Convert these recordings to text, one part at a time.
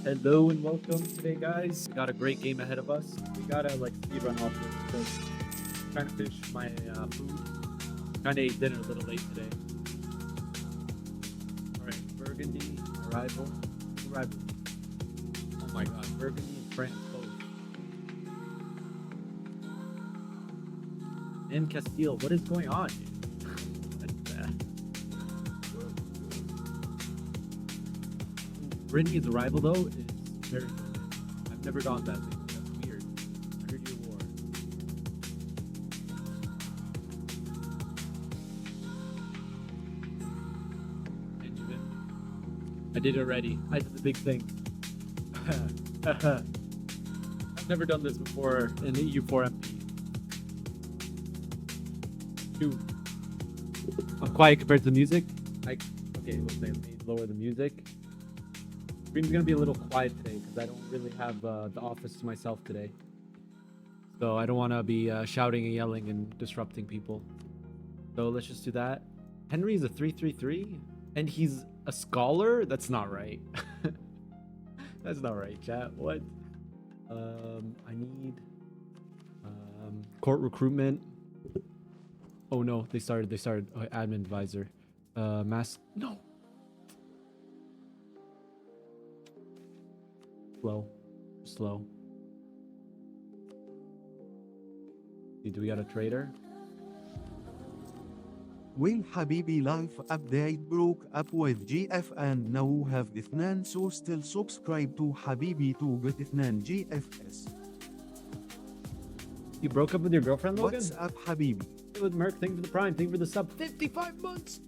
Hello and welcome today, guys. We got a great game ahead of us. We gotta speed run off this because I'm trying to finish my food. Trying to eat dinner a little late today. All right, Burgundy, arrival. Oh my God, Burgundy and France both. And Castile, what is going on, dude? That's bad. Brittany's arrival though is very good. I've never gotten that thing. That's weird. 100-year war. Benjamin. I did it already. I did the big thing. I've never done this before in EU4 MP. Dude. I'm quiet compared to the music. Okay, let's say let me lower the music. Stream's gonna be a little quiet today because I don't really have the office to myself today. So I don't want to be shouting and yelling and disrupting people. So let's just do that. Henry's a 333 and he's a scholar? That's not right. That's not right, chat. What? I need court recruitment. Oh no, they started. Oh, admin advisor. Mass. No. Slow. Do we got a trader? Will Habibi life update broke up with GF and now have Ithnan, so still subscribe to Habibi to get Ithnan GFS. You broke up with your girlfriend, Logan? What's up, Habibi? Hey, with Merc, thank you for the prime, thank you for the sub. 55 months!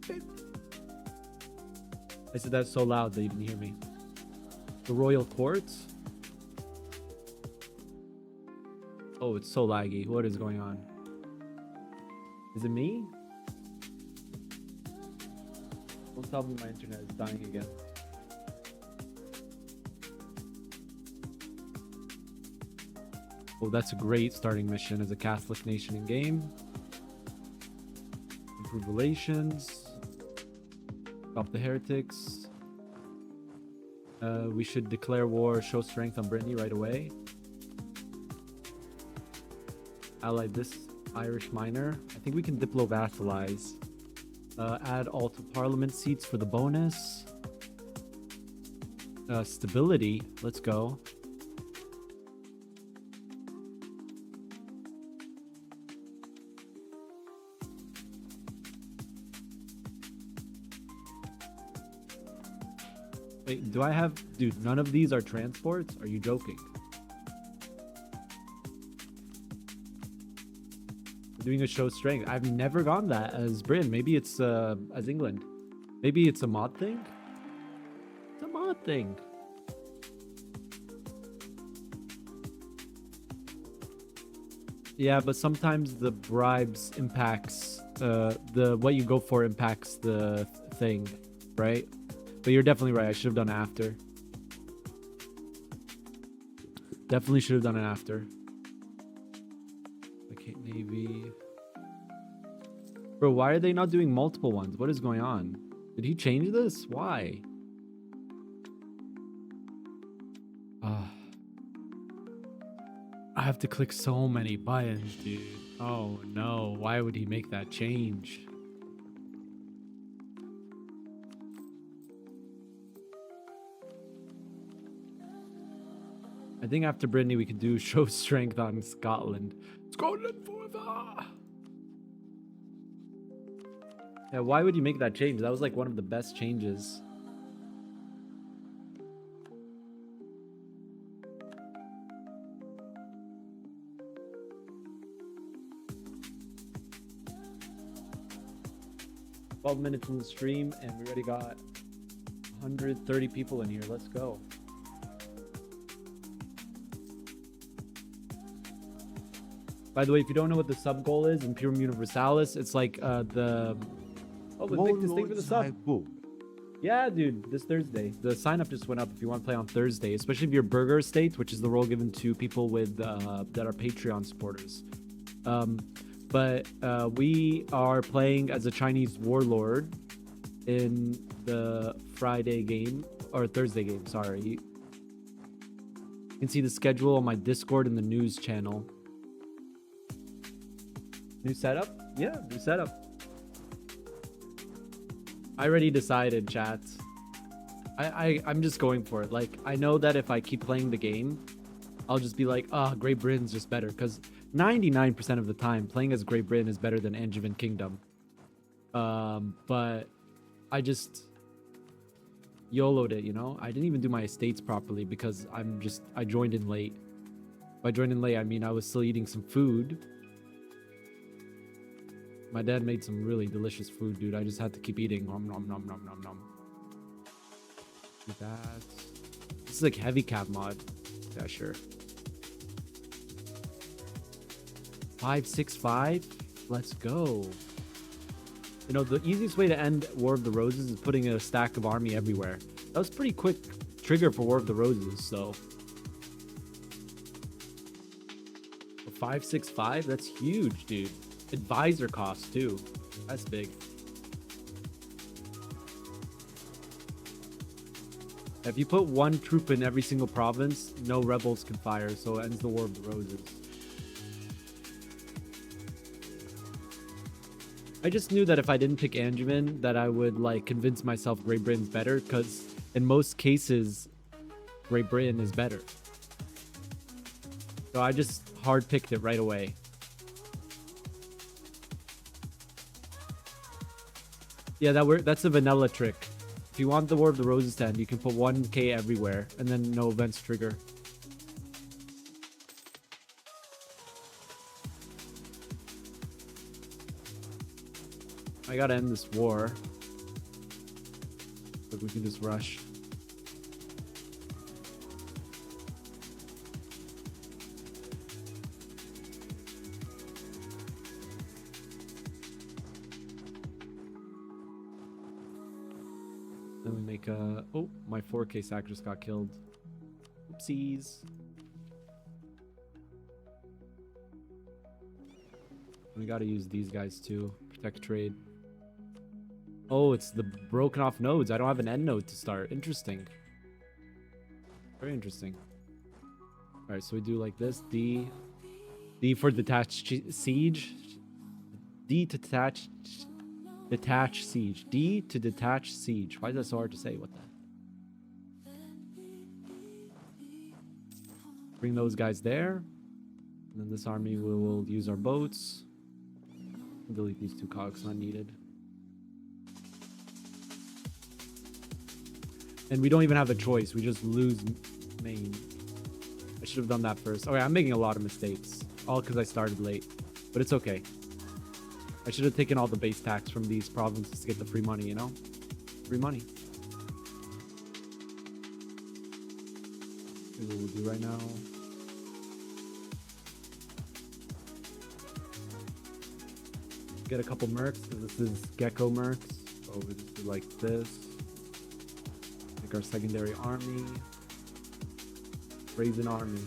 I said that so loud that you didn't hear me. The Royal Courts? Oh, it's so laggy. What is going on? Is it me? Don't tell me my internet is dying again. Oh, that's a great starting mission as a Catholic nation in game. Improve relations. Stop the heretics. We should declare war, show strength on Brittany right away. Ally this Irish minor. I think we can diplo-vassalize. Add all to parliament seats for the bonus. Stability. Let's go. Wait, do I have... Dude, none of these are transports? Are you joking? Doing a show strength. I've never gone that as Britain. Maybe it's as England. Maybe it's a mod thing? It's a mod thing. Yeah, but sometimes the bribes impacts the what you go for impacts the thing, right? But you're definitely right. I should have done it after. Definitely should have done it after. Okay, Navy. Bro, why are they not doing multiple ones? What is going on? Did he change this? Why? I have to click so many buttons, dude. Oh no, why would he make that change? I think after Brittany, we could do show strength on Scotland. Scotland forever! Yeah, why would you make that change? That was like one of the best changes. "12 minutes in the stream, and we already got 130 people in here. Let's go." By the way, if you don't know what the sub goal is in Pure Universalis, it's like the... Oh, but Victus, thank you for the sub. Yeah, dude, this Thursday. The sign up just went up if you want to play on Thursday, especially if you're Burger Estate, which is the role given to people with that are Patreon supporters. But we are playing as a Chinese warlord in the Friday game, or Thursday game, sorry. can see the schedule on my Discord and the news channel. New setup? Yeah, new setup. I already decided, chat. I'm just going for it. Like, I know that if I keep playing the game, I'll just be like, Great Britain's just better. Because 99% of the time, playing as Great Britain is better than Angevin Kingdom. But I just YOLO'd it, you know? I didn't even do my estates properly because I joined in late. By joining late, I mean I was still eating some food. My dad made some really delicious food, dude. I just had to keep eating. Nom nom nom nom nom nom. Do that. This is like heavy cap mod. Yeah, sure. 565. Let's go. You know, the easiest way to end War of the Roses is putting a stack of army everywhere. That was pretty quick trigger for War of the Roses, so. 565? That's huge, dude. Advisor cost too. That's big. If you put one troop in every single province, no rebels can fire, so it ends the War of the Roses. I just knew that if I didn't pick Angevin, that I would like convince myself Great Britain's better, because in most cases, Great Britain is better. So I just hard picked it right away. Yeah, that's a vanilla trick. If you want the War of the Roses to end, you can put 1k everywhere, and then no events trigger. I gotta end this war. But we can just rush. Then we make a... Oh, my 4k sack just got killed. Oopsies. We gotta use these guys too. Protect trade. Oh, it's the broken off nodes. I don't have an end node to start. Interesting. Very interesting. Alright, so we do like this. D for detached siege. D to detach siege. D to detach siege. Why is that so hard to say? What the? Bring those guys there. And then this army will use our boats. Delete these 2 cogs, not needed. And we don't even have a choice. We just lose main. I should have done that first. Okay, I'm making a lot of mistakes. All because I started late. But it's okay. I should have taken all the base tax from these provinces to get the free money, you know? Free money. Here's what we'll do right now. Get a couple mercs, because this is Gecko mercs. So we just do like this. Make our secondary army. Raise an army.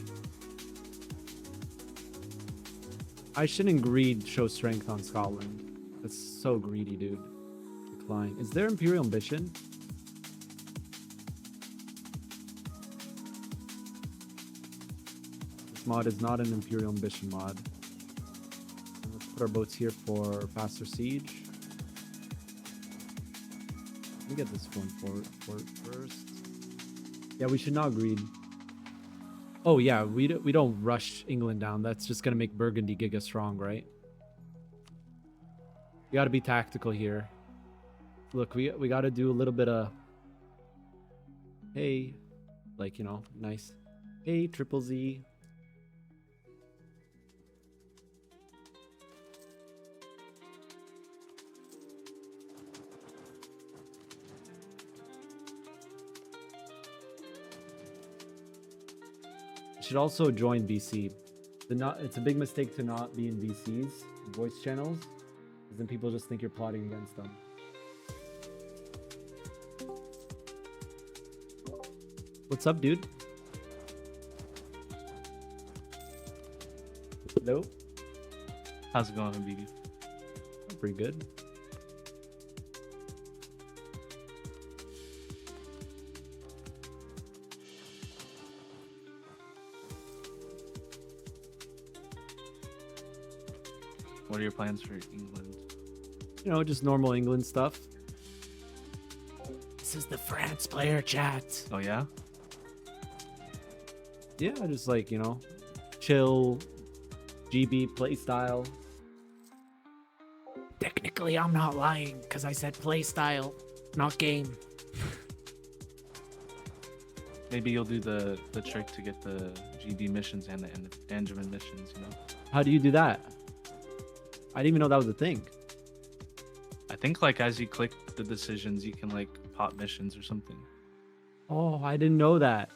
I shouldn't greed show strength on Scotland. That's so greedy, dude. Decline. Is there Imperial Ambition? This mod is not an Imperial Ambition mod. Let's put our boats here for faster siege. Let me get this one for first. Yeah, we should not greed. Oh yeah, we don't rush England down. That's just gonna make Burgundy giga strong, right? We gotta be tactical here. Look, we gotta do a little bit of, hey, like, you know, nice. Hey, triple Z. Should also join VC. It's a big mistake to not be in VCs, voice channels, because then people just think you're plotting against them. What's up, dude? Hello? How's it going, Habibi? Pretty good. What are your plans for England? You know, just normal England stuff. This is the France player chat. Oh yeah? Yeah, just like, you know, chill, GB playstyle. Technically, I'm not lying because I said playstyle, not game. Maybe you'll do the trick to get the GB missions and the Andaman missions, you know? How do you do that? I didn't even know that was a thing. I think like as you click the decisions, you can like pop missions or something. Oh, I didn't know that.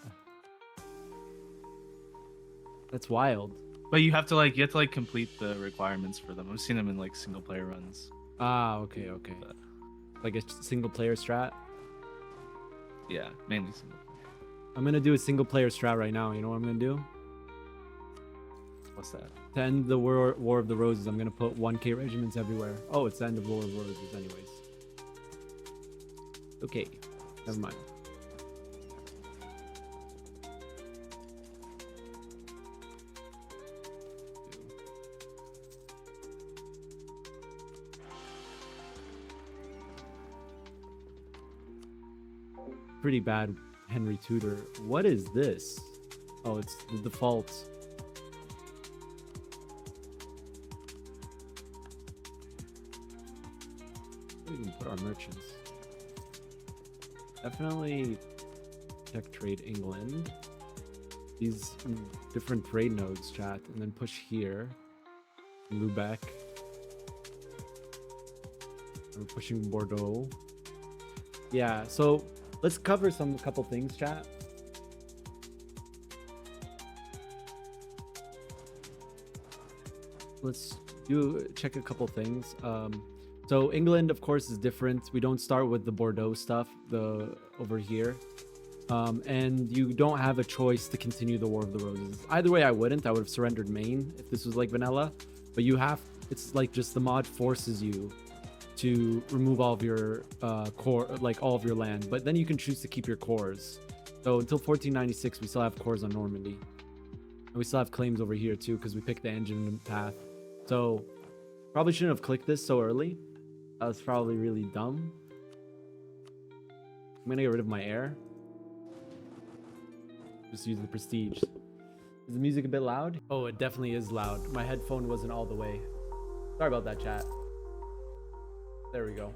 That's wild. But you have to complete the requirements for them. I've seen them in like single player runs. Ah, okay. But, Like a single player strat. yeah, mainly single. I'm gonna do a single player strat right now. You know what I'm gonna do? What's that? To end the War of the Roses, I'm gonna put 1K regiments everywhere. Oh, it's the end of War of the Roses anyways. Okay, never mind. Pretty bad Henry Tudor. What is this? Oh, it's the default. We can put our merchants. Definitely check trade England. These different trade nodes, chat, and then push here. Lubeck. We're pushing Bordeaux. Yeah, so let's cover a couple things, chat. Let's check a couple things. So England, of course, is different. We don't start with the Bordeaux stuff, over here. And you don't have a choice to continue the War of the Roses. Either way, I wouldn't. I would have surrendered Maine if this was like vanilla. But it's like just the mod forces you to remove all of your all of your land. But then you can choose to keep your cores. So until 1496, we still have cores on Normandy. And we still have claims over here too, because we picked the engine path. So probably shouldn't have clicked this so early. That was probably really dumb. I'm gonna get rid of my air. Just use the prestige. Is the music a bit loud? Oh, it definitely is loud. My headphone wasn't all the way. Sorry about that, chat. There we go.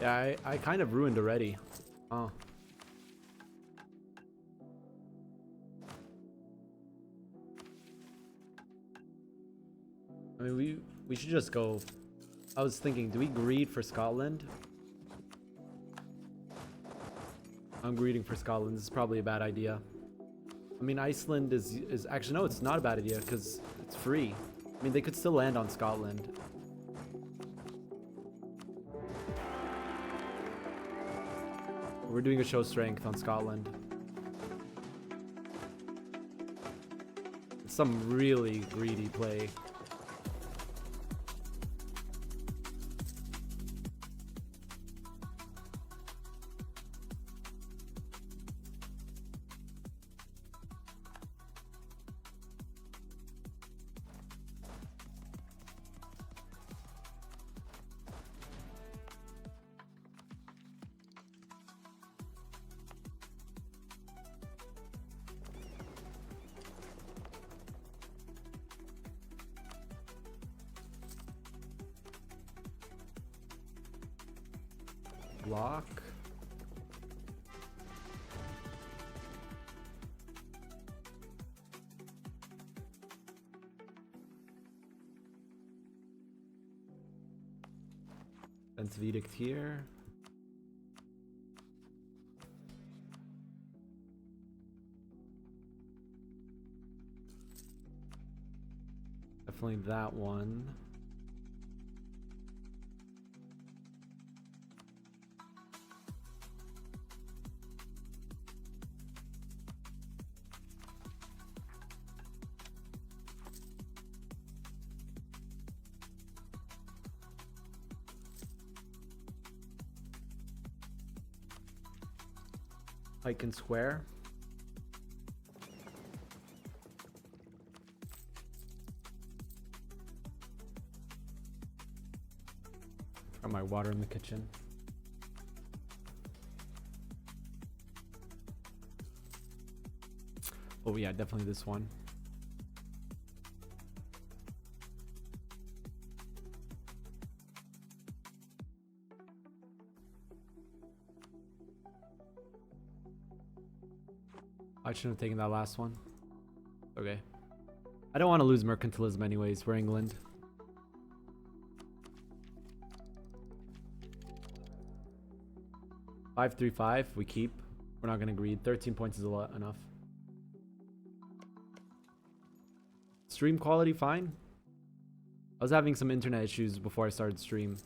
Yeah, I kind of ruined already. Oh. I mean, we should just go. I was thinking, do we greed for Scotland? I'm greeding for Scotland. This is probably a bad idea. I mean, Iceland is actually, no, it's not a bad idea because it's free. I mean, they could still land on Scotland. We're doing a show strength on Scotland. It's some really greedy play. Block. Defensive edict here. Definitely that one. Pike and square. Got my water in the kitchen. Oh yeah, definitely this one. I shouldn't have taken that last one. Okay. I don't want to lose mercantilism anyways. We're England. Five, 3-5. We keep. We're not gonna greed. 13 points is a lot enough. Stream quality fine. I was having some internet issues before I started stream.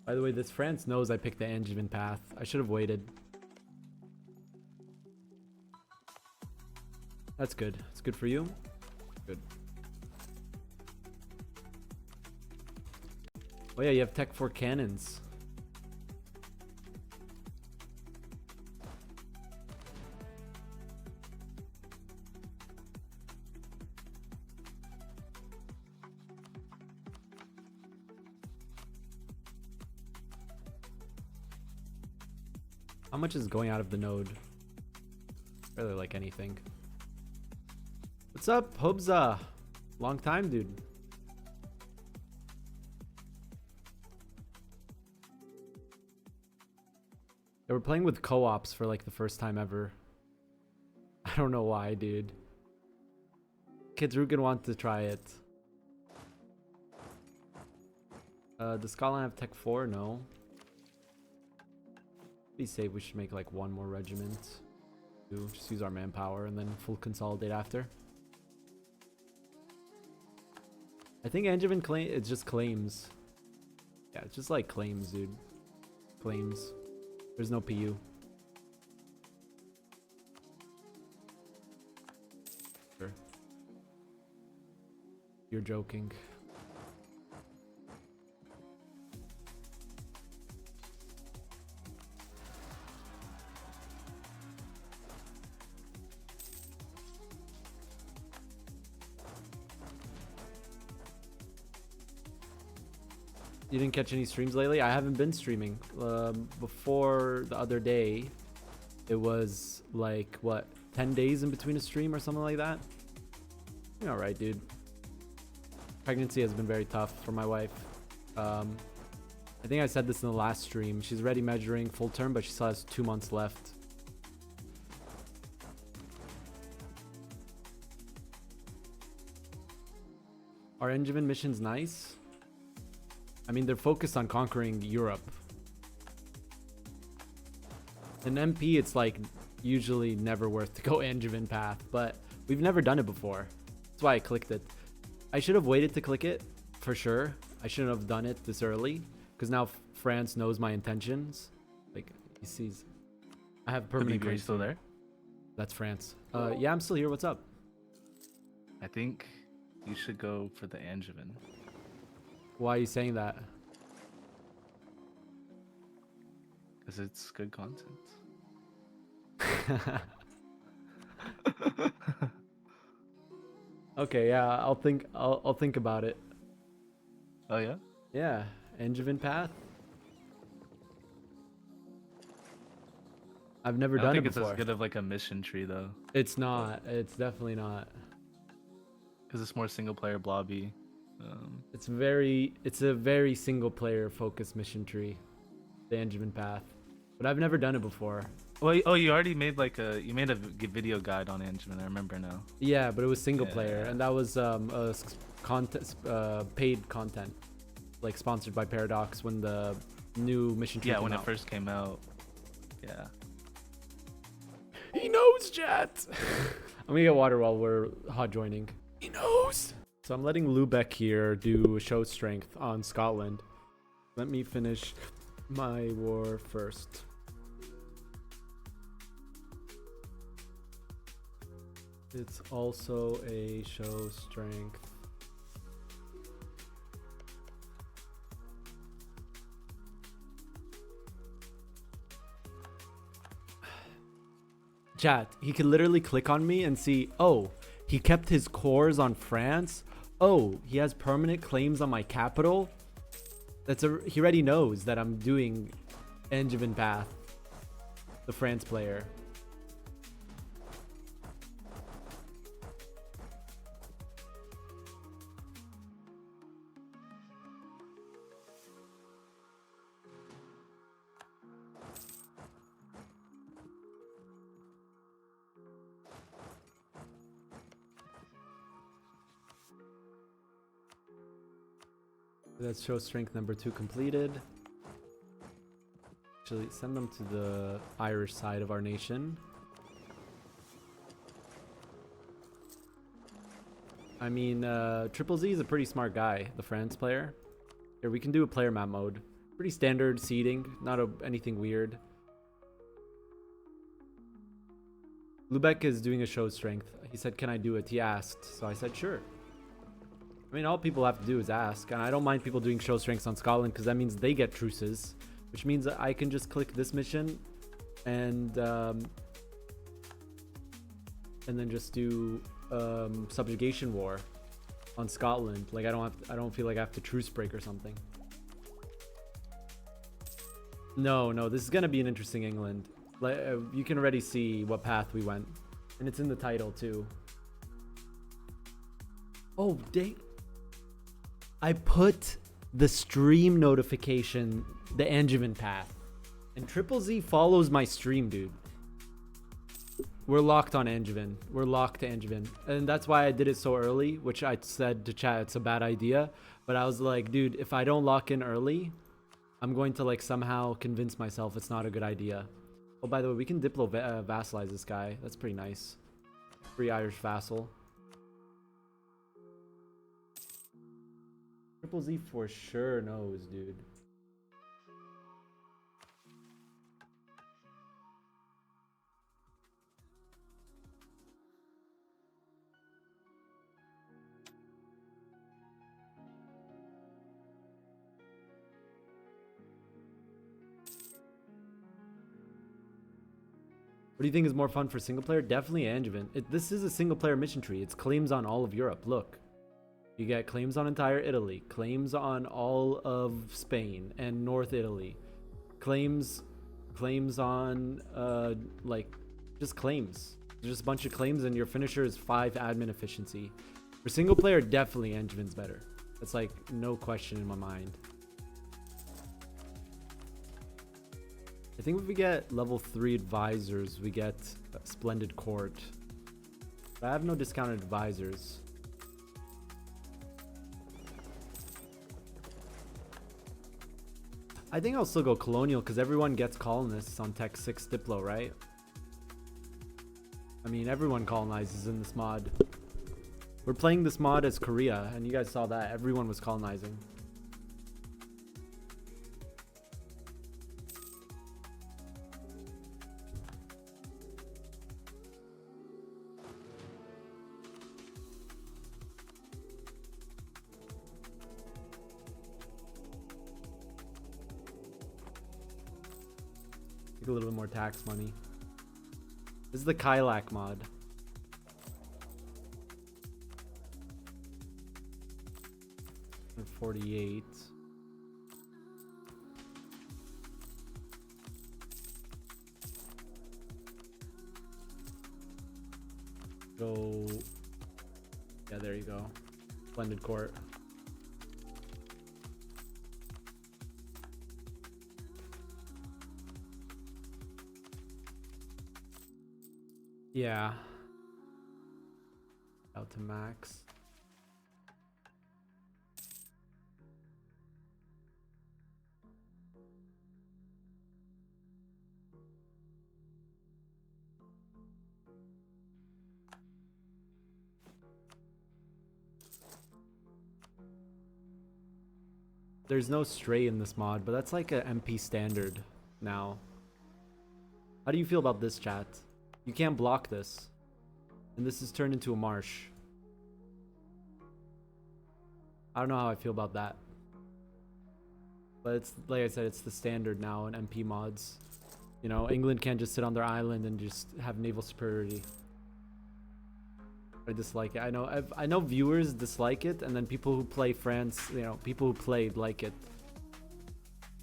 By the way, this France knows I picked the Angevin path. I should have waited. That's good. It's good for you. Good. Oh yeah, you have Tech 4 cannons. How much is going out of the node? Really like anything. What's up, Hobza? Long time, dude. They were playing with co-ops for like the first time ever. I don't know why, dude. Kids Rugen want to try it. Does Scotland have Tech 4? No. Be safe, we should make like one more regiment. Just use our manpower and then full consolidate after. I think Angevin claim it's just claims. Yeah, it's just like claims, dude. Claims. There's no PU. Sure. You're joking. You didn't catch any streams lately? I haven't been streaming. Before the other day, it was like, what, 10 days in between a stream or something like that? You're alright, dude. Pregnancy has been very tough for my wife. I think I said this in the last stream. She's already measuring full term, but she still has 2 months left. Are Angevin missions nice? I mean, they're focused on conquering Europe. In MP, it's like usually never worth to go Angevin path, but we've never done it before. That's why I clicked it. I should have waited to click it, for sure. I shouldn't have done it this early, because now France knows my intentions. Like, he sees. I have permanent. Are you still there? That's France. Yeah, I'm still here. What's up? I think you should go for the Angevin. Why are you saying that? Because it's good content. Okay, yeah, I'll think about it. Oh yeah? Yeah, Angevin path. I've never I don't done it think it's before. as good of like a mission tree though. It's not. It's definitely not. Because it's more single player blobby. It's a very single player focused mission tree, the Angevin path. But I've never done it before. Well, oh, you already made like a video guide on Angevin. I remember now. Yeah, but it was single Yeah. player, and that was paid content, like sponsored by Paradox when the new mission tree Yeah, came when out. it first came out. Yeah. He knows, chat. I'm gonna get water while we're hot joining. He knows. So I'm letting Lubeck here do show strength on Scotland. Let me finish my war first. It's also a show strength Chat, he could literally click on me and see, oh, he kept his cores on France. Oh, he has permanent claims on my capital. He already knows that I'm doing Angevin Path, the France player. That's show strength number 2 completed. Actually, send them to the Irish side of our nation. I mean, Triple Z is a pretty smart guy, the France player. Here, we can do a player map mode. Pretty standard seeding, not anything weird. Lubeck is doing a show strength. He said, can I do it? He asked, so I said, sure. I mean, all people have to do is ask, and I don't mind people doing show strengths on Scotland because that means they get truces, which means that I can just click this mission and then just do subjugation war on Scotland. Like I don't feel like I have to truce break or something. No, this is gonna be an interesting England. Like you can already see what path we went, and it's in the title too. Oh, I put the stream notification, the Angevin path, and Triple Z follows my stream, dude. We're locked on Angevin. We're locked to Angevin, and that's why I did it so early, which I said to chat it's a bad idea, but I was like, dude, if I don't lock in early, I'm going to like somehow convince myself it's not a good idea. Oh, by the way, we can Diplo vassalize this guy. That's pretty nice. Free Irish vassal. Triple Z for sure knows, dude. What do you think is more fun for single player? Definitely Angevin. This is a single player mission tree. It's claims on all of Europe. Look. You get claims on entire Italy, claims on all of Spain and North Italy, claims on like just claims. There's just a bunch of claims, and your finisher is 5 admin efficiency. For single player, definitely Angevin's better. That's like no question in my mind. I think if we get level 3 advisors, we get a splendid court. But I have no discounted advisors. I think I'll still go colonial because everyone gets colonists on Tech 6 Diplo, right? I mean, everyone colonizes in this mod. We're playing this mod as Korea, and you guys saw that. Everyone was colonizing. Take a little bit more tax money. This is the Kylak mod. And 48. Go. Yeah, there you go. Splendid court. Yeah. Out to max. There's no stray in this mod, but that's like a MP standard now. How do you feel about this, chat? You can't block this. And this is turned into a marsh. I don't know how I feel about that. But it's, like I said, it's the standard now in MP mods. You know, England can't just sit on their island and just have naval superiority. I dislike it. I know viewers dislike it, and then people who play France, you know, people who played like it.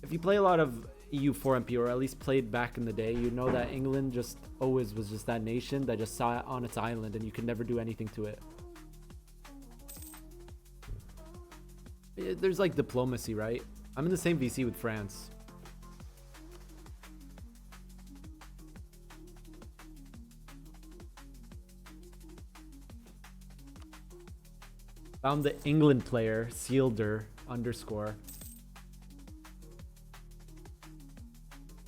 If you play a lot of EU4 MP, or at least played back in the day, you know that England just always was just that nation that just sat on its island and you could never do anything to it. There's like diplomacy, right? I'm in the same VC with France. Found the England player, Sealder _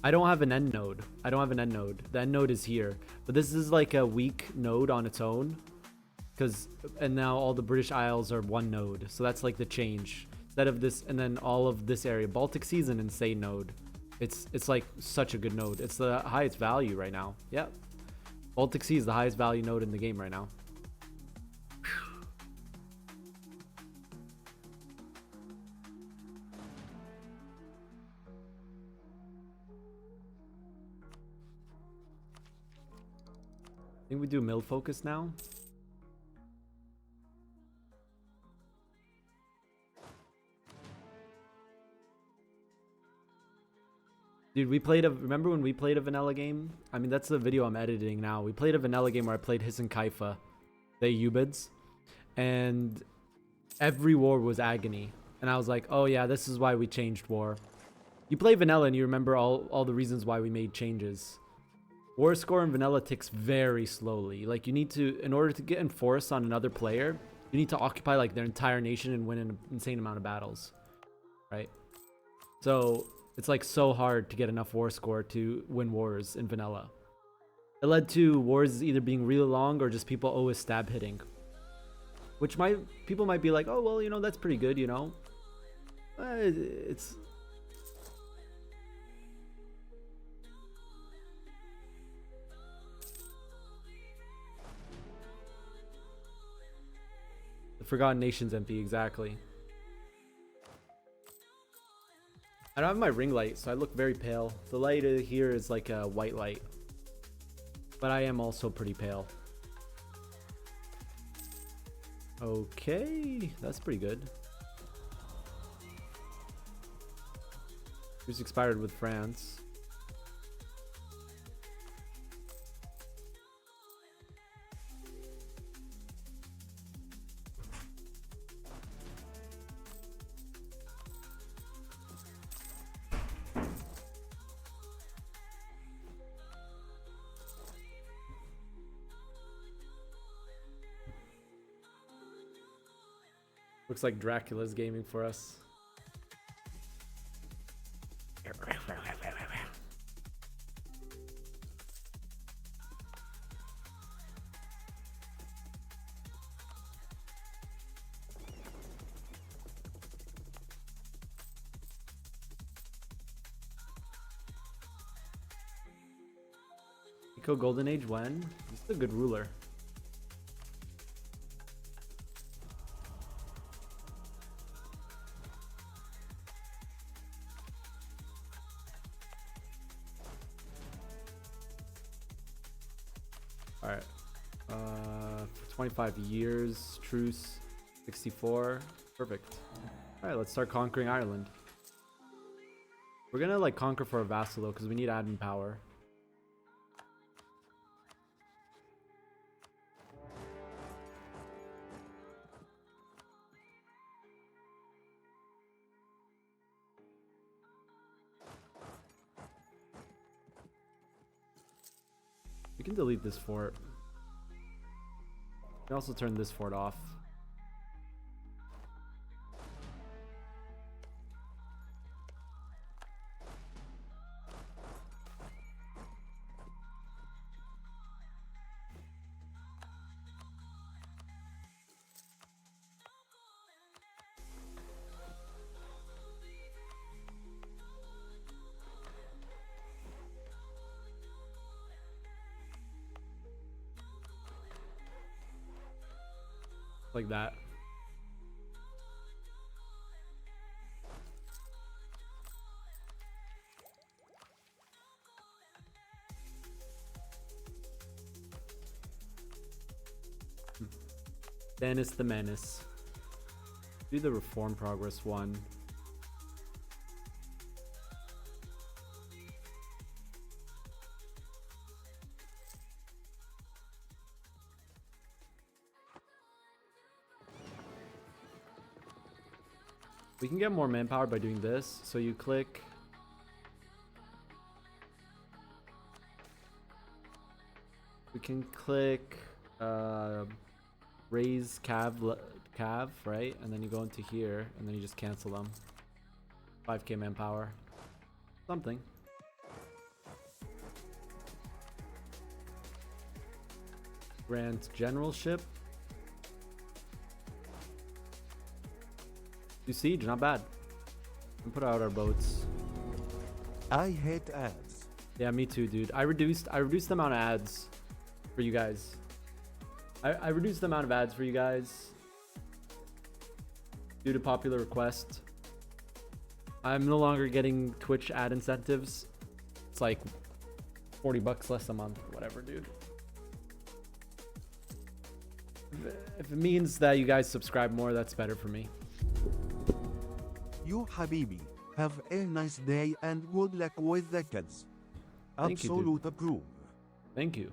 I don't have an end node. I don't have an end node. The end node is here. But this is like a weak node on its own. And now all the British Isles are one node. So that's like the change. Instead of this, and then all of this area. Baltic Sea is an insane node. It's like such a good node. It's the highest value right now. Yep. Baltic Sea is the highest value node in the game right now. I think we do mill focus now. Dude, remember when we played a vanilla game? I mean, that's the video I'm editing now. We played a vanilla game where I played Hiss and Kaifa, the Ubids, and every war was agony. And I was like, oh yeah, this is why we changed war. You play vanilla and you remember all the reasons why we made changes. War score in vanilla ticks very slowly. Like, you need to, in order to get enforced on another player, you need to occupy like their entire nation and win an insane amount of battles, right? So it's like so hard to get enough war score to win wars in vanilla. It led to wars either being really long or just people always stab hitting, which people might be like, oh well, you know, that's pretty good, you know. It's the Forgotten Nations MP, exactly. I don't have my ring light, so I look very pale. The light here is like a white light, but I am also pretty pale. Okay, that's pretty good. Who's expired with France? Looks like Dracula's gaming for us. Eco Golden Age when? He's a good ruler. Alright. 25 years, truce, 64. Perfect. Alright, let's start conquering Ireland. We're gonna like conquer for a vassal though, because we need admin power. We can delete this fort. We can also turn this fort off. Like that. Dennis the Menace. Do the reform progress one. We can get more manpower by doing this. So you click. We can click raise cav, right? And then you go into here and then you just cancel them. 5k manpower. Something. Grant generalship. You siege, not bad. And put out our boats. I hate ads. Yeah, me too, dude. I reduced the amount of ads for you guys. I reduced the amount of ads for you guys due to popular request. I'm no longer getting Twitch ad incentives. It's like 40 bucks less a month or whatever, dude. If it means that you guys subscribe more, that's better for me. You Habibi, have a nice day and good luck with the kids. Thank you, dude. Absolute approve. Thank you.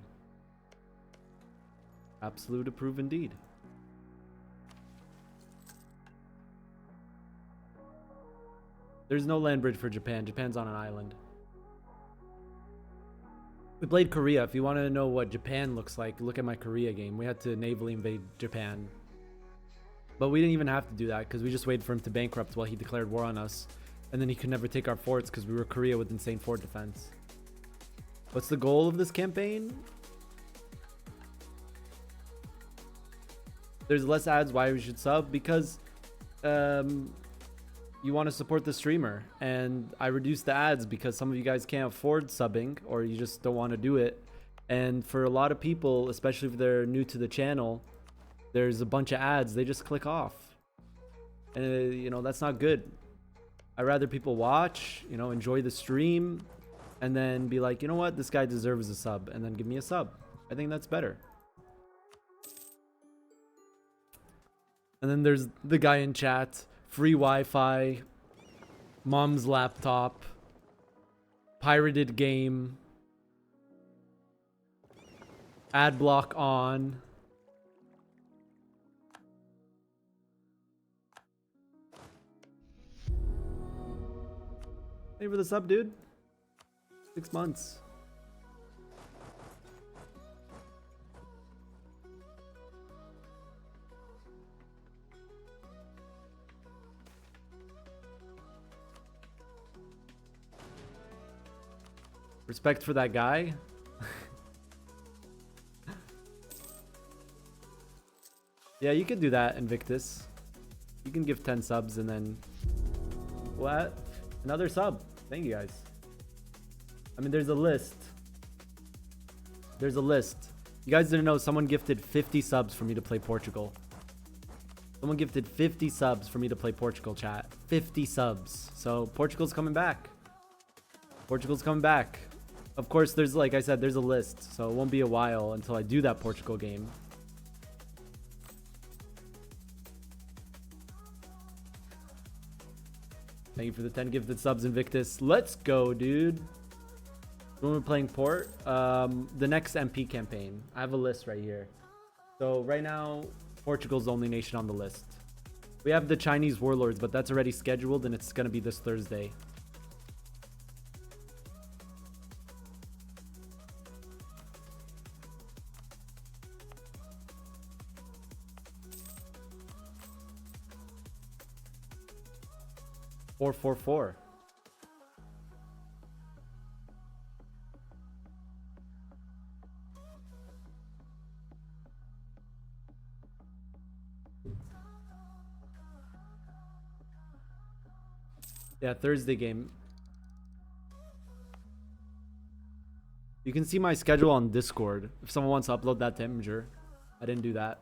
Absolute approve indeed. There's no land bridge for Japan. Japan's on an island. We played Korea. If you want to know what Japan looks like, look at my Korea game. We had to navally invade Japan. But we didn't even have to do that because we just waited for him to bankrupt while he declared war on us. And then he could never take our forts because we were Korea with insane fort defense. What's the goal of this campaign? There's less ads. Why we should sub? Because you want to support the streamer. And I reduced the ads because some of you guys can't afford subbing or you just don't want to do it. And for a lot of people, especially if they're new to the channel, there's a bunch of ads. They just click off. And, you know, that's not good. I'd rather people watch, you know, enjoy the stream, and then be like, you know what? This guy deserves a sub. And then give me a sub. I think that's better. And then there's the guy in chat. Free Wi-Fi. Mom's laptop. Pirated game. Ad block on. Hey for the sub, dude. 6 months. Respect for that guy. Yeah, you can do that, Invictus. You can give 10 subs and then... What? Another sub. Thank you guys. I mean, there's a list. There's a list. You guys didn't know someone gifted 50 subs for me to play Portugal. Someone gifted 50 subs for me to play Portugal, chat. 50 subs. So Portugal's coming back. Portugal's coming back. Of course, there's, like I said, there's a list. So it won't be a while until I do that Portugal game. Thank you for the 10 gifted subs, Invictus. Let's go, dude. When we're playing Port, the next MP campaign. I have a list right here. So right now, Portugal's the only nation on the list. We have the Chinese warlords, but that's already scheduled and it's gonna be this Thursday. $444. Yeah, Thursday game. You can see my schedule on Discord if someone wants to upload that to Imgur. I didn't do that.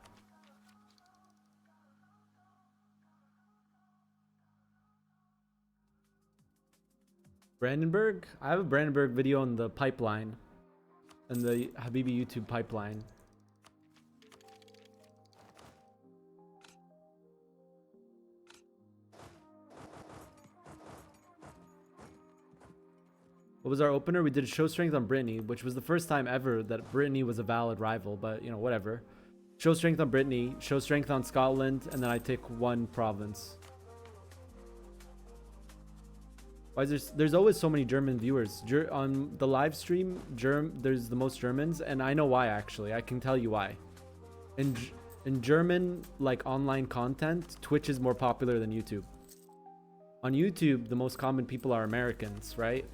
Brandenburg? I have a Brandenburg video in the pipeline. In the Habibi YouTube pipeline. What was our opener? We did show strength on Brittany, which was the first time ever that Brittany was a valid rival, but you know, whatever. Show strength on Brittany, show strength on Scotland, and then I take one province. Why is there's always so many German viewers on the live stream? There's the most Germans, and I know why actually. I can tell you why. In German, like online content, Twitch is more popular than YouTube. On YouTube, the most common people are Americans, right?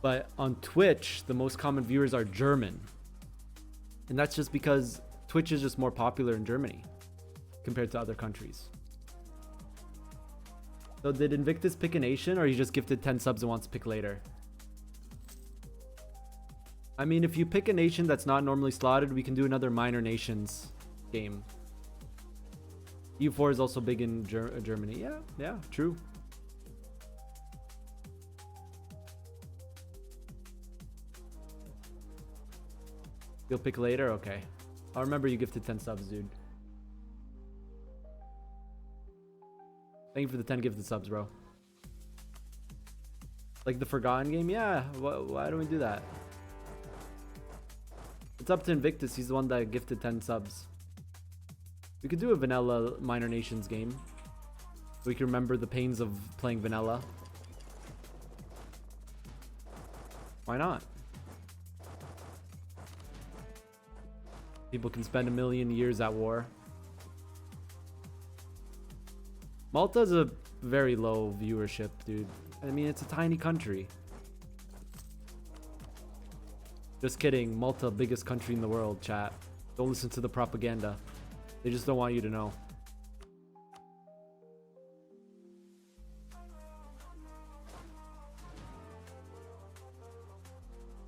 But on Twitch, the most common viewers are German. And that's just because Twitch is just more popular in Germany compared to other countries. So did Invictus pick a nation, or you just gifted 10 subs and wants to pick later? I mean, if you pick a nation that's not normally slotted, we can do another minor nations game. EU4 is also big in Germany. Yeah, true. You'll pick later? Okay. I'll remember you gifted 10 subs, dude. Thank you for the 10 gifted subs, bro. Like the Forgotten game? Yeah, why don't we do that? It's up to Invictus. He's the one that gifted 10 subs. We could do a vanilla Minor Nations game. We can remember the pains of playing vanilla. Why not? People can spend 1,000,000 years at war. Malta's a very low viewership, dude. I mean, it's a tiny country. Just kidding. Malta, biggest country in the world, chat. Don't listen to the propaganda. They just don't want you to know.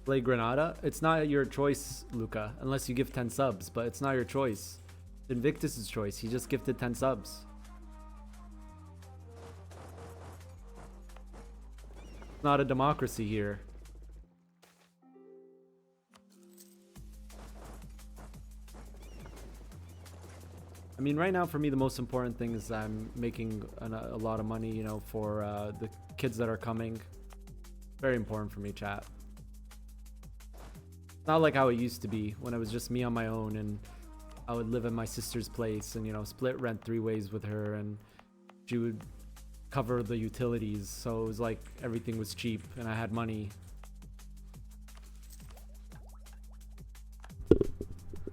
Play Granada? It's not your choice, Luca, unless you give 10 subs, but it's not your choice. It's Invictus's choice. He just gifted 10 subs. It's not a democracy here. I mean, right now for me, the most important thing is I'm making a lot of money, you know, for the kids that are coming. Very important for me, chat. Not like how it used to be when it was just me on my own and I would live at my sister's place and, you know, split rent 3 ways with her and she would cover the utilities. So it was like everything was cheap and I had money.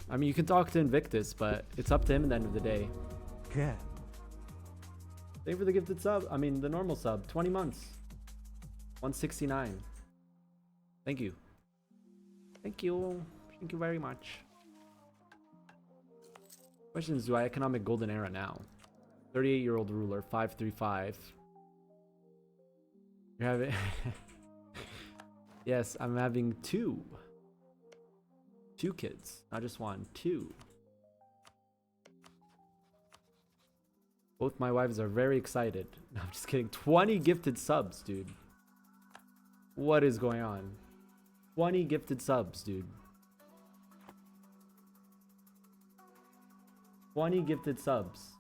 I mean, you can talk to Invictus, but it's up to him at the end of the day. Cat. Thank you for the gifted sub. I mean, the normal sub. 20 months. 169. Thank you. Thank you. Thank you very much. Questions: do I economic golden era now? 38-year-old ruler, 535. You're having... Yes, I'm having 2. 2 kids. Not just 1. 2. Both my wives are very excited. No, I'm just kidding. 20 gifted subs, dude. What is going on? 20 gifted subs, dude. 20 gifted subs.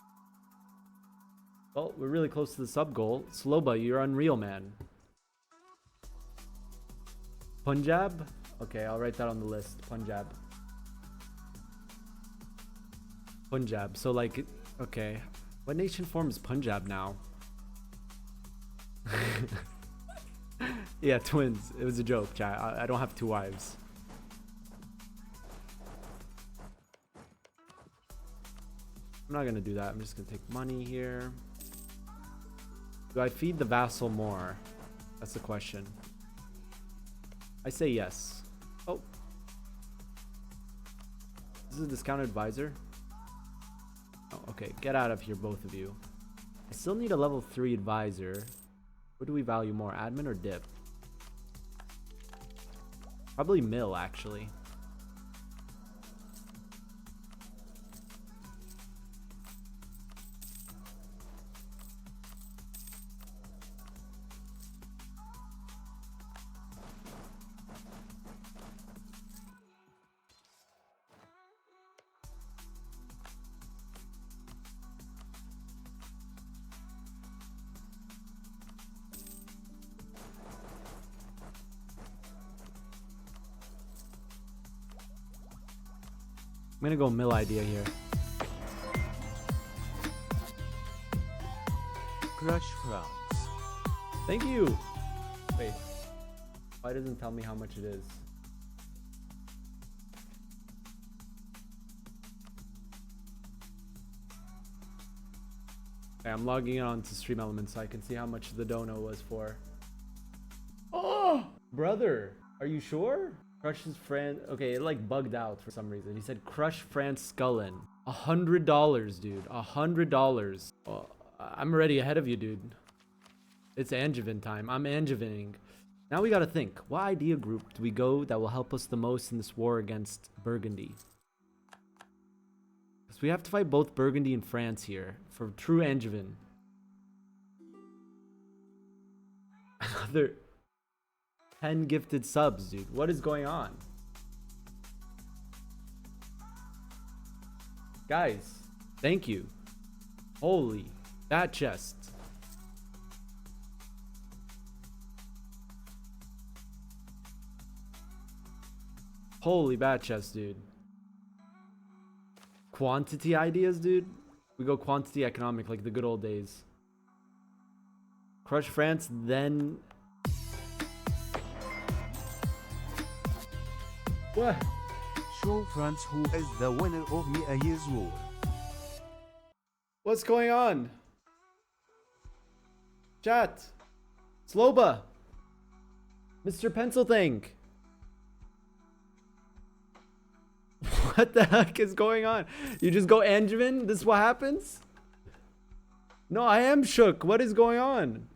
Well, we're really close to the sub goal. Sloba, you're unreal, man. Punjab? Okay, I'll write that on the list. Punjab. Punjab. So, like, okay. What nation form is Punjab now? Yeah, twins. It was a joke, chat. I don't have 2 wives. I'm not gonna do that. I'm just gonna take money here. Do I feed the vassal more? That's the question. I say yes. Oh. This is a discounted advisor. Oh, okay. Get out of here, both of you. I still need a level 3 advisor. What do we value more, admin or dip? Probably mill, actually. gonna go mill idea here. Crush France. Thank you. Wait. Why doesn't it tell me how much it is? Okay, I'm logging on to Stream Elements so I can see how much the dono was for. Oh, brother, are you sure? Crush's friend. Okay, it like bugged out for some reason. He said Crush France Scullin. $100, dude. $100. Oh, I'm already ahead of you, dude. It's Angevin time. I'm Angevining. Now we gotta think. What idea group do we go that will help us the most in this war against Burgundy? Because we have to fight both Burgundy and France here for true Angevin. Another 10 gifted subs, dude. What is going on? Guys, thank you. Holy, that chest. Holy bat chest, dude. Quantity ideas, dude. We go quantity economic like the good old days. Crush France, then... What? Show France who is the winner of me a year's war. What's going on? Chat. Sloba. Mr. Pencil Thing. What the heck is going on? You just go Angevin? This is what happens? No, I am shook. What is going on?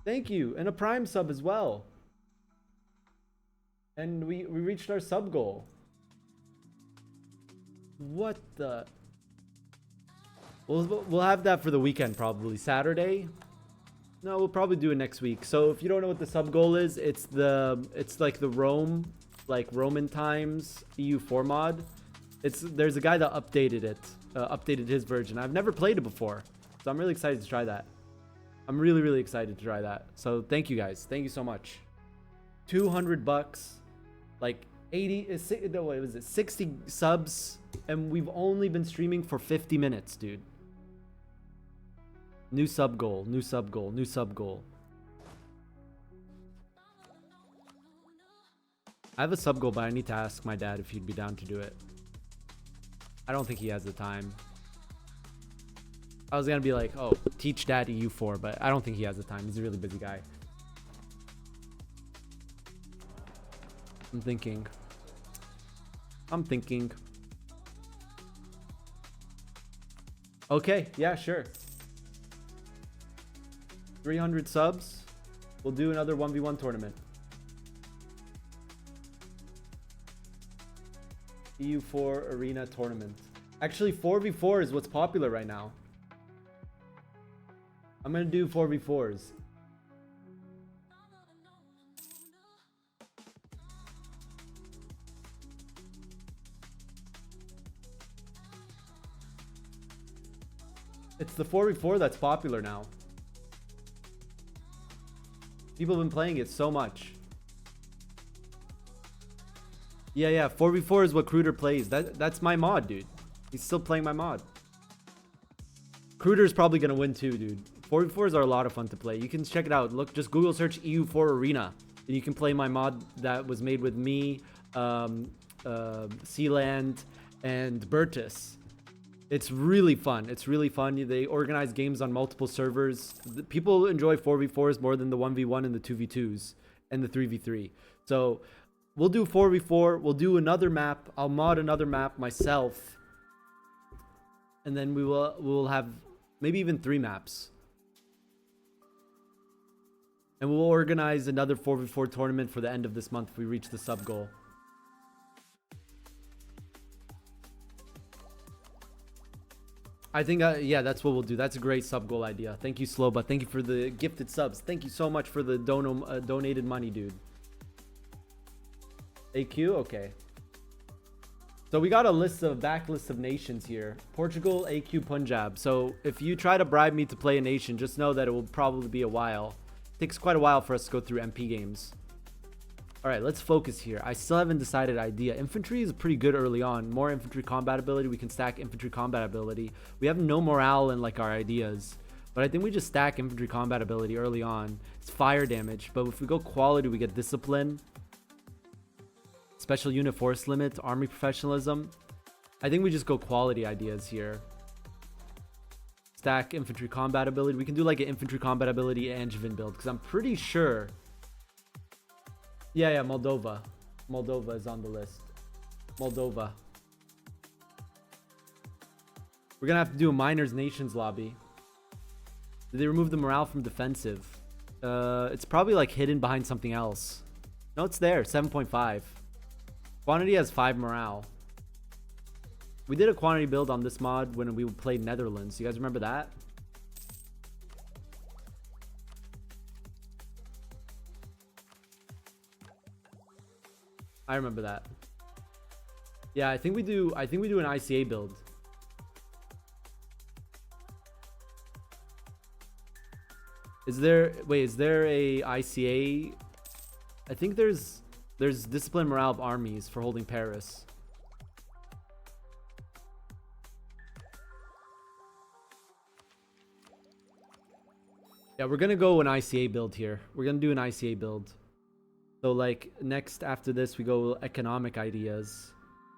Thank you. And a Prime sub as well. And we reached our sub goal. What the... We'll have that for the weekend probably. Saturday? No, we'll probably do it next week. So if you don't know what the sub goal is, it's like the Roman times EU4 mod. There's a guy that updated it, updated his version. I've never played it before, so I'm really excited to try that. I'm really excited to try that. So thank you guys, thank you so much. $200, like 80. No, what was it? 60 subs, and we've only been streaming for 50 minutes, dude. New sub goal, new sub goal, new sub goal. I have a sub goal, but I need to ask my dad if he'd be down to do it. I don't think he has the time. I was gonna be like, oh, teach dad EU4, but I don't think he has the time. He's a really busy guy. I'm thinking. Okay, yeah, sure. 300 subs. We'll do another 1v1 tournament. EU4 Arena Tournament. Actually, 4v4 is what's popular right now. I'm gonna do 4v4s. It's the 4v4 that's popular now. People have been playing it so much. Yeah, 4v4 is what Cruder plays. That's my mod, dude. He's still playing my mod. Cruder's probably gonna win too, dude. 4v4s are a lot of fun to play. You can check it out. Look, just Google search EU4 Arena. And you can play my mod that was made with me, Sealand, and Bertus. It's really fun. It's really fun. They organize games on multiple servers. People enjoy 4v4s more than the 1v1 and the 2v2s and the 3v3. So we'll do 4v4. We'll do another map. I'll mod another map myself. And then we'll have maybe even 3 maps. And we'll organize another 4v4 tournament for the end of this month if we reach the sub goal. I think, yeah, that's what we'll do. That's a great sub goal idea. Thank you, Sloba. Thank you for the gifted subs. Thank you so much for the donated money, dude. AQ? Okay. So we got a backlist of nations here. Portugal, AQ, Punjab. So if you try to bribe me to play a nation, just know that it will probably be a while. It takes quite a while for us to go through MP games. All right, let's focus here. I still haven't decided idea. Infantry is pretty good early on. More infantry combat ability. We can stack infantry combat ability. We have no morale in like our ideas. But I think we just stack infantry combat ability early on. It's fire damage. But if we go quality, we get discipline. Special unit force limit. Army professionalism. I think we just go quality ideas here. Stack infantry combat ability. We can do like an infantry combat ability Angevin build. Because I'm pretty sure... Yeah, Moldova. Moldova is on the list. Moldova. We're gonna have to do a minors nations lobby. Did they remove the morale from defensive? It's probably like hidden behind something else. No, it's there. 7.5. Quantity has 5 morale. We did a quantity build on this mod when we played Netherlands. You guys remember that? I remember that. Yeah, I think we do an ICA build. Is there a ICA? I think there's discipline morale of armies for holding Paris. Yeah, we're gonna go an ICA build here. We're gonna do an ICA build. So like next after this we go economic ideas.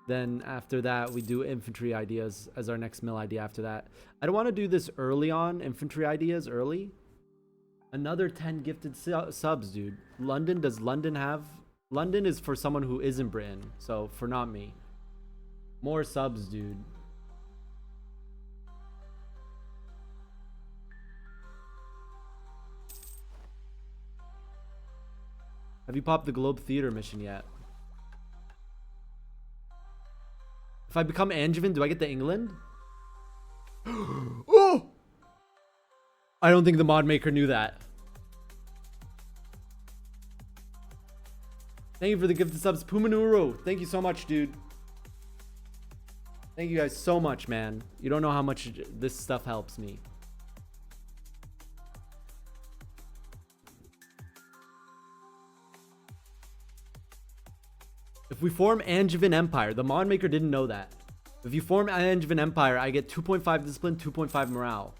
Then after that we do infantry ideas as our next mill idea after that. I don't want to do this early on, infantry ideas early. Another 10 gifted subs, dude. London, does London have... London is for someone who isn't Britain. So for not me. More subs, dude. Have you popped the Globe Theater mission yet? If I become Angevin, do I get to England? Oh! I don't think the mod maker knew that. Thank you for the gifted subs. Pumanuro. Thank you so much, dude. Thank you guys so much, man. You don't know how much this stuff helps me. If we form Angevin Empire, the mod maker didn't know that. If you form Angevin Empire, I get 2.5 discipline, 2.5 morale.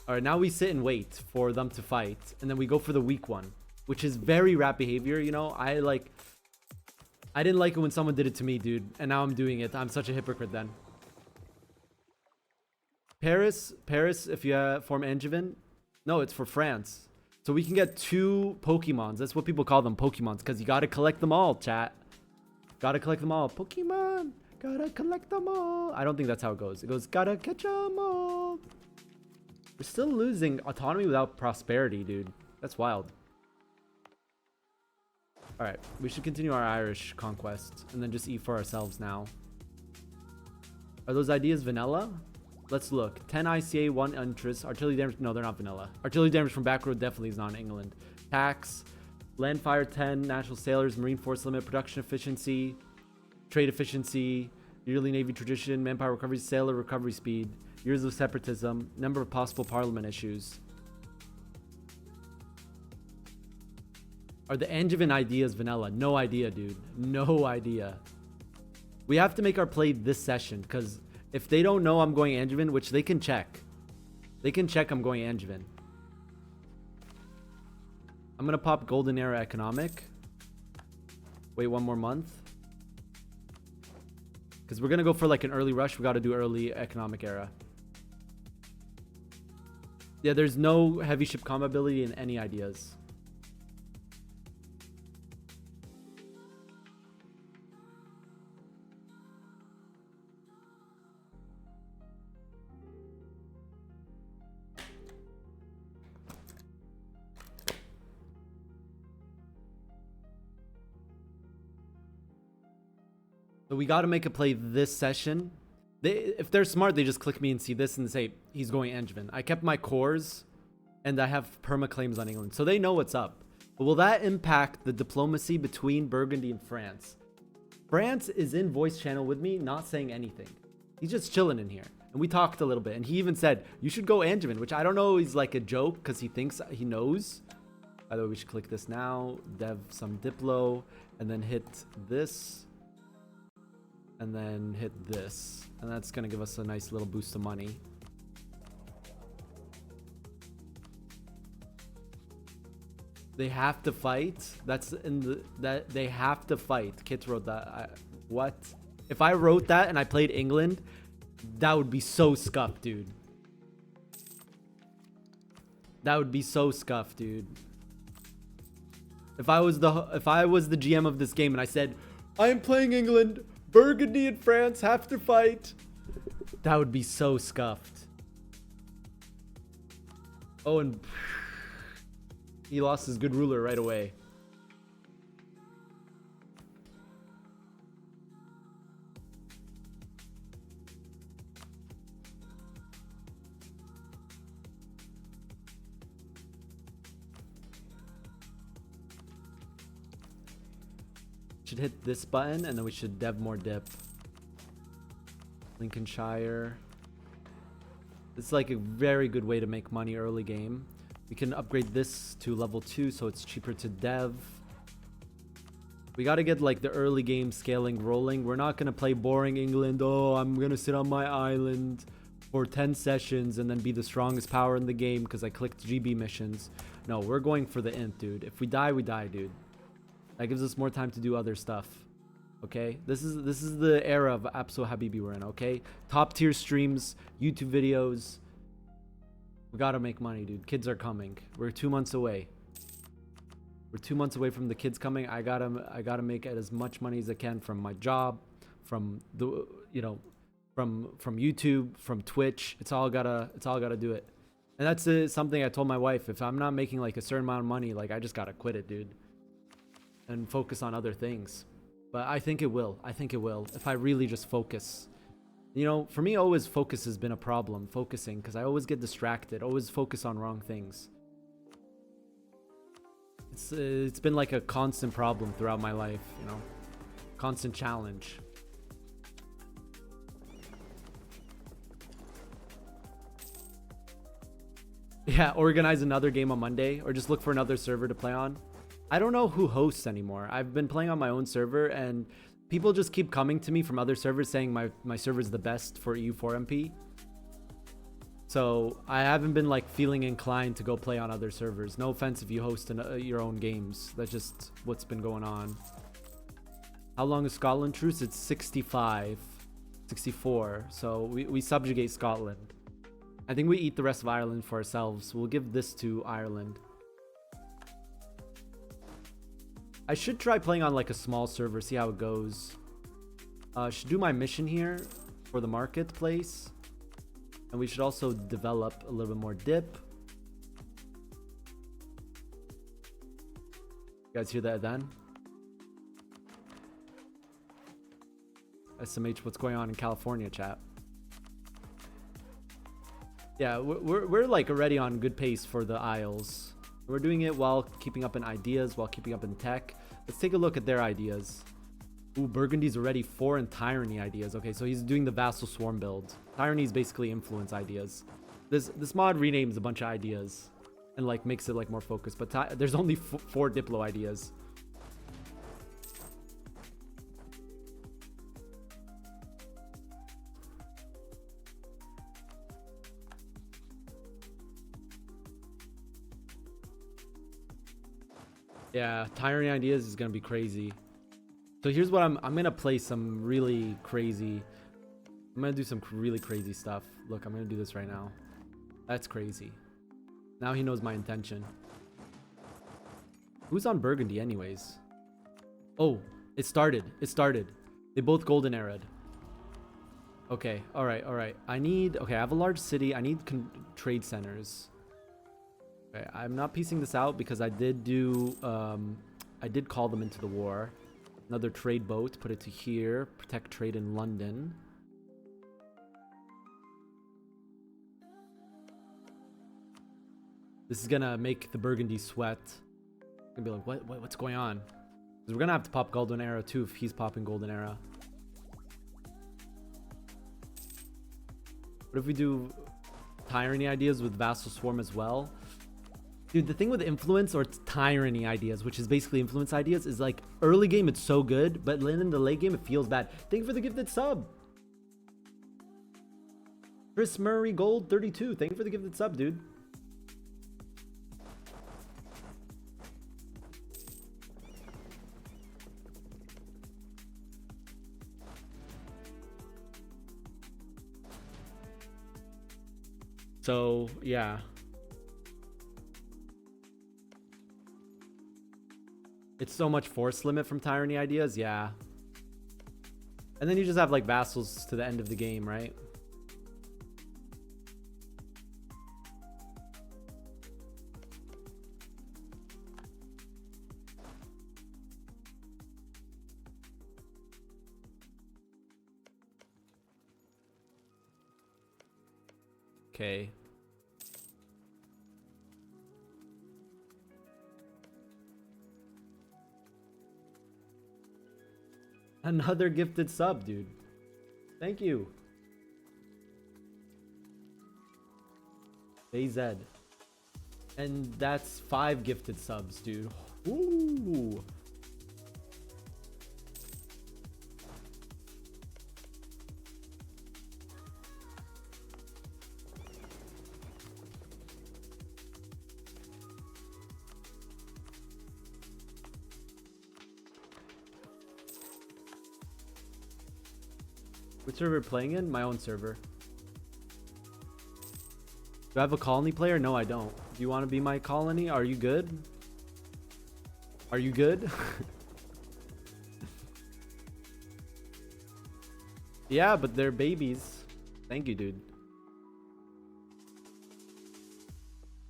Alright, now we sit and wait for them to fight. And then we go for the weak one, which is very rat behavior, you know? I didn't like it when someone did it to me, dude. And now I'm doing it. I'm such a hypocrite then. Paris, if you form Angevin. No, it's for France. So we can get 2 Pokemons. That's what people call them, Pokemons. Because you gotta collect them all, chat. Gotta collect them all. Pokemon. Gotta collect them all. I don't think that's how it goes. It goes, gotta catch them all. We're still losing autonomy without prosperity, dude. That's wild. Alright, we should continue our Irish conquest. And then just eat for ourselves now. Are those ideas vanilla? Let's look. 10 ICA, 1 interest. Artillery damage. No, they're not vanilla. Artillery damage from back road definitely is not in England. Tax. Land fire 10. National sailors. Marine force limit. Production efficiency. Trade efficiency. Yearly navy tradition. Manpower recovery. Sailor recovery speed. Years of separatism. Number of possible parliament issues. Are the Angevin ideas vanilla? No idea, dude. No idea. We have to make our play this session because if they don't know I'm going Angevin, which they can check. They can check I'm going Angevin. I'm going to pop Golden Era Economic. Wait 1 more month. Because we're going to go for like an early rush. We got to do early Economic Era. Yeah, there's no heavy ship combat ability in any ideas. So we got to make a play this session. If they're smart, they just click me and see this and say, he's going Angevin. I kept my cores and I have perma claims on England. So they know what's up. But will that impact the diplomacy between Burgundy and France? France is in voice channel with me, not saying anything. He's just chilling in here. And we talked a little bit. And he even said, you should go Angevin, which I don't know is like a joke because he thinks he knows. By the way, we should click this now. Dev some Diplo, and then hit this, and then hit this, and that's gonna give us a nice little boost of money. They have to fight. That's in the that they have to fight. Kit wrote that. What? If I wrote that and I played England, that would be so scuffed, dude. That would be so scuffed, dude. If I was the GM of this game and I said, I am playing England, Burgundy and France have to fight, that would be so scuffed. Oh, and he lost his good ruler right away. Should hit this button and then we should dev more dip. Lincolnshire. It's like a very good way to make money early game. We can upgrade this to level 2 so it's cheaper to dev. We got to get like the early game scaling rolling. We're not going to play boring England. Oh, I'm going to sit on my island for 10 sessions and then be the strongest power in the game because I clicked GB missions. No, we're going for the int, dude. If we die, dude. That gives us more time to do other stuff. Okay? This is the era of AbsoluteHabibi we're in, okay? Top tier streams, YouTube videos. We gotta make money, dude. Kids are coming. We're 2 months away. We're 2 months away from the kids coming. I gotta make as much money as I can from my job, from the from YouTube, from Twitch. It's all gotta do it. And that's something I told my wife. If I'm not making like a certain amount of money, like I just gotta quit it, dude. And focus on other things. But I think it will. I think it will. If I really just focus. You know, for me, always focus has been a problem. Focusing, because I always get distracted. Always focus on wrong things. It's been like a constant problem throughout my life, you know. Constant challenge. Yeah, organize another game on Monday. Or just look for another server to play on. I don't know who hosts anymore. I've been playing on my own server and people just keep coming to me from other servers saying my server is the best for EU4 MP. So I haven't been like feeling inclined to go play on other servers. No offense if you host your own games. That's just what's been going on. How long is Scotland truce? It's 65, 64. So we subjugate Scotland. I think we eat the rest of Ireland for ourselves. We'll give this to Ireland. I should try playing on like a small server, see how it goes. Should do my mission here for the marketplace. And we should also develop a little bit more dip. You guys hear that then? SMH, what's going on in California, chat? Yeah, we're like already on good pace for the Isles. We're doing it while keeping up in ideas, while keeping up in tech. Let's take a look at their ideas. Ooh, Burgundy's already 4 in Tyranny ideas. Okay, so he's doing the Vassal Swarm build. Tyranny is basically influence ideas. This mod renames a bunch of ideas and like makes it like more focused. But there's only 4 Diplo ideas. Yeah, Tyranny ideas is gonna be crazy. So here's what I'm gonna play some really crazy. I'm gonna do some really crazy stuff. Look, I'm gonna do this right now. That's crazy. Now he knows my intention. Who's on Burgundy anyways? Oh, it started. It started. They both golden arrowed. Okay, all right. Okay, I have a large city. I need trade centers. Okay, I'm not piecing this out because I did do, I did call them into the war. Another trade boat, put it to here. Protect trade in London. This is gonna make the Burgundy sweat. Gonna be like, what's going on? Because we're gonna have to pop Golden Era too if he's popping Golden Era. What if we do Tyranny ideas with Vassal Swarm as well? Dude, the thing with influence or tyranny ideas, which is basically influence ideas, is like early game it's so good, but then in the late game it feels bad. Thank you for the gifted sub. Chris Murray Gold 32. Thank you for the gifted sub, dude. So, yeah. It's so much force limit from tyranny ideas, yeah. And then you just have like vassals to the end of the game, right? Okay. Another gifted sub, dude. Thank you. AZ. And that's 5 gifted subs, dude. Ooh. What server playing in? My own server. Do I have a colony player? No, I don't. Do you want to be my colony? Are you good? Are you good? Yeah, but they're babies. Thank you, dude.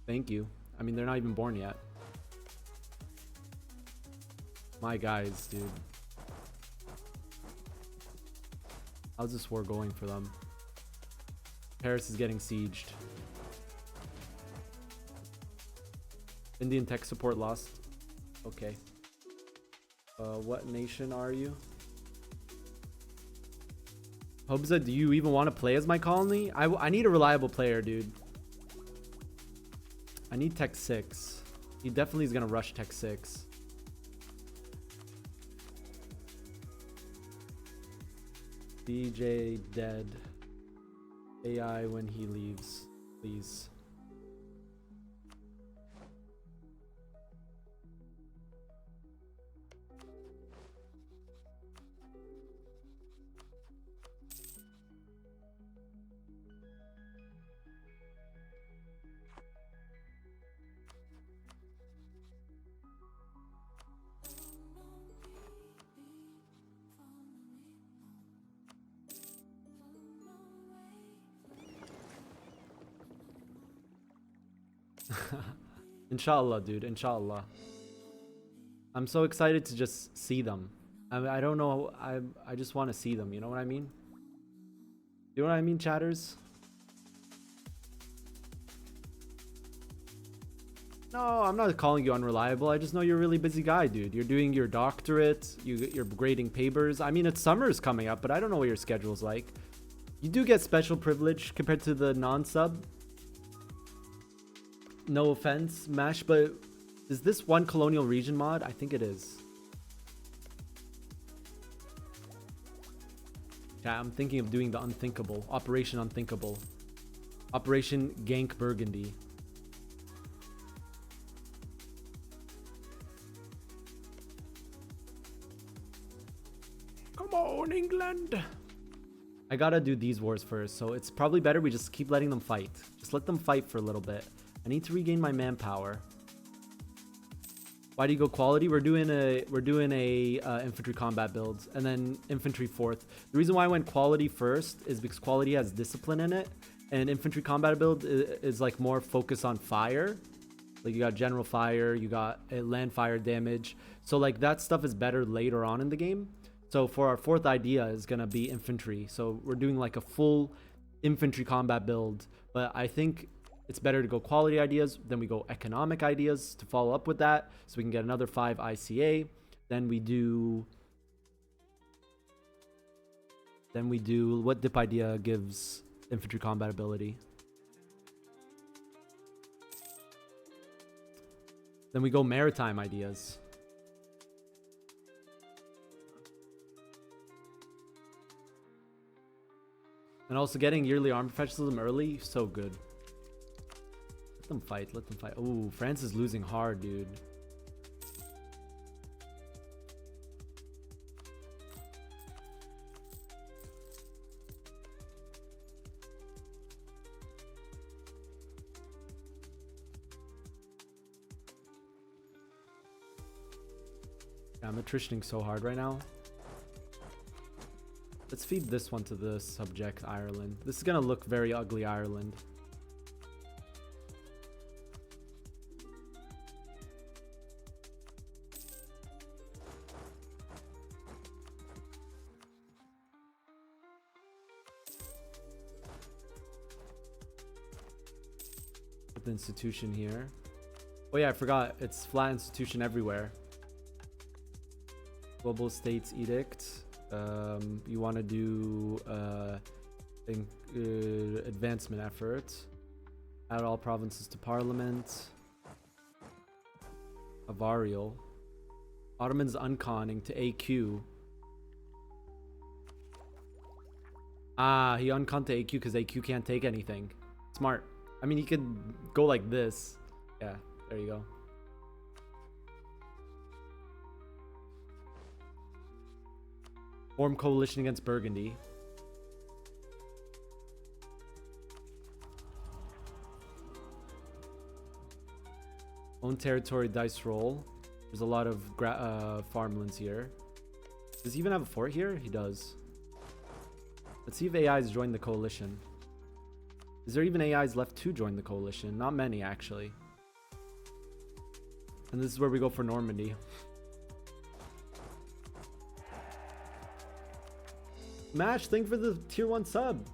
Thank you. I mean, they're not even born yet. My guys, dude. How's this war going for them? Paris is getting sieged. Indian tech support lost. Okay. What nation are you? Hobza, do you even want to play as my colony? I need a reliable player, dude. I need tech 6. He definitely is going to rush tech 6. DJ dead. AI when he leaves, please. Inshallah, dude. Inshallah. I'm so excited to just see them. I don't know. I just want to see them. You know what I mean? You know what I mean, chatters? No, I'm not calling you unreliable. I just know you're a really busy guy, dude. You're doing your doctorate. You're grading papers. I mean, it's summer's coming up, but I don't know what your schedule's like. You do get special privilege compared to the non-sub. No offense, Mash, but is this one colonial region mod? I think it is. Yeah, I'm thinking of doing the unthinkable. Operation Unthinkable. Operation Gank Burgundy. Come on, England! I gotta do these wars first, so it's probably better we just keep letting them fight. Just let them fight for a little bit. I need to regain my manpower. Why do you go quality? We're doing a infantry combat build and then infantry 4th. The reason why I went quality first is because quality has discipline in it, and infantry combat build is like more focused on fire. Like you got general fire, you got land fire damage. So like that stuff is better later on in the game. So for our 4th idea is gonna be infantry. So we're doing like a full infantry combat build, but I think it's better to go quality ideas, then we go economic ideas to follow up with that, so we can get another 5 ICA. Then we do what dip idea gives infantry combat ability? Then we go maritime ideas. And also getting yearly army professionalism early, so good. Let them fight, let them fight. Oh, France is losing hard, dude. Yeah, I'm attritioning so hard right now. Let's feed this one to the subject Ireland. This is gonna look very ugly, Ireland. Put the institution here. Oh yeah, I forgot. It's flat institution everywhere. Global States Edict. You want to do advancement effort. Add all provinces to parliament. Avarial. Ottomans unconning to AQ. Ah, he unconned to AQ because AQ can't take anything. Smart. I mean, he could go like this. Yeah, there you go. Form coalition against Burgundy. Own territory dice roll. There's a lot of farmlands here. Does he even have a fort here? He does. Let's see if AIs join the coalition. Is there even AIs left to join the coalition? Not many, actually. And this is where we go for Normandy. Mash, thank you for the tier 1 sub.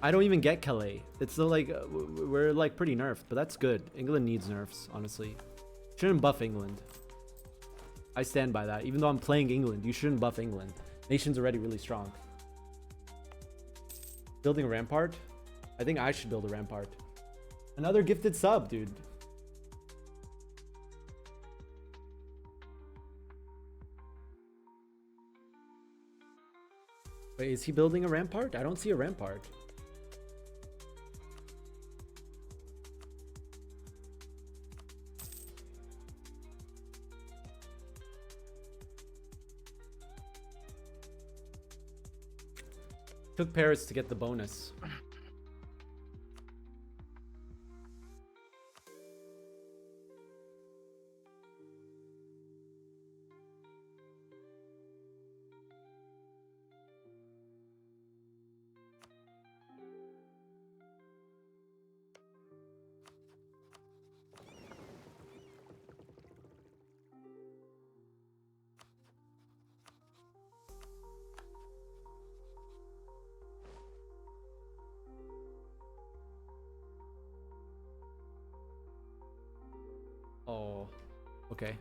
I don't even get Calais. It's still like, we're like pretty nerfed, but that's good. England needs nerfs, honestly. Shouldn't buff England. I stand by that. Even though I'm playing England, you shouldn't buff England. Nation's already really strong. Building a rampart? I think I should build a rampart. Another gifted sub, dude. Wait, is he building a rampart? I don't see a rampart. Took Paris to get the bonus. Oh, okay.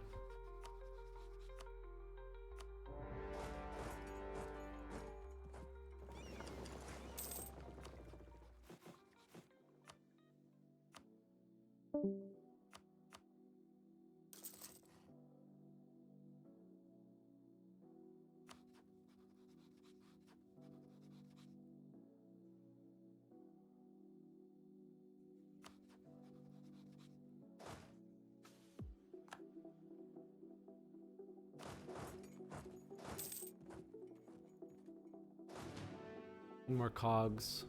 More cogs.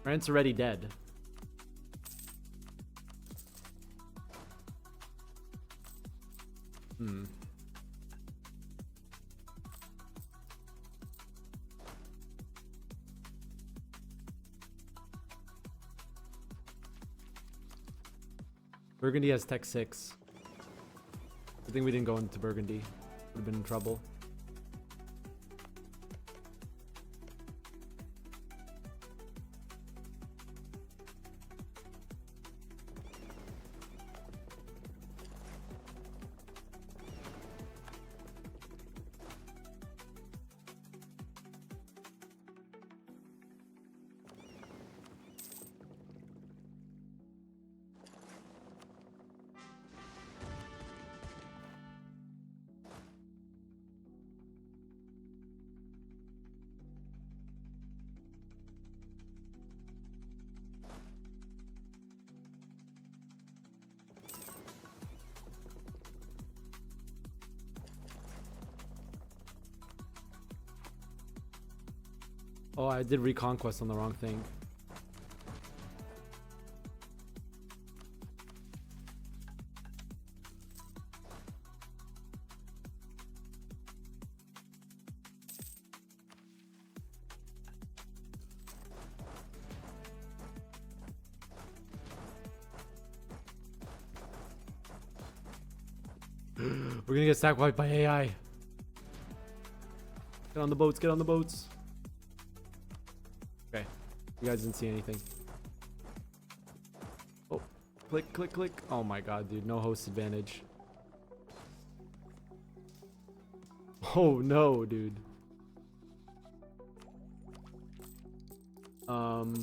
France already dead. Burgundy has tech 6. I think we didn't go into Burgundy. Would have been in trouble. Oh, I did Reconquest on the wrong thing. We're gonna get stack wiped by AI. Get on the boats, get on the boats. Okay. You guys didn't see anything. Oh, click, click, click. Oh my god, dude. No host advantage. Oh no, dude. Um.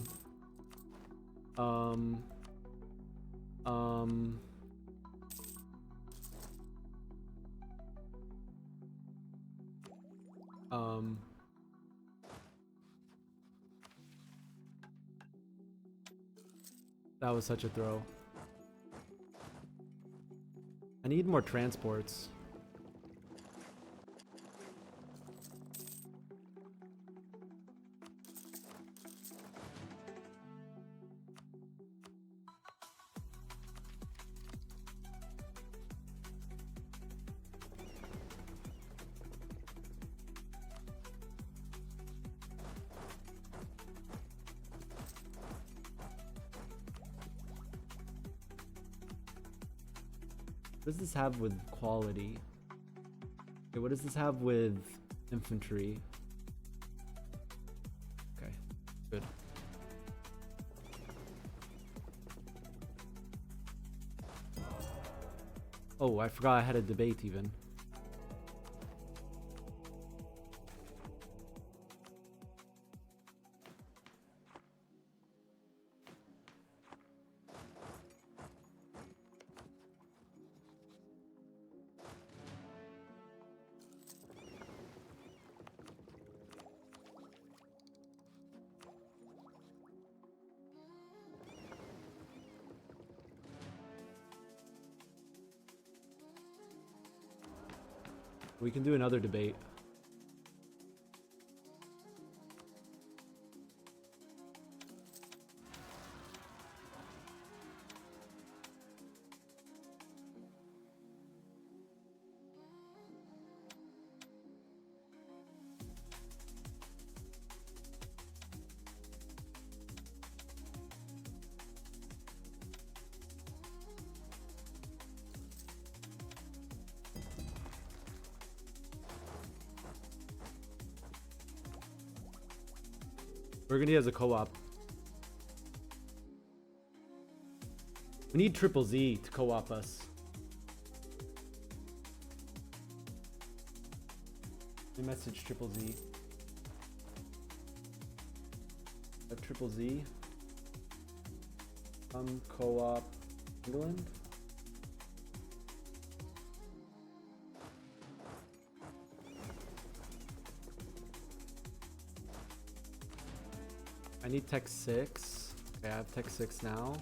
That was such a throw. I need more transports. What does this have with quality? Okay, what does this have with infantry? Okay, good. Oh, I forgot I had a debate even. We can do another debate. Burgundy has a co-op. We need Triple Z to co-op us. Let me message Triple Z. Triple Z. Co-op England. I need Tech 6. Okay, I have Tech 6 now.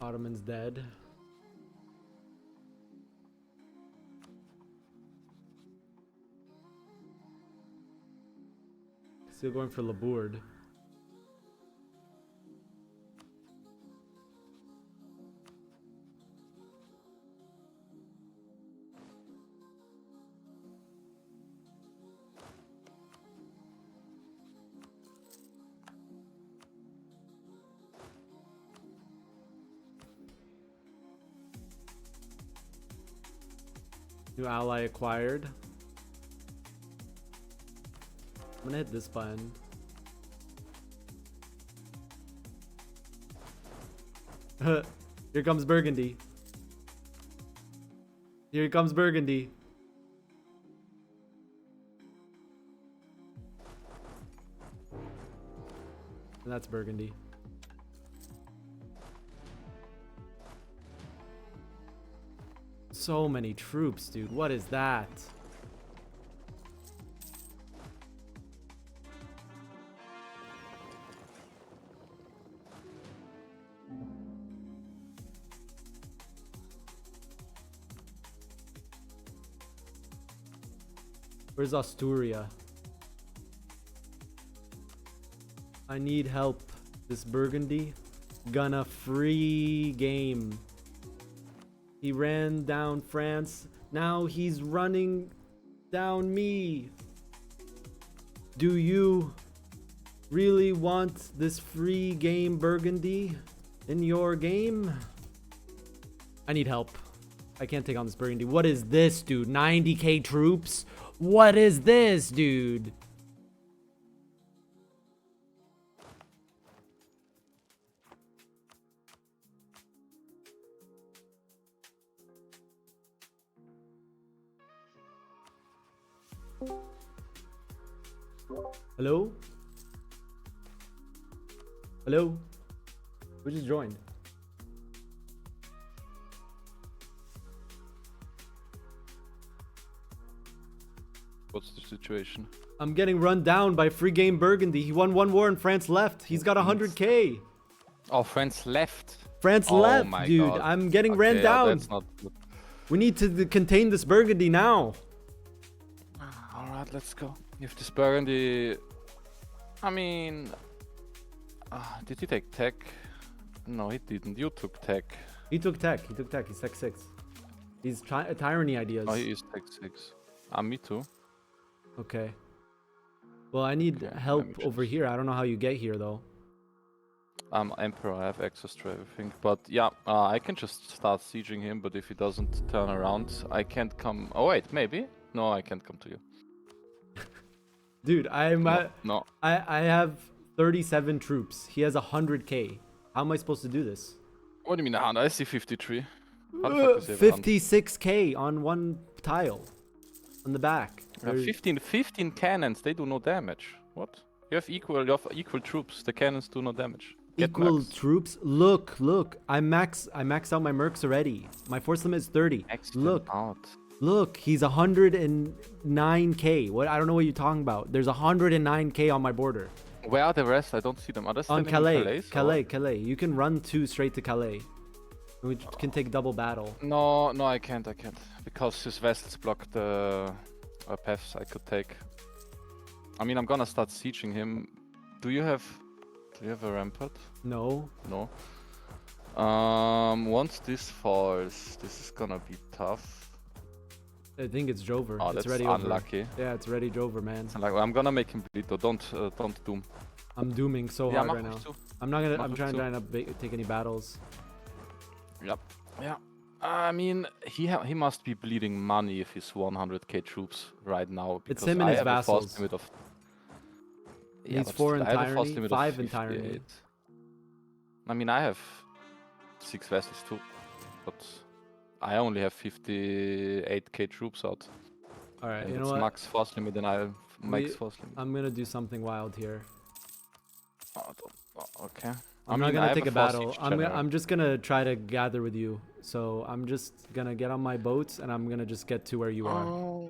Ottoman's dead. Still going for Labourd. New ally acquired. I'm gonna hit this button. Here comes Burgundy. Here comes Burgundy. And that's Burgundy. So many troops, dude. What is that? Where's Asturia? I need help. This Burgundy gonna free game. He ran down France. Now he's running down me. Do you really want this free game Burgundy in your game? I need help. I can't take on this Burgundy. What is this, dude? 90k troops? What is this, dude? Hello? Hello? Who just joined? What's the situation? I'm getting run down by free game Burgundy. He won one war and France left. He's got 100k. Oh, France left. France Oh left, my dude. God. I'm getting ran Okay, down. That's not good. We need to contain this Burgundy now. All right, let's go. If this Burgundy, I mean, did he take tech? No, he didn't. You took tech. He took tech. He took tech. He's tech 6. He's tyranny ideas. Oh, he is tech 6. Me too. Okay. Well, I need Okay, help let me over just- here. I don't know how you get here though. Emperor, I have access to everything. But yeah, I can just start sieging him, but if he doesn't turn around, I can't come. Oh wait, maybe? No, I can't come to you. Dude, I'm No. I have 37 troops. He has 100k. How am I supposed to do this? What do you mean 100? I see 53. How the fuck does he have 100? 56k on one tile on the back. You have 15 cannons, they do no damage. What? You have equal troops, the cannons do no damage. Get Equal mercs. troops. Look. I maxed out my mercs already. My force limit is 30. Max them Look. out. Look, he's 109k. What? I don't know what you're talking about. There's 109k on my border. Where are the rest? I don't see them. Are they On standing in Calais. or- Calais. You can run 2 straight to Calais. We can take double battle. No, I can't. Because his vessels block the paths I could take. I mean, I'm gonna start sieging him. Do you have a rampart? No. No. Once this falls, this is gonna be tough. I think it's Jover. Oh, it's that's ready unlucky. over. Yeah, it's ready Jover, man. Like, I'm gonna make him bleed though. Don't doom. I'm dooming so Yeah, hard mach right now. ruhig zu. I'm not gonna. Mach I'm ruhig trying zu. to not take any battles. Yep. Yeah. I mean, he must be bleeding money if he's 100k troops right now. It's because him and I his have a force vassals. limit of. He needs but 4 in still, I have a force tyranny, limit 5 of in tyranny. 58. I mean, I have 6 vessels too, but I only have 58k troops out. All right, And you it's know what? max force limit, and I have max We- force limit. I'm gonna do something wild here. Okay. I'm not I gonna have take a force battle. siege general. I'm just gonna try to gather with you. So I'm just gonna get on my boats and I'm gonna just get to where you are. Oh.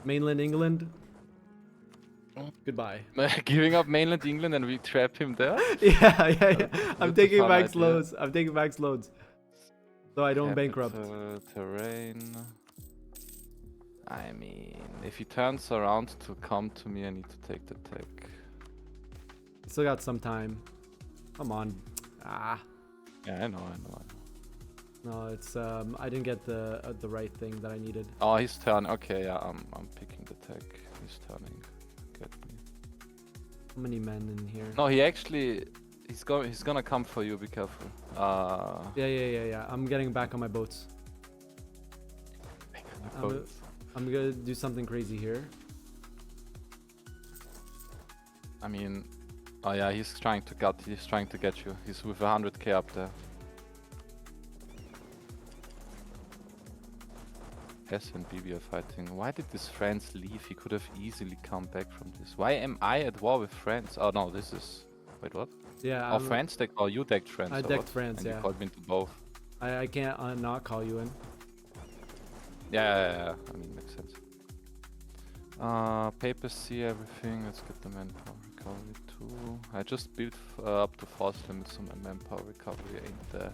Mainland England. Goodbye. Giving up mainland England and we trap him there? yeah. I'm That's a taking fun max idea. loads. I'm taking max loads. So I don't bankrupt. Capital, terrain. I mean, if he turns around to come to me, I need to take the tech. Still got some time. Come on. Ah. Yeah, I know. No, it's I didn't get the right thing that I needed. Oh, he's turning. Okay, yeah, I'm picking the tech. He's turning. Get me. How many men in here? No, he's gonna come for you. Be careful. Yeah. I'm getting back on my boats. I'm gonna do something crazy here. I mean, oh yeah, he's trying to get you. He's with 100k up there. S and BB are fighting. Why did this France leave? He could have easily come back from this. Why am I at war with France? Oh no, this is... Wait, what? Yeah. Oh, France decked... Oh, you decked France. I or decked what? France, And yeah. you called me into both. I can't not call you in. Yeah. I mean, makes sense. Papacy, everything. Let's get the manpower recovery too. I just built up to force limits, so my manpower recovery ain't the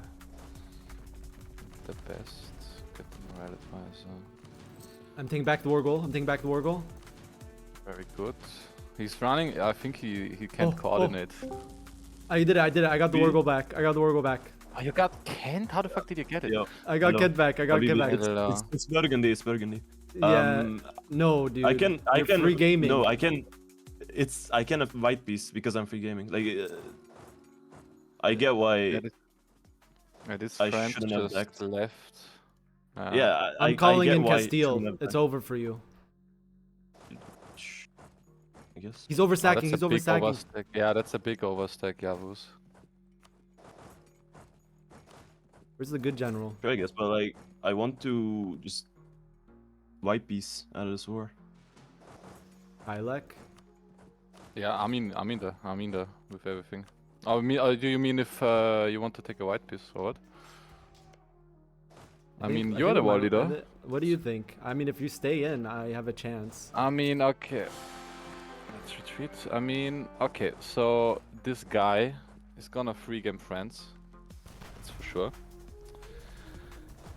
best. Get the morale advisor. I'm taking back the war goal. Very good. He's running. I think he can't coordinate. I did it. I got the war goal back. Oh, you got Kent? How the fuck did you get it? Yeah. I got Kent back. Hello. It's Burgundy. It's Burgundy. Yeah. No, dude. I can free gaming. No, I can. I can have white piece because I'm free gaming. Like, I get why. This I friend shouldn't have just backed. left. Yeah, I'm calling I get in why Castile. shouldn't have It's over for you. I guess. He's overstacking. That's a big overstack. Yeah, that's a big overstack, Yavuz. Where's the good general? Sure, I guess, but like, I want to just white piece out of this war. Ilek? Yeah, I'm in there with everything. Oh, do you mean if you want to take a white piece or what? I mean, you're the war leader. What do you think? I mean, if you stay in, I have a chance. I mean, okay. Let's retreat. I mean, okay, so this guy is gonna free game friends. That's for sure.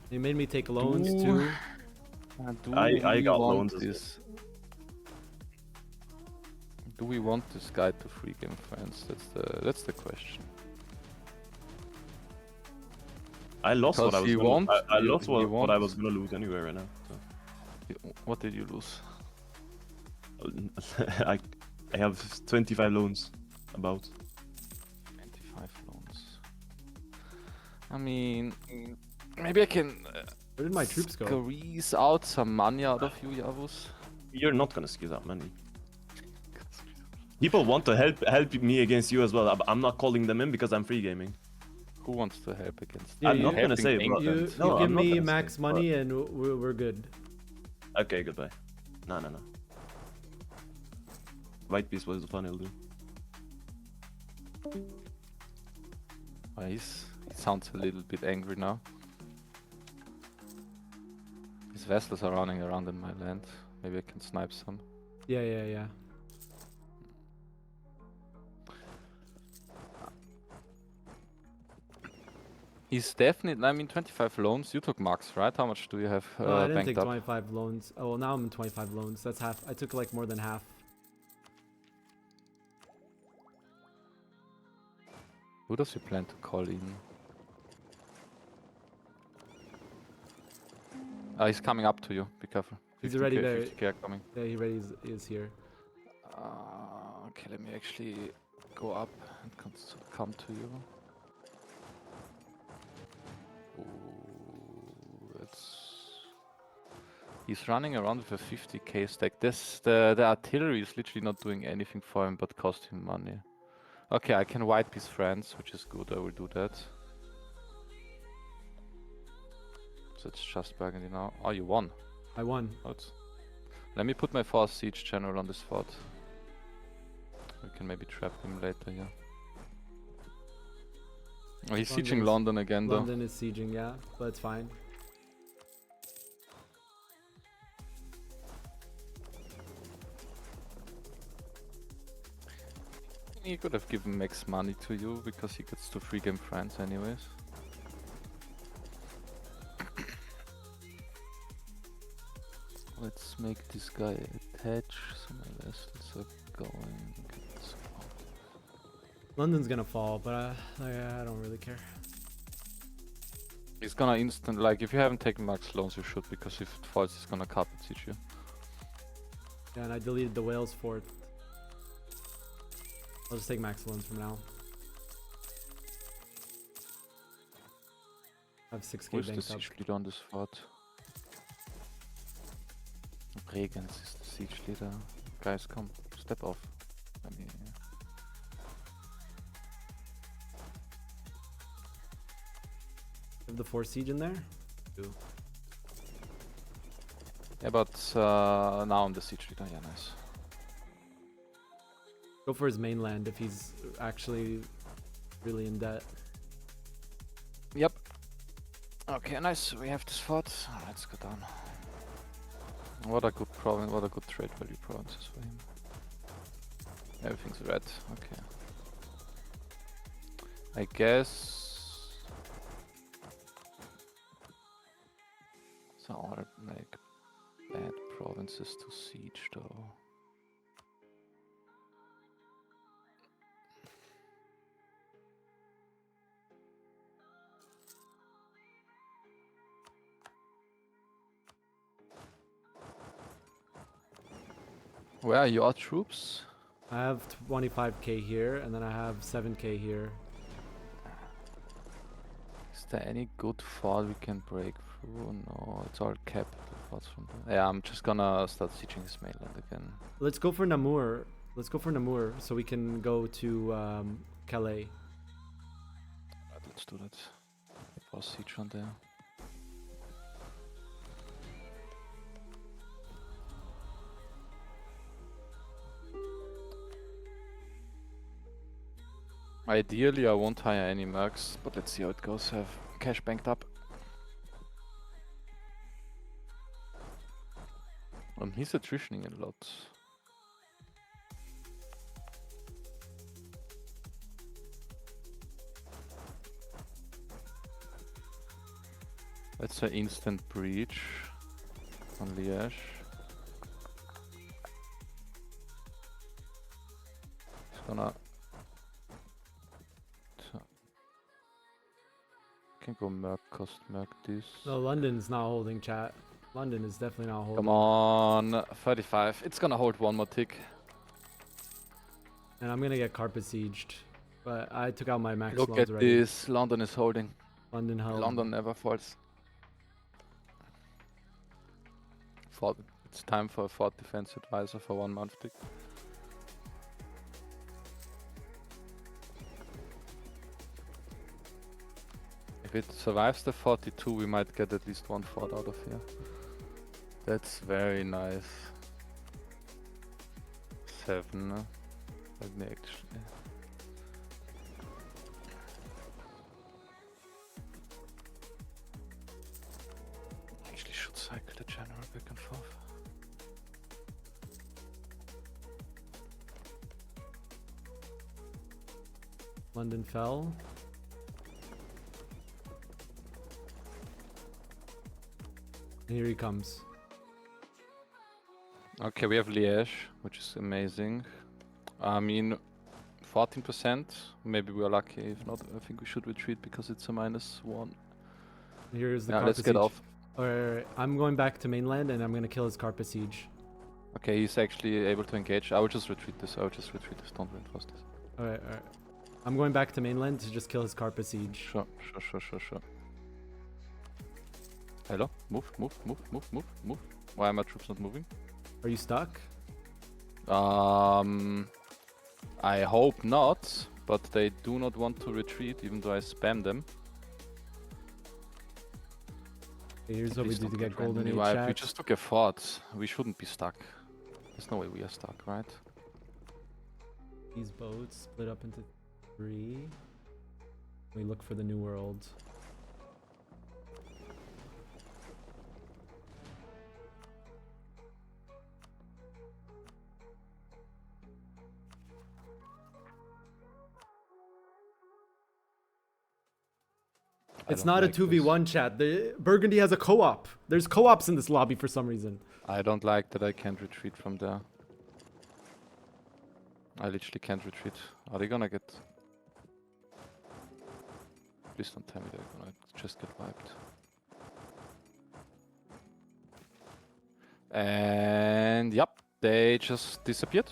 He made me take loans too. I got loans as well. Do we want this guy to free game friends? That's the question. I lost what I was gonna, I lost what I was gonna lose anyway right now. So. What did you lose? I have 25 loans. About 25 loans. I mean, maybe I can. Where did my troops go? Squeeze out some money out of you, Yavuz. You're not gonna squeeze out money. People want to help me against you as well. I'm not calling them in because I'm free gaming. Who wants to help against? I'm not gonna say it. You give me max money and we're good. Okay, goodbye. No. White piece was the fun he'll do. Oh, he sounds a little bit angry now. His vessels are running around in my land. Maybe I can snipe some. Yeah. He's definitely. I mean, 25 loans. You took max, right? How much do you have No, I didn't banked take up? 25 loans. Oh, well, now I'm in 25 loans. That's half. I took like more than half. Who does he plan to call in? He's coming up to you. Be careful. He's already there. 50k coming. Yeah, he already is here. Okay, let me actually go up and come to you. Ooh, he's running around with a 50k stack. The artillery is literally not doing anything for him but cost him money. Okay, I can wipe his friends, which is good. I will do that. So it's just Burgundy now. Oh, you won. I won. Let me put my force siege general on this fort. We can maybe trap him later, yeah. Oh, he's sieging London again, though. London is sieging, yeah, but it's fine. He could have given max money to you because he gets to free game France anyways. Let's make this guy attach so my vessels are going. London's gonna fall, but I don't really care. He's gonna instant, like, if you haven't taken max loans, you should, because if it falls, he's gonna carpet siege you. Yeah, and I deleted the Wales fort. I'll just take max loans from now. I have 6k Who's the banked up. siege leader on this fort? Regens is the siege leader. Guys, come, step off. I mean, yeah. Have the 4 siege in there? Yeah, but now I'm the siege leader. Yeah, nice. Go for his mainland if he's actually really in debt. Yep. Okay, nice. We have this fort. Let's go down. What a good province. What a good trade value provinces for him. Everything's red. Okay. I guess. So all like bad provinces to siege though. Where are your troops? I have 25k here, and then I have 7k here. Is there any good fort we can break through? No, it's all capital forts from there. Yeah, I'm just gonna start sieging his mainland again. Let's go for Namur. Let's go for Namur so we can go to Calais. Right, let's do that. Force siege on there. Ideally, I won't hire any mercs, but let's see how it goes. I have cash banked up. He's attritioning a lot. That's an instant breach on Liège. He's gonna. Can go merc, cost merc this. No, London's not holding, chat. London is definitely not holding. Come on, 35. It's gonna hold one more tick. And I'm gonna get carpet sieged. But I took out my max Look loans at already. this. London is holding. London held. London never falls. It's time for a fort defense advisor for 1 month tick. If it survives the 42, we might get at least one fort out of here. That's very nice. 7. Let me actually. Actually, should cycle the general back and forth. London fell. And here he comes. Okay, we have Liège, which is amazing. I mean, 14%. Maybe we are lucky. If not, I think we should retreat because it's a -1. Here's the Yeah, carpet let's get siege. off. Alright, I'm going back to mainland and I'm gonna kill his carpet siege. Okay, he's actually able to engage. I will just retreat this. Don't reinforce this. Alright. I'm going back to mainland to just kill his carpet siege. Sure. Hello? Move. Why are my troops not moving? Are you stuck? I hope not, but they do not want to retreat even though I spam them. Okay, here's what we Please do to don't get randomly golden 8 wiped. We chats. just took a fort. We shouldn't be stuck. There's no way we are stuck, right? These boats split up into 3. We look for the new world. It's not a 2v1 chat. The Burgundy has a co-op. There's co-ops in this lobby for some reason. I don't like that I can't retreat from there. I literally can't retreat. Are they gonna get... Please don't tell me they're gonna just get wiped. And yep, they just disappeared.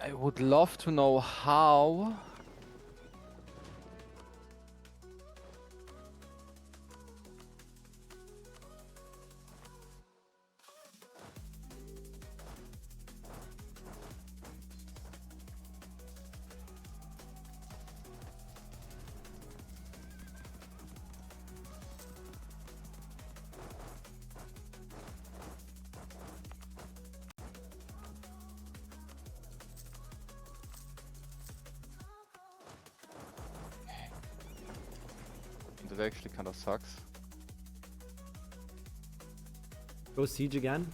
I would love to know how. It actually kind of sucks. Go siege again.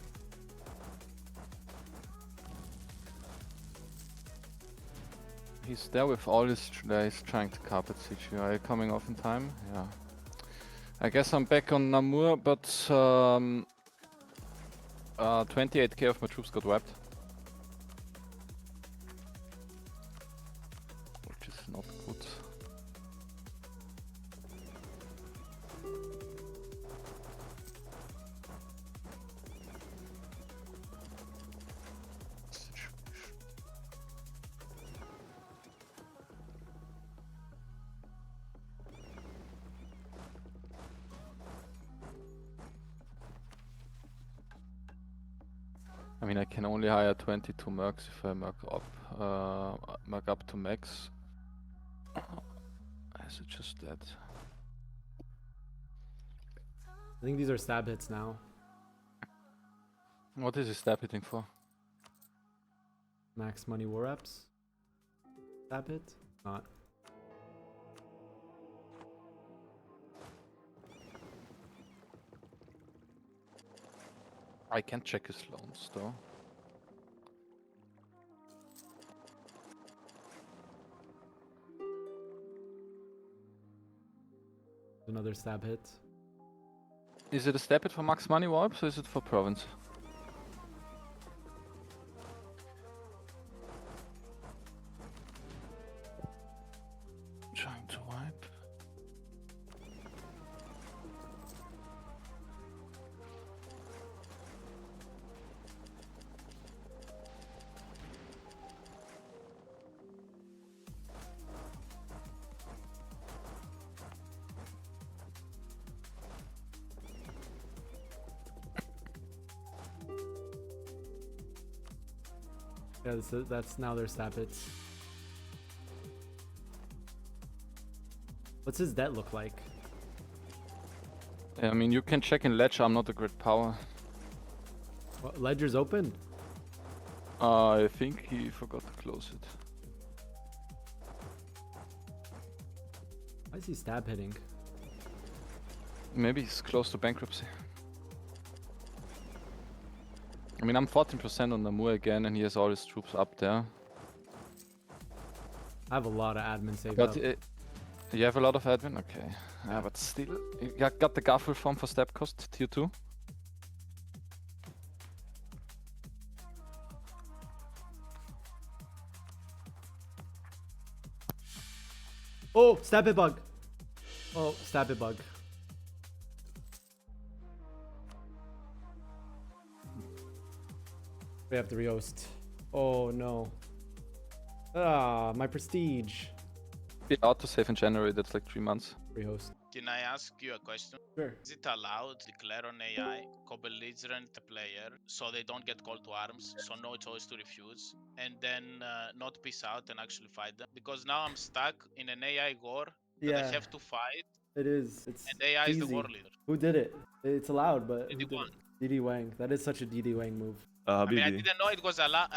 He's there with all his. He's trying to carpet siege you. Are you coming off in time? Yeah. I guess I'm back on Namur, but 28k of my troops got wiped. Which is not good. I mean, I can only hire 22 mercs if I merc up to max. Is it just that? I think these are stab hits now. What is he stab hitting for? Max money war reps. Stab hit? Not. I can't check his loans though. Another stab hit. Is it a stab hit for max money wipes or is it for province? Trying to wipe. Yeah, that's now their stab hits. What's his debt look like? I mean, you can check in ledger. I'm not a great power. What, ledger's open? I think he forgot to close it. Why is he stab hitting? Maybe he's close to bankruptcy. I mean, I'm 14% on Namur again, and he has all his troops up there. I have a lot of admin saved But up. you have a lot of admin? Okay. Yeah, but still. You got the Gaffel form for step cost, tier 2? Oh, stab hit bug! Oh, stab hit bug. We have to rehost. Oh no. Ah, my prestige. Be autosave in January, that's like 3 months. Rehost. Can I ask you a question? Sure. Is it allowed to declare on AI co-belligerent player so they don't get called to arms, so no choice to refuse, and then not peace out and actually fight them? Because now I'm stuck in an AI war that I Yeah, have to fight, it is. It's and AI is the easy. war leader. Who did it? It's allowed, but who did DD1. it? DD Wang. That is such a DD Wang move. I mean, I Habibi. didn't know it was allowed.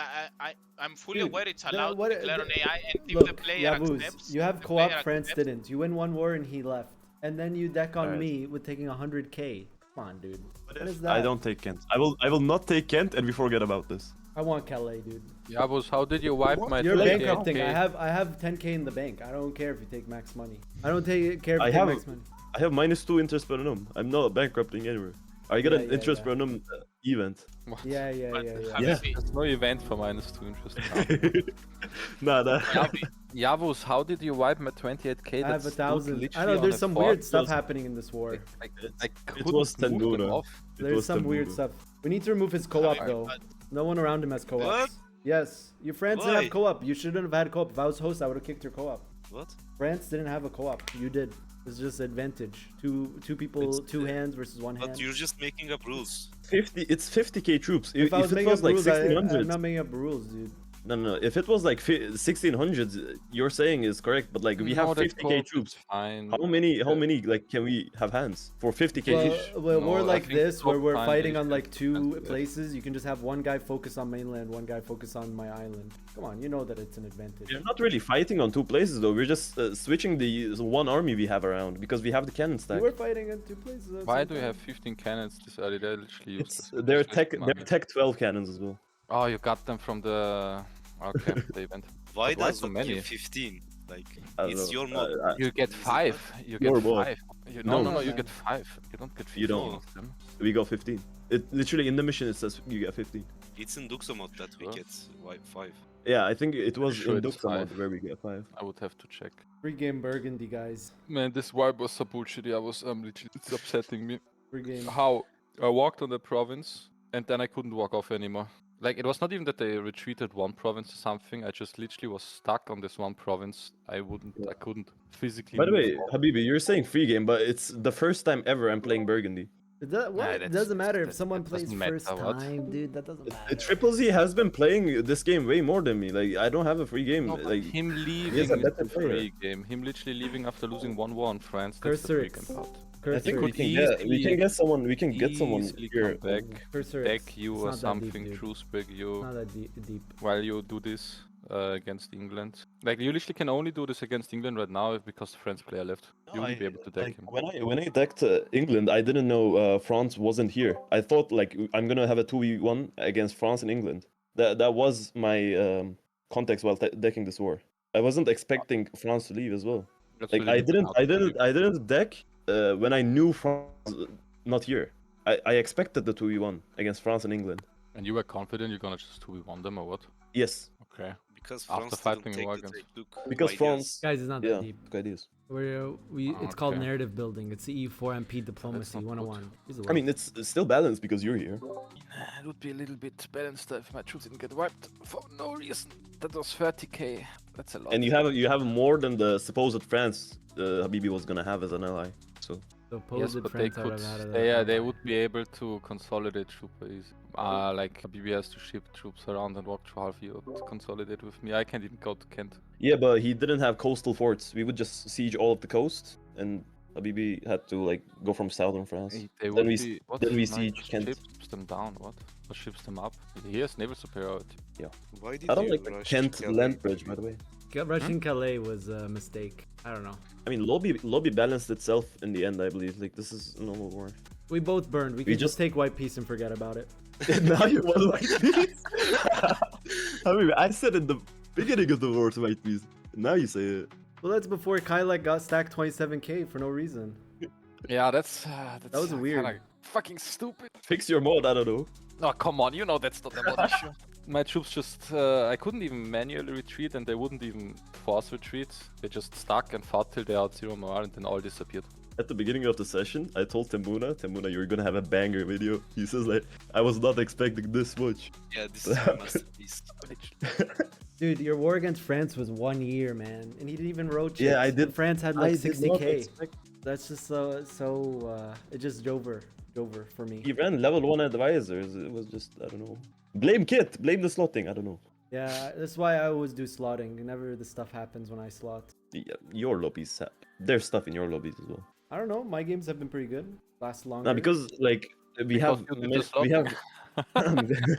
I'm fully Dude, aware it's the- allowed what- to declare on the- AI, and if Look, the player Yavuz, accepts, you have the co-op, player France accepts, didn't. You win one war and he left. And then you deck on Alright. me with taking 100k. Come on, dude. What is that? I don't take Kent. I will not take Kent, and we forget about this. I want Calais, dude. Yavuz, how did you wipe my You're 28K? bankrupting. I have 10k in the bank. I don't care if you take max money. I don't care if I you take have- max money. I have -2 interest per annum. I'm not bankrupting anywhere. I get Yeah, an yeah, interest yeah. per annum event. What? Yeah. But Yeah. Habibi, There's no event for -2 interest. Nah. Yavuz, how did you wipe my 28k? I have That's 1,000. I literally know on there's a some fort. weird stuff was- happening in this war. I It couldn't was move them Tendura. off. It There's was some weird Tendura. stuff. We need to remove his co-op Habibi, though. but No one around him has co-ops. What? Yes, your France didn't Why? have co-op. You shouldn't have had co-op. If I was host, I would have kicked your co-op. What? France didn't have a co-op. You did. It's just advantage. Two people, It's- two hands versus one hand. But you're just making up rules. 50. It's 50k troops. If I was it making was up like rules, I'm 1600. not making up rules, dude. No. If it was like 1600s, you're saying is correct, but like we have No, that's 50k cool, troops. it's fine. How many like can we have hands for 50k each? Well, No, we're I like think this, where top we're time fighting they on like should two do that. places. You can just have one guy focus on mainland, one guy focus on my island. Come on, you know that it's an advantage. We're not really fighting on two places though. We're just switching the one army we have around because we have the cannon You stack. were fighting on two places. at the Why same do we time. have 15 cannons this early? They're literally It's useless. they're Just waste tech money. 12 cannons as well. Oh, you got them from the okay the event. Why But why does so that many? give 15? Like, I don't it's know. your mod. You get Is it 5. You Your get mod. 5. You, No. no, No, you man. get 5. You don't get 15 You don't. of them. We got 15. It literally in the mission it says you get 15. It's in Duxo mod that we Sure. get 5. Yeah, I think it was Sure in it's Duxa mod 5. where we get 5. I would have to check. Free game Burgundy, guys. Man, this vibe was so bullshitty. I was literally, it's upsetting me. Free game. How I walked on the province and then I couldn't walk off anymore. Like it was not even that they retreated one province or something. I just literally was stuck on this one province. I couldn't physically. By the move way, off. Habibi, you're saying free game, but it's the first time ever I'm playing Burgundy. What? It that's- doesn't matter if that- someone that plays doesn't matter, first what? time, dude. That doesn't matter. Triple Z has been playing this game way more than me. Like I don't have a free game. No, but like him leaving is a is better the player. free game. Him literally leaving after losing 1-1 in France. That's the Cursor free X. game part. I think Cursor, we can easily- get someone. We can get someone Easily here. come back, Cursor back X. you It's or not that something, deep, dude. Truceback It's you not that deep. while you do this against England. Like you literally can only do this against England right now because the French player left. You wouldn't be able to deck Like, him. when I decked England, I didn't know France wasn't here. I thought like I'm gonna have a 2v1 against France and England. That was my context while decking this war. I wasn't expecting France to leave as well. That's Like really I didn't deck when I knew France was not here. I expected the 2v1 against France and England. And you were confident you're gonna just 2v1 them or what? Yes, Okay. Because After France fighting didn't take wagons. the take Duke because ideas. France. Guys, it's not that Yeah, deep. good ideas. It's called Okay. narrative building. It's the EU4 MP diplomacy not 101. Use the I mean, it's still balanced because you're here. It would be a little bit balanced if my troops didn't get wiped for no reason. That was 30k. That's a lot. And you have more than the supposed France Habibi was gonna have as an ally. So the Yes, opposite but they friends out could. of that. They would be able to consolidate troops easy. Like Habibi has to ship troops around and walk through half Europe to consolidate with me. I can't even go to Kent. yeah, but he didn't have coastal forts. We would just siege all of the coast, and Habibi had to like go from southern France. They Then would we be. What? then we Like, siege Kent. ships them down. What? Or ships them up? He has naval superiority. Why did I don't you like the rush Kent Calais? land bridge, by the way. Rushing Calais was a mistake. I don't know. I mean, lobby balanced itself in the end, I believe. Like this is a normal war. We both burned. We can just just- take White Peace and forget about it. Now you want white peace? I mean, I said in the beginning of the war to white peace. Now you say it. Well, that's before Kylek got stacked 27k for no reason. Yeah, that's was kinda weird. fucking stupid. Fix your mod. I don't know. Oh, come on, you know that's not a mod issue. My troops just, I couldn't even manually retreat and they wouldn't even force retreat. They just stuck and fought till they had 0 morale and then all disappeared. At the beginning of the session, I told Temuna, you're gonna have a banger video. He says like, I was not expecting this much. Yeah, this is a masterpiece. Dude, your war against France was 1 year, man, and he didn't even rotate. Yeah, I And did- France had like I did not 60k. expect- That's just it just Jover for me. He ran level 1 advisors. It was just, I don't know. Blame Kit. Blame the slotting. I don't know. Yeah, that's why I always do slotting. Never this stuff happens when I slot. Yeah, your lobbies. There's stuff in your lobbies as well. I don't know. My games have been pretty good. Last longer. No, because like we Because have you did ma- the we have slotting.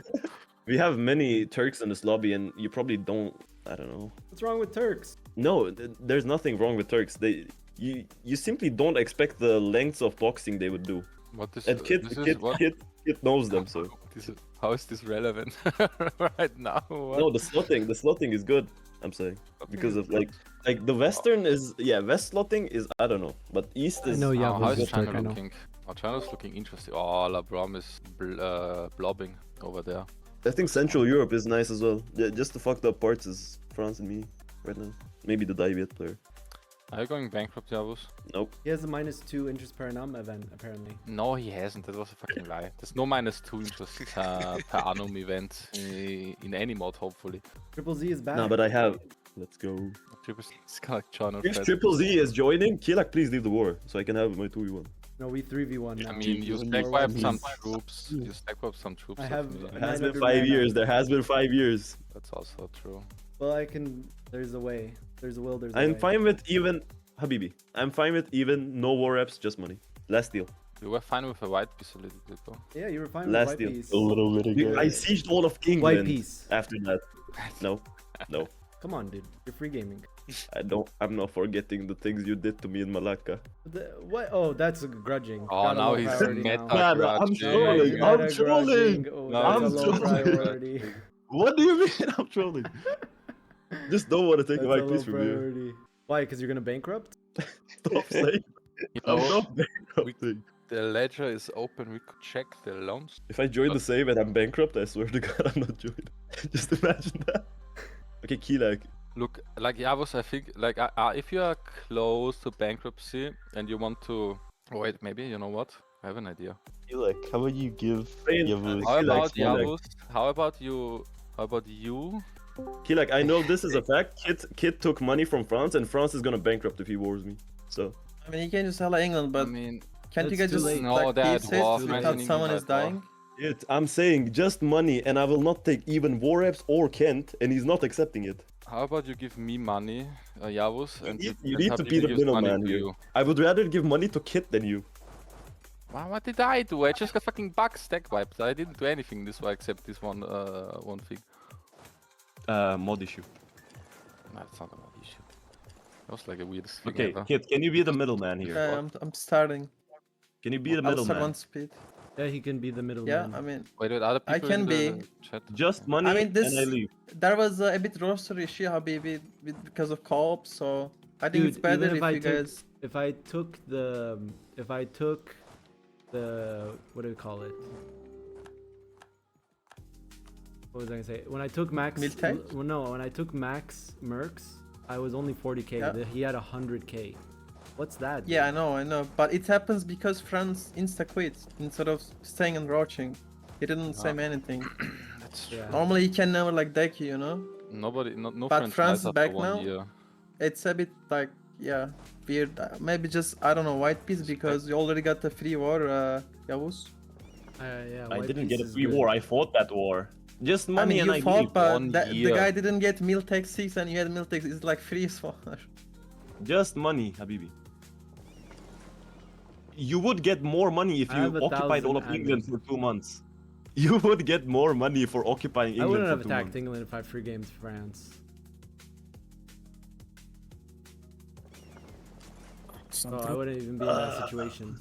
we have many Turks in this lobby, and you probably don't. I don't know. What's wrong with Turks? No, there's nothing wrong with Turks. You simply don't expect the lengths of boxing they would do. What is And Kit this is what? knows them. So How is this relevant right now? What? no, the slotting is good. I'm saying because of like the Western is West slotting is I don't know, but East I is know, yeah. How is Turk, China I know. looking? Oh, China's looking interesting. Oh, LeBron is blobbing over there. I think Central Europe is nice as well. Yeah, just the fucked up parts is France and me right now. Maybe the Diviet player. Are you going bankrupt, Javus? Nope. He has a -2 interest per annum event apparently. No, he hasn't. That was a fucking lie. There's no -2 interest per annum event in any mod, hopefully. Triple Z is back. No, but I have. Let's go. It's kind of like China. If Triple Z is joining, Kilak, please leave the war so I can have my 2v1. No, we 3v1 now. I mean, you More stack wipe some ones. troops. You stack wipe some troops. I of have- me. It has been 900 5 mana. years. There has been 5 years. That's also true. Well, I can. There's a way. There's a will. There's a I'm way. fine with even Habibi. I'm fine with even no war reps, just money. Last deal. You were fine with a white piece a little bit though. Yeah, you were fine with Last white deal. piece. A little bit Dude, ago. I sieged all of England. White piece. After that. No, no. Come on, dude. You're free gaming. I'm not forgetting the things you did to me in Malacca. What? Oh, that's grudging. Oh, Got a now low he's priority meta now. Nah, I'm grudging. trolling. Meta I'm grudging. trolling. Oh, No, that's I'm a low trolling. priority. What do you mean I'm trolling? Just don't want to take That's a a white low piece from you. priority. Why? Because you're gonna bankrupt? Stop saying. You I'm know, not bankrupting. the ledger is open. We could check the loans. If I join the save and I'm bankrupt, I swear to God I'm not joining. Just imagine that. Okay, Keelak. Look, like Javos, I think, like, if you are close to bankruptcy and you want to... Wait, maybe, you know what? I have an idea. Like, how about you give Wait, Yavuz How about Keelak. Javos? How about you... How about you? Keelak, I know this is a fact. Kid took money from France and France is gonna bankrupt if he wars me. So, I mean, you can just tell England, I but mean, can't you That's guys too just late. No, like that peace war, it man, without in someone England, is that war. dying? dude, I'm saying just money and I will not take even war reps or Kent and he's not accepting it. how about you give me money, Javos, and You and need to Habibi be the gives money middleman to here. you. I would rather give money to Kid than you. What did I do? I just got fucking bug stack wiped. I didn't do anything this way except this one thing. Mod issue. No, it's not a mod issue. That was like a weirdest thing Okay, ever. Kid, can you be the middleman here? Yeah, I'm starting. Can you be the I'll start middleman? one speed. Yeah, he can be the middleman. Yeah, I mean, Wait, other I people can in the be. chat? Just money I mean, this and I leave. there was a bit roster issue, Habibi, because of co-op. So I think it's Dude, better even if you guys. if I took the what do we call it? What was I gonna say? When I took Max, Miltech? well, no, when I took Max Mercs, I was only 40k. Yeah. He had 100k. What's that? Yeah, I know, but it happens because France insta quit instead of staying and watching. He didn't say anything. That's Yeah. Normally he can never like deck you, you know. Nobody, no But friends France dies is after back 1 now. year. It's a bit like weird. Maybe just I don't know white piece because you already got the free war, Yavuz. Yeah. I White didn't Piece get a is free good. war. I fought that war. Just I money mean, and you I fought, leave. but 1 the year. guy didn't get Miltech 6 and you had Miltech. It's like free swap. Just money, Habibi. You would get more money if I have you 1,000 occupied all of England admins. for 2 months. You would get more money for occupying I England wouldn't for have 2 attacked months. England if I free gamed France. So I wouldn't even be in that situation.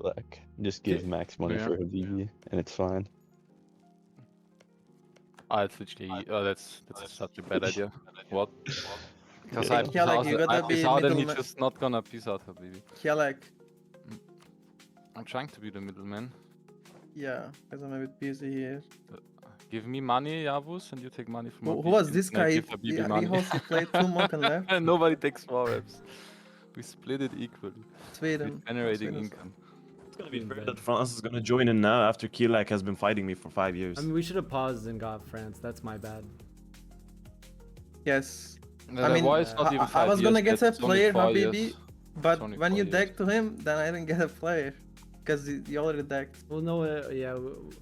Like, just give Max money Yeah. for Habibi, and it's fine. It's literally, that's such a bad idea. What? Because Yeah. I Yeah, like, you gotta I be peace out and he's middleman. just not gonna peace out, Habibi. Yeah, like I'm trying to be the middleman. because I'm a bit busy here. Give me money, Javus, and you take money from Who Habibi, was and this then I guy? give Habibi money. Rehost, he played 2 months and left. And nobody takes 4 reps. We split it equally. Sweden. With generating Sweden. income. It's gonna be fair Bad. that France is gonna join in now after Kilak has been fighting me for 5 years. I mean, we should have paused and got France. That's my bad. Yes. No, I the mean, war is not even I 5 was gonna years, get a that's only player, 4 Habibi, years. but only when 4 you years. decked to him, then I didn't get a player. Because he already decked. Well, no,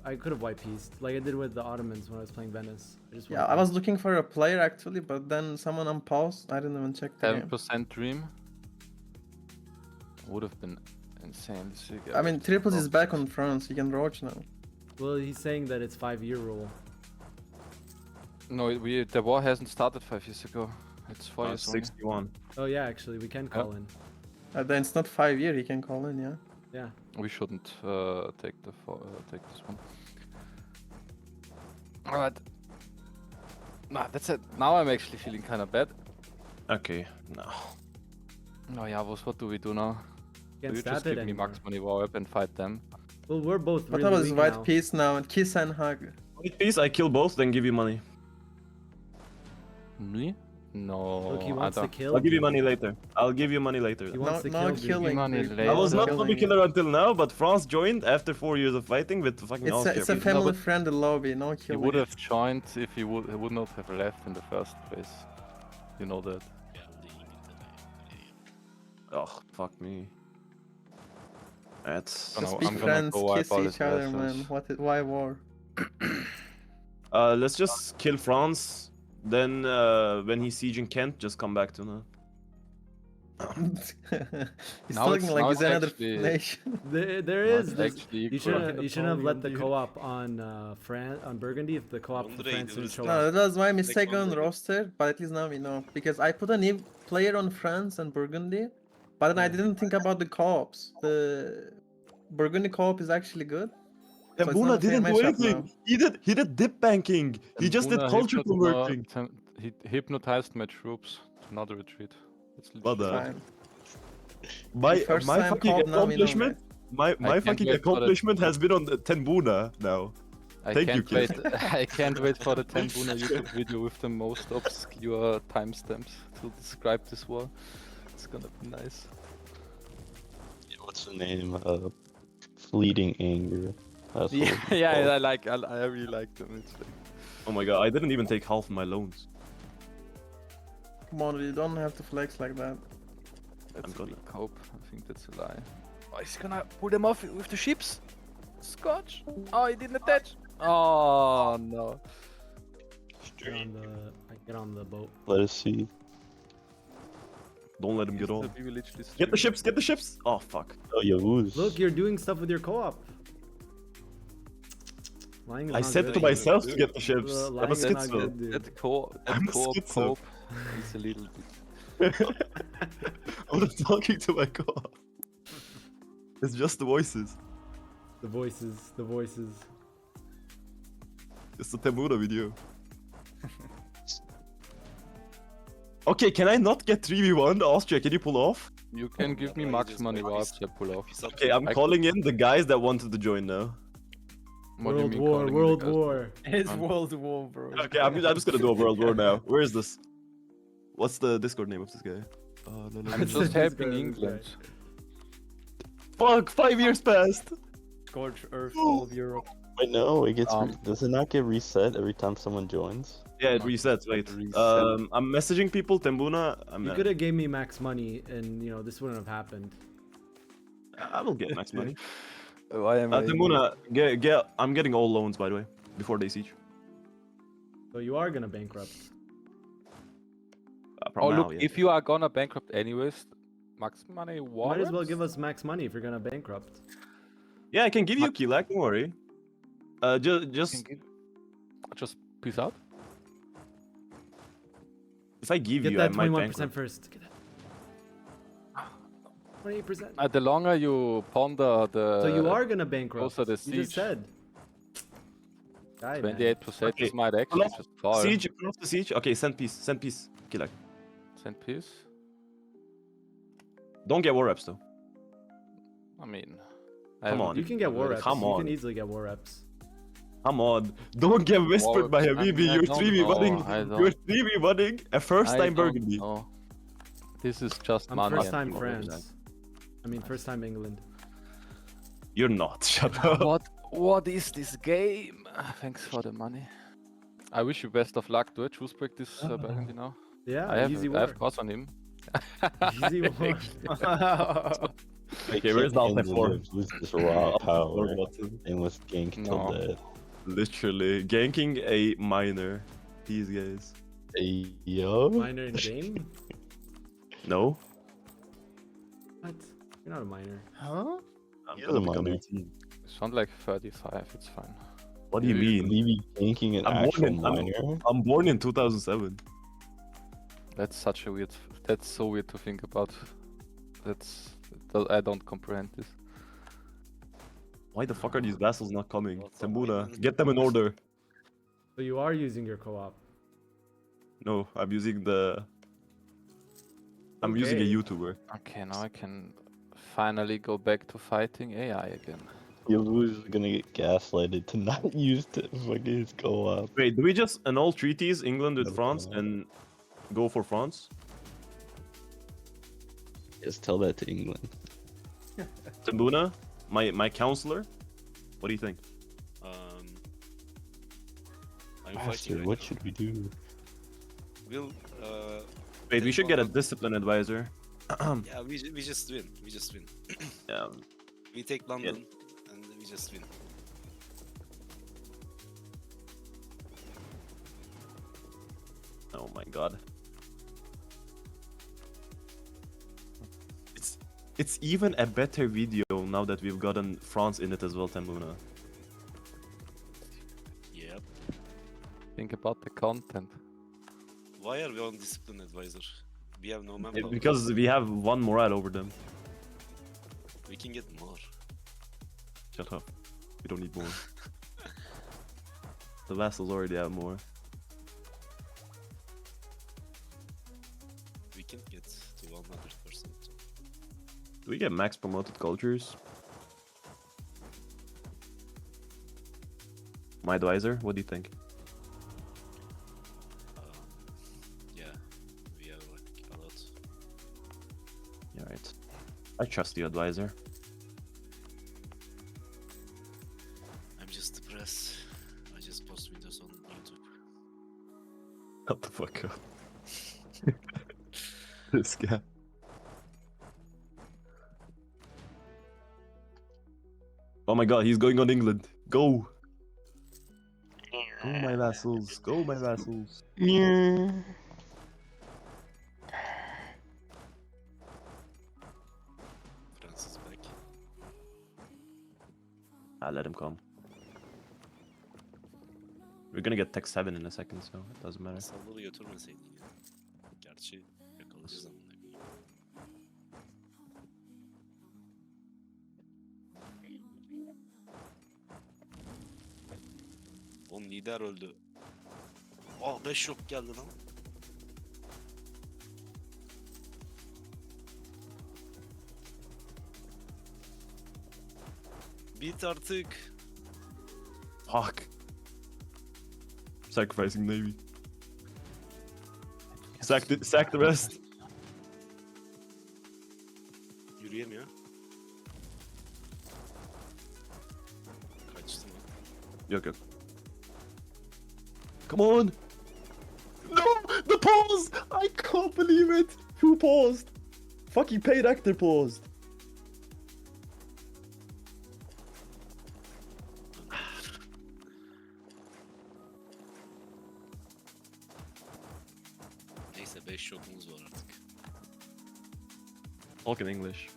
I could have white pieced like I did with the Ottomans when I was playing Venice. I just Yeah, I was looking for a player actually, but then someone unpaused. I didn't even check the game. 10% dream. Would have been insane. I mean, Triples is back on France. He can roach now. Well, he's saying that it's 5-year rule. No, the war hasn't started 5 years ago. It's 4 years only. 61. Oh yeah, actually, we can call in. Then it's not 5 year. He can call in, yeah. Yeah. We shouldn't take this one. Alright. Nah, that's it. Now I'm actually feeling kind of bad. Okay, no. No, Javos, what do we do now? Can't Do you stab just it give me anymore. max money war up and fight them? Well, we're both What really about his weak white now. piece now and kiss and hug? Wait, please, I kill both, then give you money. Me? No, Look, he I wants to don't. kill. I'll give you dude. money later. I'll give you money later. He wants to No kill. dude. killing. money dude. later. I was No not killing. lobby killer until now, but France joined after 4 years of fighting with the fucking It's Austria. a people. family friendly lobby. No He killing. would have joined if he would not have left in the first place. You know that. Oh, fuck me. That's... Gonna- Just be I'm gonna friends, go wipe kiss all each his other, vessels. man. Why war? Let's just kill France. Then when he's sieging Kent, just come back to now. He's Now talking it's- like now he's it's another actually- nation. There No, is. it's This, actually you equal. shouldn't have let the Napoleon, co-op on on Burgundy if the co-op for Andre, France there didn't is show no- up. No, that was my mistake on already. roster, but at least now we know. Because I put a new player on France and Burgundy, but then I didn't think about the co-ops. The Burgundy co-op is actually good. So it's not Tembuna a fair didn't do matchup anything. now. He did dip banking. He just did Tembuna culture converting. He hypnotized my troops to not retreat. That's What literally the- Fine. My First my time fucking co-op, now we know, accomplishment. My can't fucking wait for the- accomplishment has been on the Tembuna now. I Thank you, can't kid. wait. I can't wait for the Tembuna YouTube video with the most obscure timestamps to describe this war. It's gonna be nice. Yeah, what's the name? Fleeting Anger. That's Yeah, what it's yeah, called. I really like them. It's like, Oh my god, I didn't even take half of my loans. Come on, you don't have to flex like that. that's a gonna- weak hope. I think that's a lie. Oh, he's gonna pull them off with the ships. Scotch. Oh, he didn't attach. Oh no. Get on the boat. Let us see. Don't let him get Mr. on. Habibi literally Get the streamed. ships, get the ships! Oh fuck. Oh, Yavuz. Look, you're doing stuff with your co-op. Lying is I not said good. to myself to get the ships. Lying I'm a is not schizo. good, dude. That co-op I'm a schizo. cope is a little bit. I'm not talking to my god. It's just the voices. The voices, the voices. It's the Tembuna video. Okay, can I not get 3v1? Austria, can you pull off? You can give me No, max just money like while this. I pull off. He's up Okay, to- I'm I calling in the guys that wanted to join now. What do you World mean War, calling World because- War. It's Um, World War, bro. Okay, I'm just gonna do a world war now. Where is this? What's the Discord name of this guy? I'm just helping England. Fuck, 5 years passed! Scorch Earth, all of Europe. Wait, no, it gets. Um, Does it not get reset every time someone joins? Yeah, it Not resets, wait. reset. I'm messaging people, Tembuna. You could have gave me max money, and you know this wouldn't have happened. I will get max money. Why am I? Tembuna, I'm getting all loans, by the way, before they siege. So you are gonna bankrupt. From Oh now, look, yeah. if you are gonna bankrupt anyways, max money. Might as well give us max money if you're gonna bankrupt. Yeah, I can give you Kilak, don't worry. Just Just peace out. if I give Get you, I that might 21% bankrupt. first. Get that. 28%. The longer you ponder the. So you are gonna bankrupt. also the You just siege. said. Guy, man. 28%. Okay, This might actually off just fall. Siege, cross the siege. Okay, send peace, Kilak. Send peace. Don't get war reps though. I mean, Come on. You can get war reps. Come You on. can easily get war reps. Come on, don't get whispered by War reps. I Habibi. mean, I You're don't 3v know, budding. I You're don't- 3v budding a first time Burgundy. No. This is just I'm money. first and time more. France. I mean, first time England. You're not. Shut up. What is this game? Thanks for the money. I wish you best of luck. Do I choose break this Burgundy now? Yeah, I have easy I war. have cross on him. Easy war. Okay, where's the Alpha 4? Who's this raw power button. and was ganked till No. death? Literally ganking a miner. These guys. Hey, yo. Minor in game? No. What? You're not a minor. Huh? I'm You're gonna the become miner. 18. Sound like 35. It's fine. What do you mean? Maybe ganking an I'm actual born in- miner. I'm born in 2007. That's such a weird. That's so weird to think about. I don't comprehend this. Why the fuck are these vassals not coming? What's up, Tembuna, man? get them in order. So you are using your co-op. No, I'm using the. I'm using a Okay. YouTuber. Okay, now I can finally go back to fighting AI again. Yavuz is gonna get gaslighted to not use the fucking his co-op. Wait, do we just annul treaties, England with No, France, no. and go for France? Just tell that to England. Tambuna, my counselor. What do you think? I'm Master, fighting right what now. should we do? We'll Wait, we take should one get a out. discipline advisor. Yeah, we just win. We just win. Yeah. We take London and we just win. Oh my god. It's even a better video now that we've gotten France in it as well, Tambuna. Yep. Think about the content. Why are we on discipline advisor? We have no manpower. Because we have one morale over them. We can get more. Shut up. We don't need more. The vassals already have more. We can get to 100%. Do we get max promoted cultures? My advisor, what do you think? Yeah, we have like a lot. Yeah, right. I trust you, advisor. I'm just depressed. I just post videos on YouTube. Shut the fuck up. This guy. Oh my god, he's going on England. Go! Go, my vassals. Go, my vassals. France is back. Let him come. We're gonna get tech 7 in a second, so it doesn't matter. Salları götürmeseydin ya. Gerçi yakalayacağız ama ne bileyim. Oğlum lider öldü. Ah 5 yok geldi lan. Bit artık. Fuck. Sacrificing Navy. Sack the rest. Yürüyemiyor. Kaçtı mı? Yok. Come on! No! The pause! I can't believe it! Who paused? Fucking paid actor paused. Neyse 5 yokumuz var artık. Talk in English.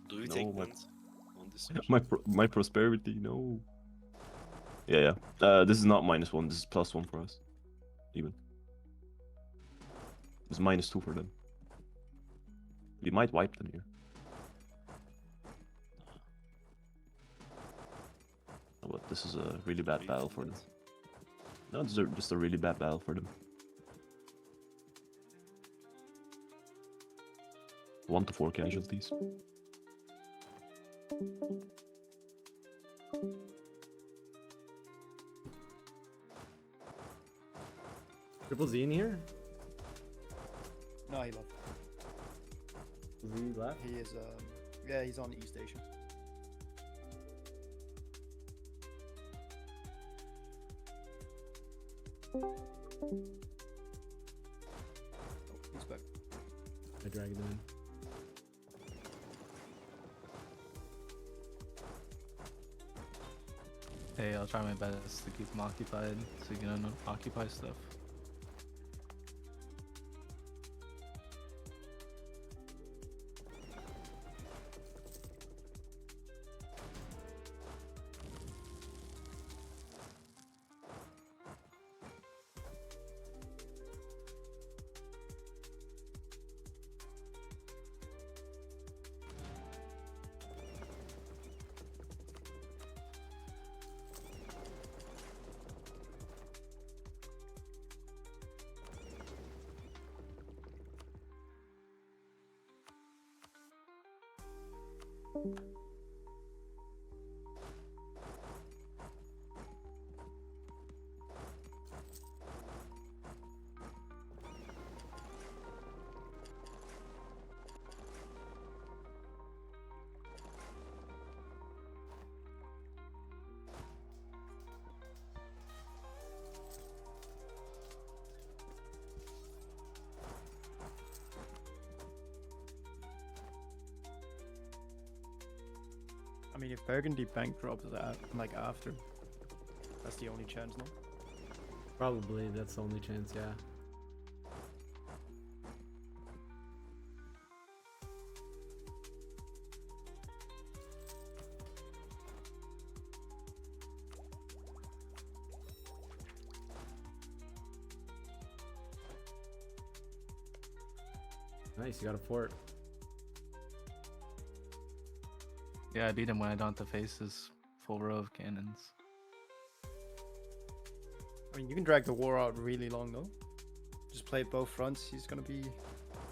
Do we No, take but- land on this? My prosperity, no. Yeah. This is not -1. This is +1 for us. Even. It's -2 for them. We might wipe them here. Oh, but this is a really bad battle for them. No, this is just a really bad battle for them. 1 to 4 casualties. Triple Z in here? No, he left. Z left? He is, yeah, he's on E station. Oh, he's back. I dragged him in. Hey, I'll try my best to keep them occupied so you can occupy stuff. I mean, if Burgundy bankrupts like after, that's the only chance, no? Probably that's the only chance, yeah. Nice, you got a fort. Yeah, I beat him when I don't have to face his full row of cannons. I mean, you can drag the war out really long, though. Just play both fronts. He's gonna be.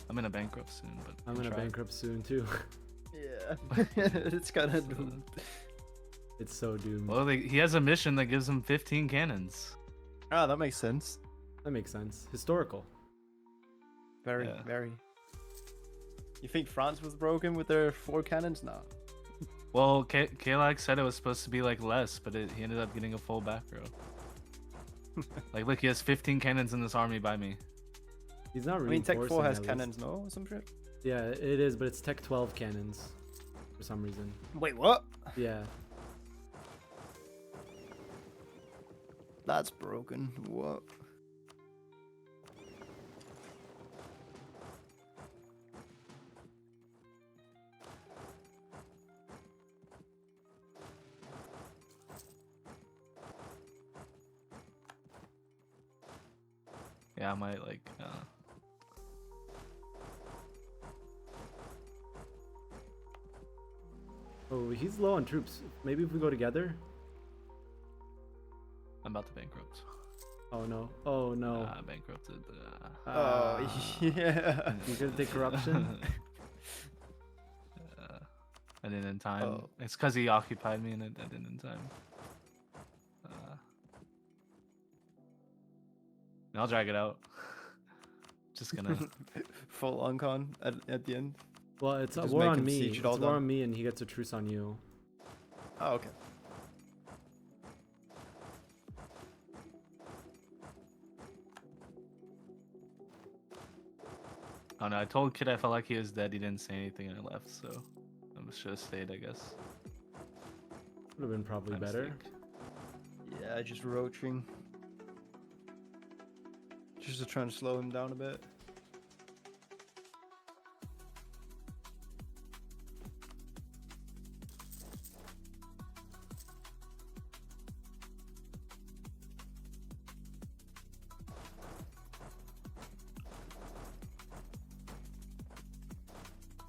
I'm gonna bankrupt soon, but I'm gonna bankrupt soon too. Yeah, it's kind of doomed. It's so doomed. Well, he has a mission that gives him 15 cannons. Ah, that makes sense. That makes sense. Historical. Very, Yeah. very. You think France was broken with their 4 cannons? Nah. Well, Kalak said it was supposed to be like less, but he ended up getting a full back row. Like, look, he has 15 cannons in this army by me. He's not I mean, Tech 4 reinforcing, has at cannons, least. no? Or some shit? Yeah, it is, but it's Tech 12 cannons for some reason. Wait, what? Yeah. That's broken. What? Yeah, I might like. Oh, he's low on troops. Maybe if we go together. I'm about to bankrupt. Oh no! Oh no! I bankrupted. Oh, yeah. You're gonna take corruption? I didn't in time. Oh. It's because he occupied me and I didn't in time. I'll drag it out. Just gonna. Full uncon at the end. Well, it's a Just war make on him me. siege It's it a all war down. on me, and he gets a truce on you. Oh, okay. Oh no, I told Kid I felt like he was dead. He didn't say anything and I left, so I should have stayed, I guess. Would have been probably My better. mistake. Yeah, just roaching. Just to try and slow him down a bit.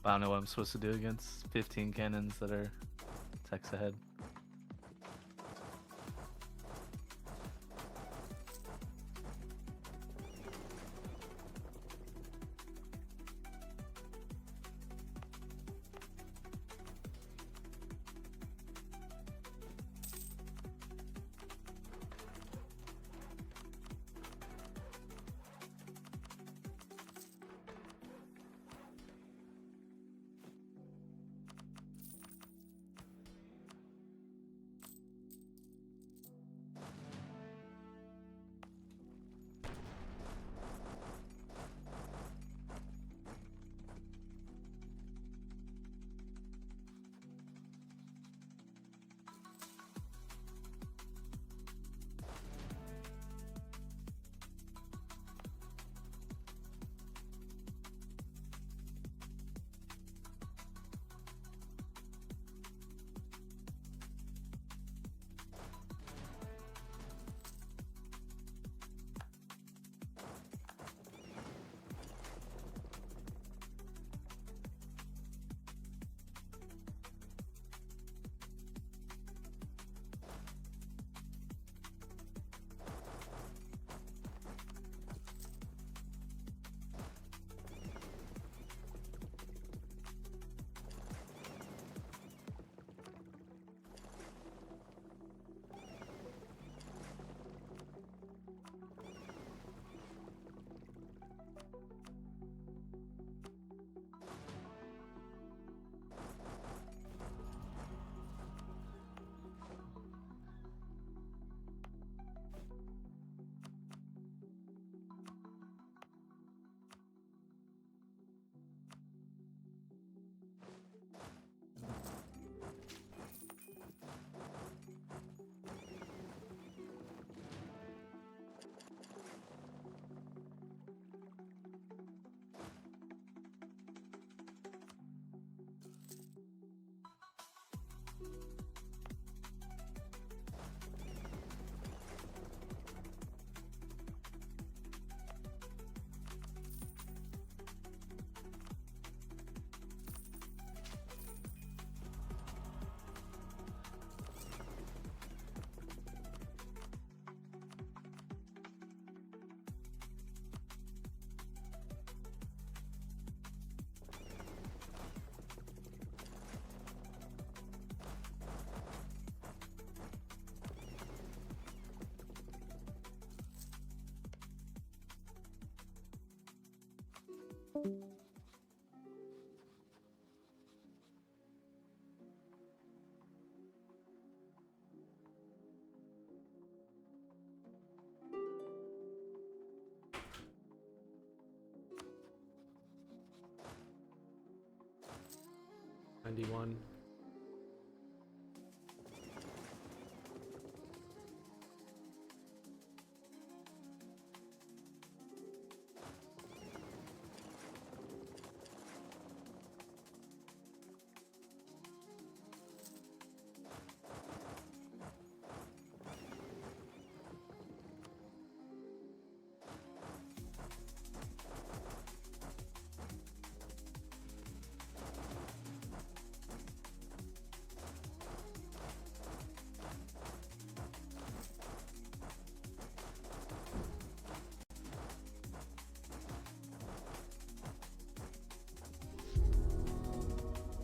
I don't know what I'm supposed to do against 15 cannons that are techs ahead. 91.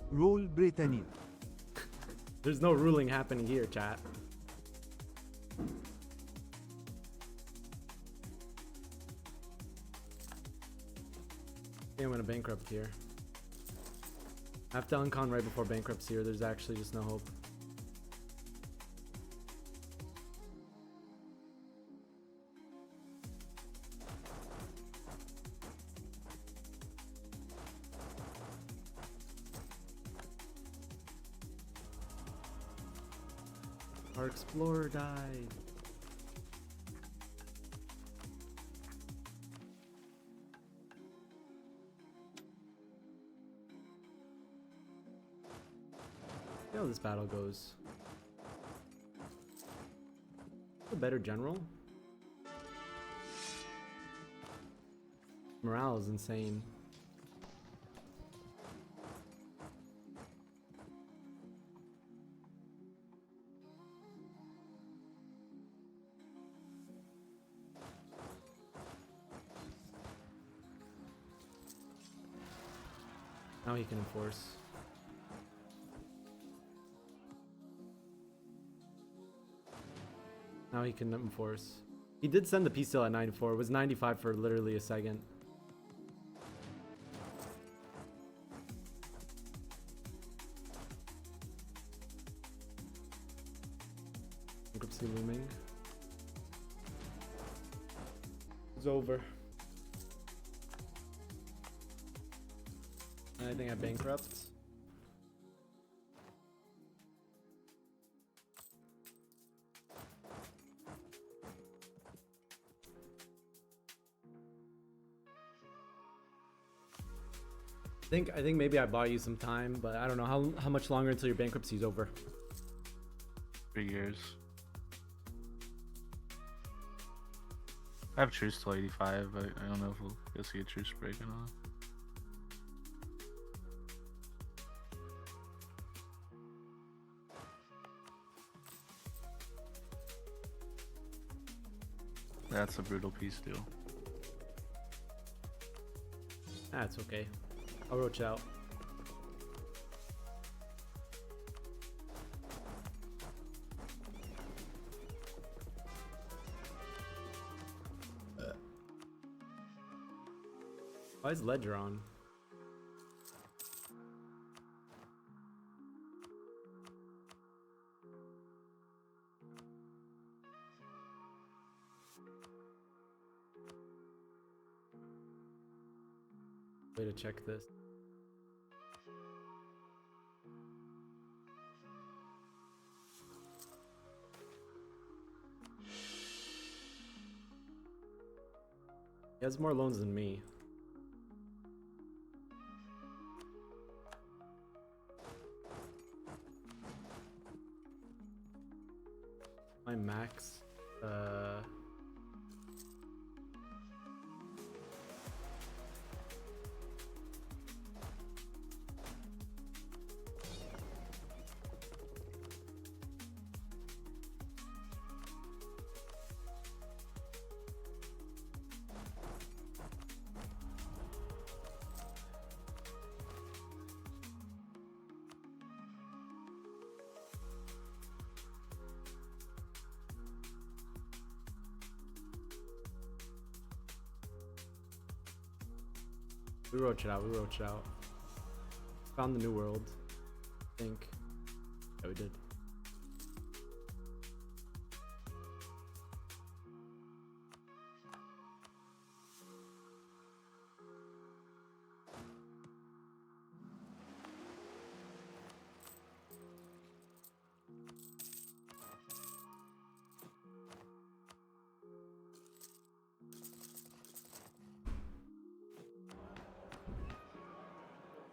Rule Britannia. There's no ruling happening here, chat. I'm gonna bankrupt here. I have to uncon right before bankruptcy here. There's actually just no hope. Our explorer died. See how this battle goes. A better general. Morale is insane. Now he can enforce. Now he can enforce. He did send the peace seal at 94. It was 95 for literally a second. Bankruptcy looming. It's over. I think I bankrupt. I think maybe I bought you some time, but I don't know how much longer until your bankruptcy is over. 3 years. I have truce till 85, but I don't know if we'll see a truce break or not. That's a brutal peace deal. That's okay. I'll roach out. Why is Ledger on? Way to check this. He has more loans than me. My max, we roach it out, we roach it out. Found the new world, I think. Yeah, we did.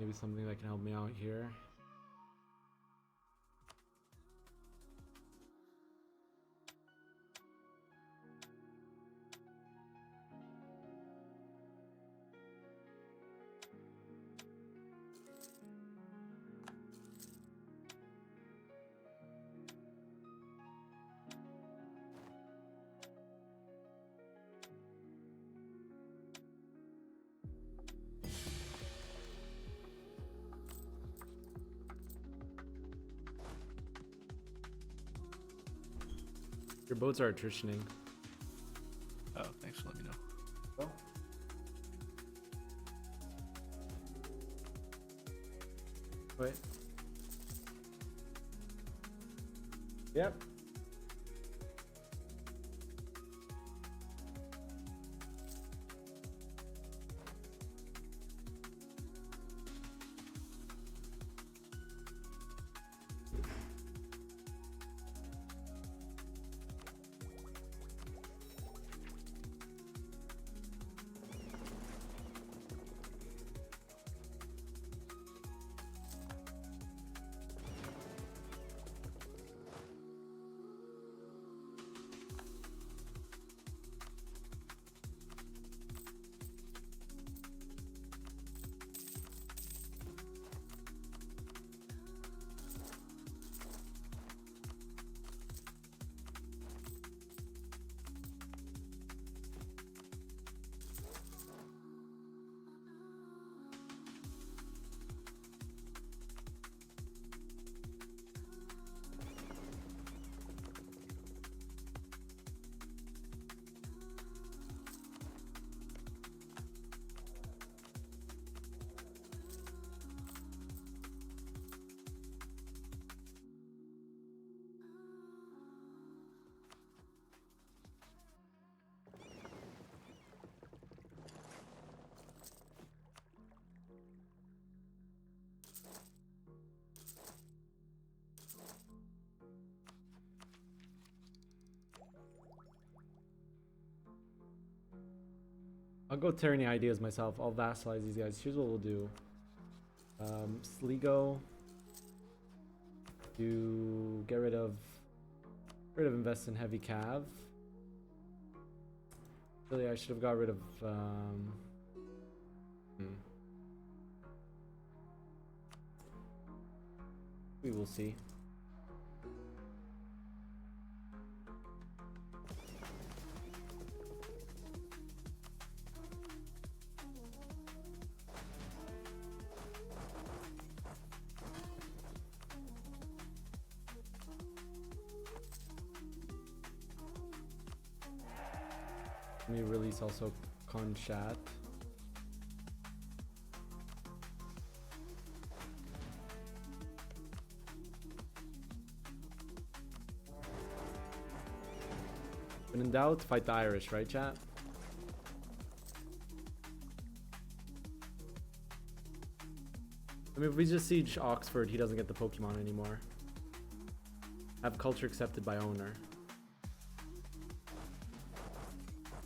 Maybe something that can help me out here. Your boats are attritioning. Oh, thanks for letting me know. Wait. Yep. I'll go tyranny ideas myself. I'll vassalize these guys. Here's what we'll do. Sligo to get rid of invest in heavy cav. Really, I should have got rid of we will see. Let me release also Conchat. When in doubt, fight the Irish, right, chat? I mean, if we just siege Oxford, he doesn't get the Pokemon anymore. Have culture accepted by owner.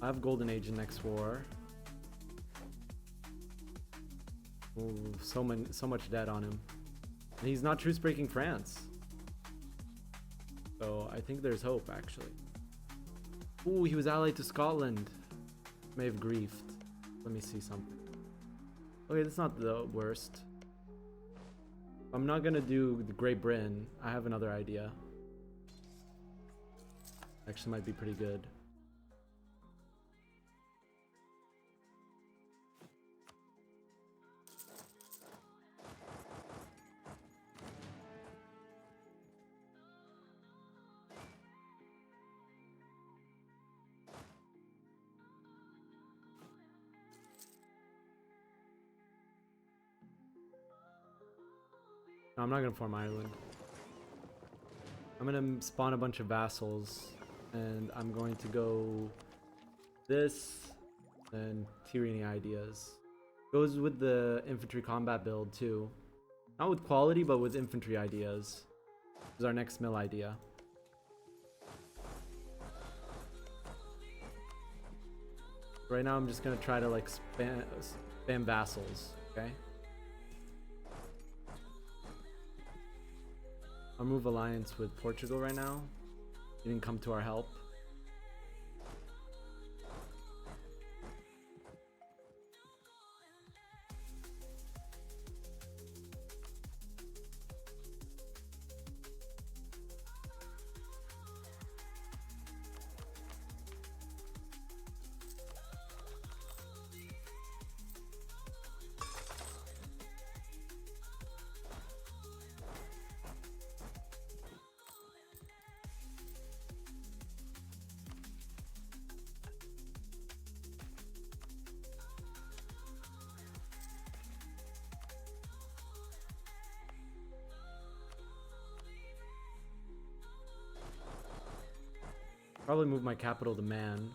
I have Golden Age in next war. Ooh, so much debt on him. And he's not truce breaking France. So I think there's hope, actually. Ooh, he was allied to Scotland. May have griefed. Let me see something. Okay, that's not the worst. I'm not gonna do the Great Britain. I have another idea. Actually might be pretty good. No, I'm not gonna form Ireland. I'm gonna spawn a bunch of vassals, and I'm going to go this and tyranny ideas. Goes with the infantry combat build too. Not with quality, but with infantry ideas. This is our next mill idea. Right now I'm just gonna try to like spam vassals, okay? remove alliance with Portugal right now. He didn't come to our help. Probably move my capital to Man.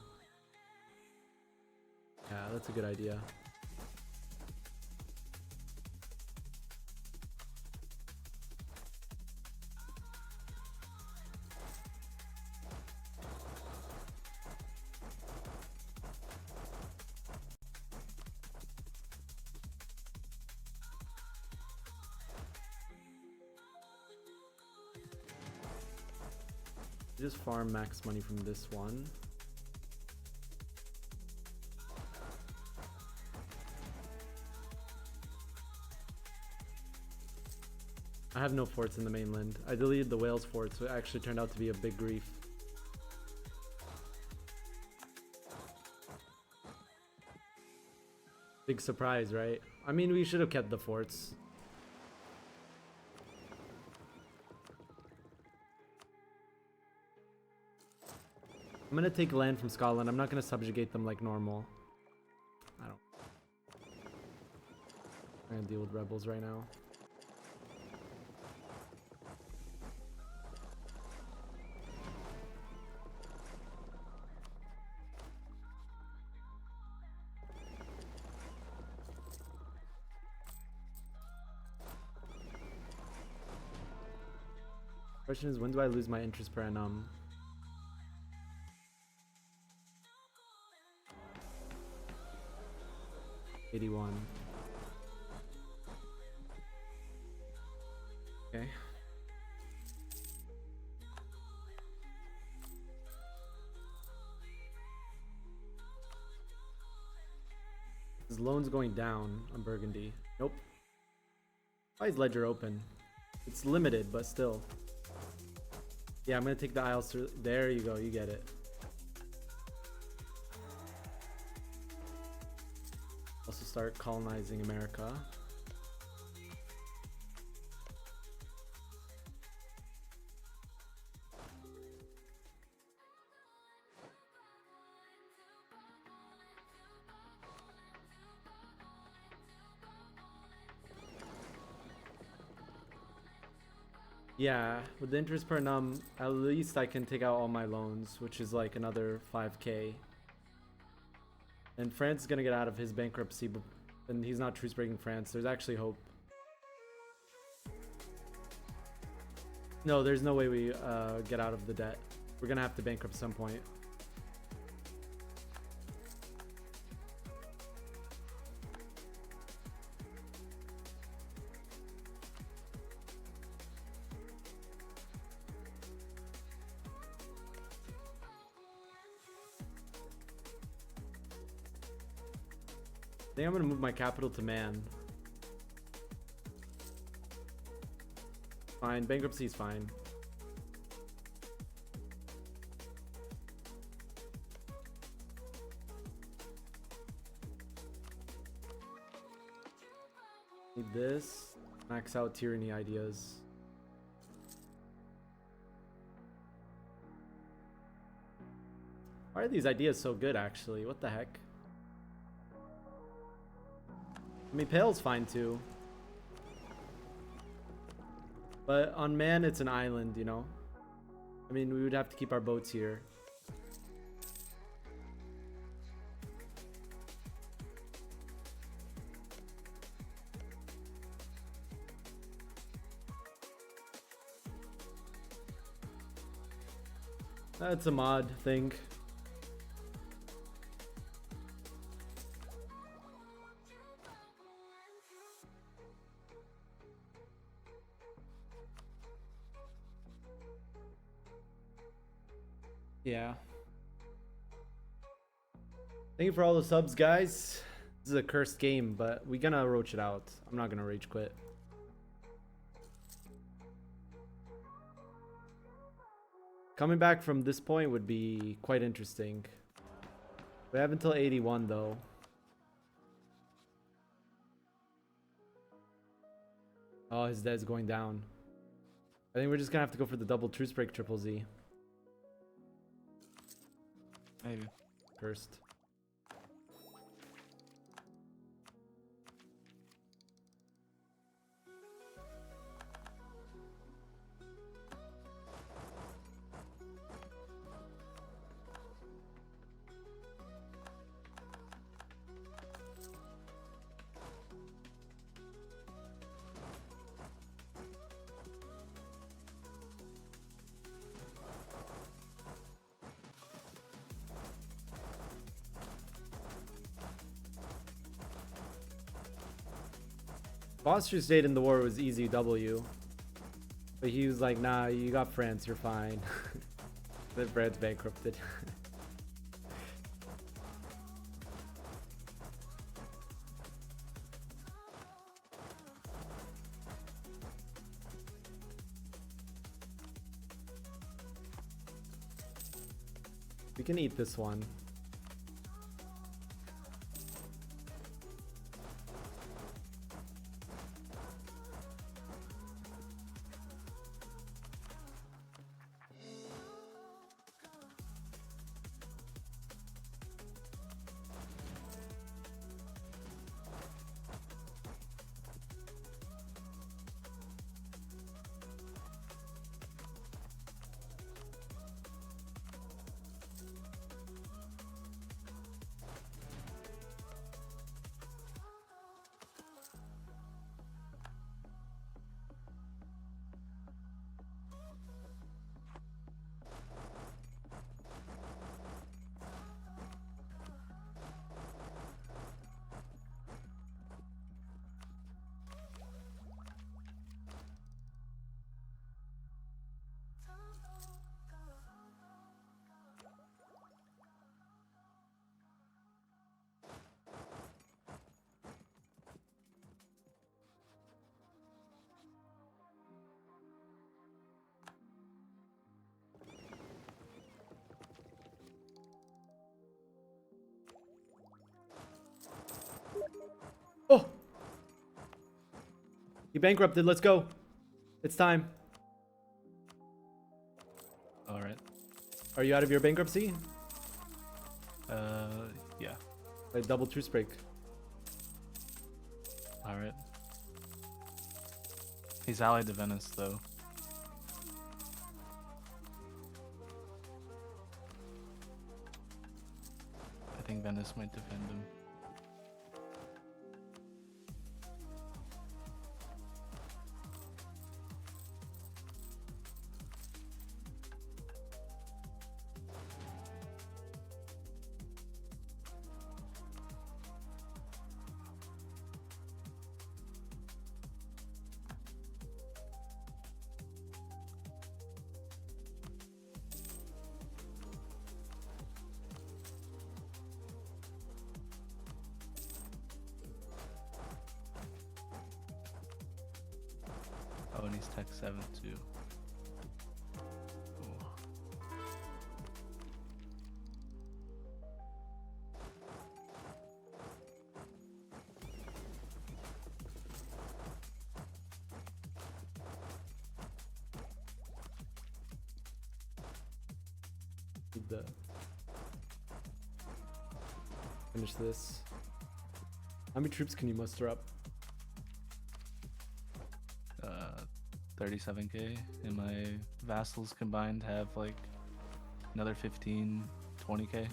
Yeah, that's a good idea. Just farm max money from this one. I have no forts in the mainland. I deleted the Wales fort, so it actually turned out to be a big grief. Big surprise, right? I mean, we should have kept the forts. I'm gonna take land from Scotland. I'm not gonna subjugate them like normal. I'm gonna deal with rebels right now. Question is, when do I lose my interest per annum? $81. Okay. His loan's going down on Burgundy. Nope. Why is Ledger open? It's limited, but still. Yeah, I'm gonna take the Isles through. There you go, you get it. Also start colonizing America. Yeah, with the interest per annum, at least I can take out all my loans, which is like another 5k. And France is gonna get out of his bankruptcy, but and he's not truce breaking France. There's actually hope. No, there's no way we get out of the debt. We're gonna have to bankrupt at some point. I think I'm gonna move my capital to Man. Fine, bankruptcy is fine. Need this. Max out tyranny ideas. Why are these ideas so good actually? What the heck? I mean, Pale's fine too. But on Man, it's an island, you know? I mean, we would have to keep our boats here. That's a mod thing. Yeah. Thank you for all the subs, guys. This is a cursed game, but we gonna roach it out. I'm not gonna rage quit. Coming back from this point would be quite interesting. We have until 81 though. Oh, his dead's going down. I think we're just gonna have to go for the double truce break triple Z. Maybe. First. Foster stayed in the war was easy W. But he was like, nah, you got France, you're fine. Then France bankrupted. We can eat this one. Oh! He bankrupted, let's go. It's time. Alright. Are you out of your bankruptcy? Yeah. A double truce break. Alright. He's allied to Venice, though. I think Venice might defend him. Oh, and he's tech 7 too. Ooh. Need the finish this. How many troops can you muster up? 37k, and my vassals combined have like another 15, 20k.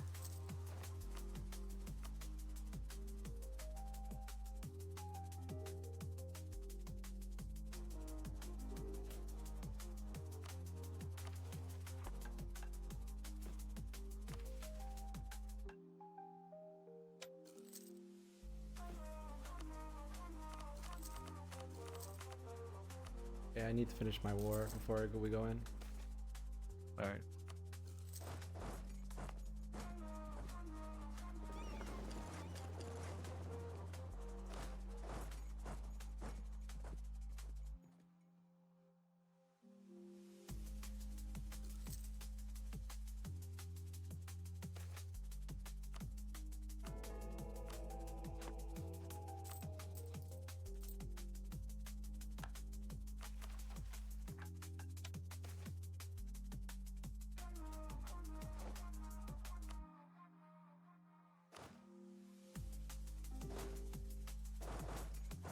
Yeah, I need to finish my war before we go in. Alright.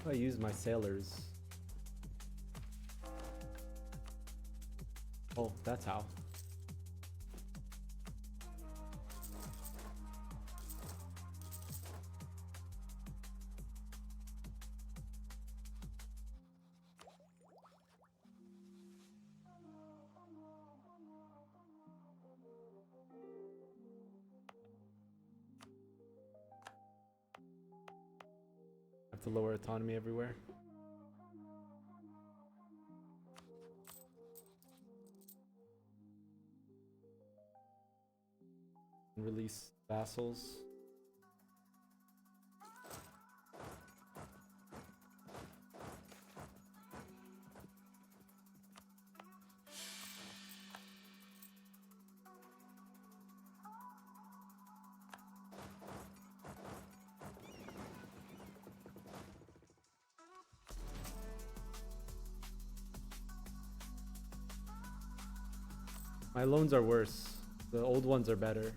I use my sailors. Oh, that's how. Have to lower autonomy everywhere. Release vassals. My loans are worse. The old ones are better.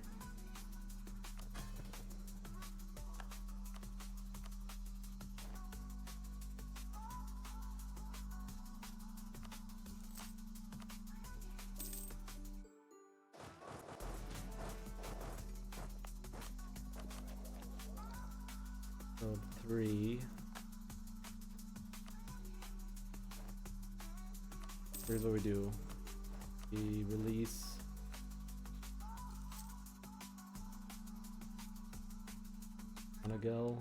So 3. Here's what we do. We release Anagel.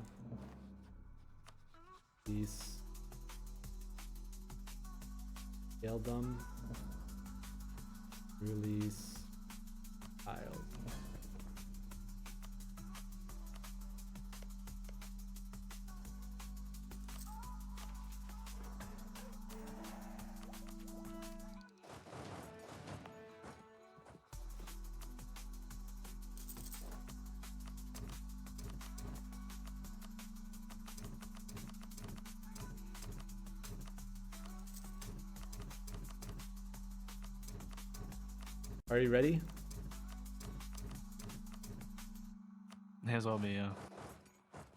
Release Geldum. Release Isle. Are you ready? Here's all me, yeah.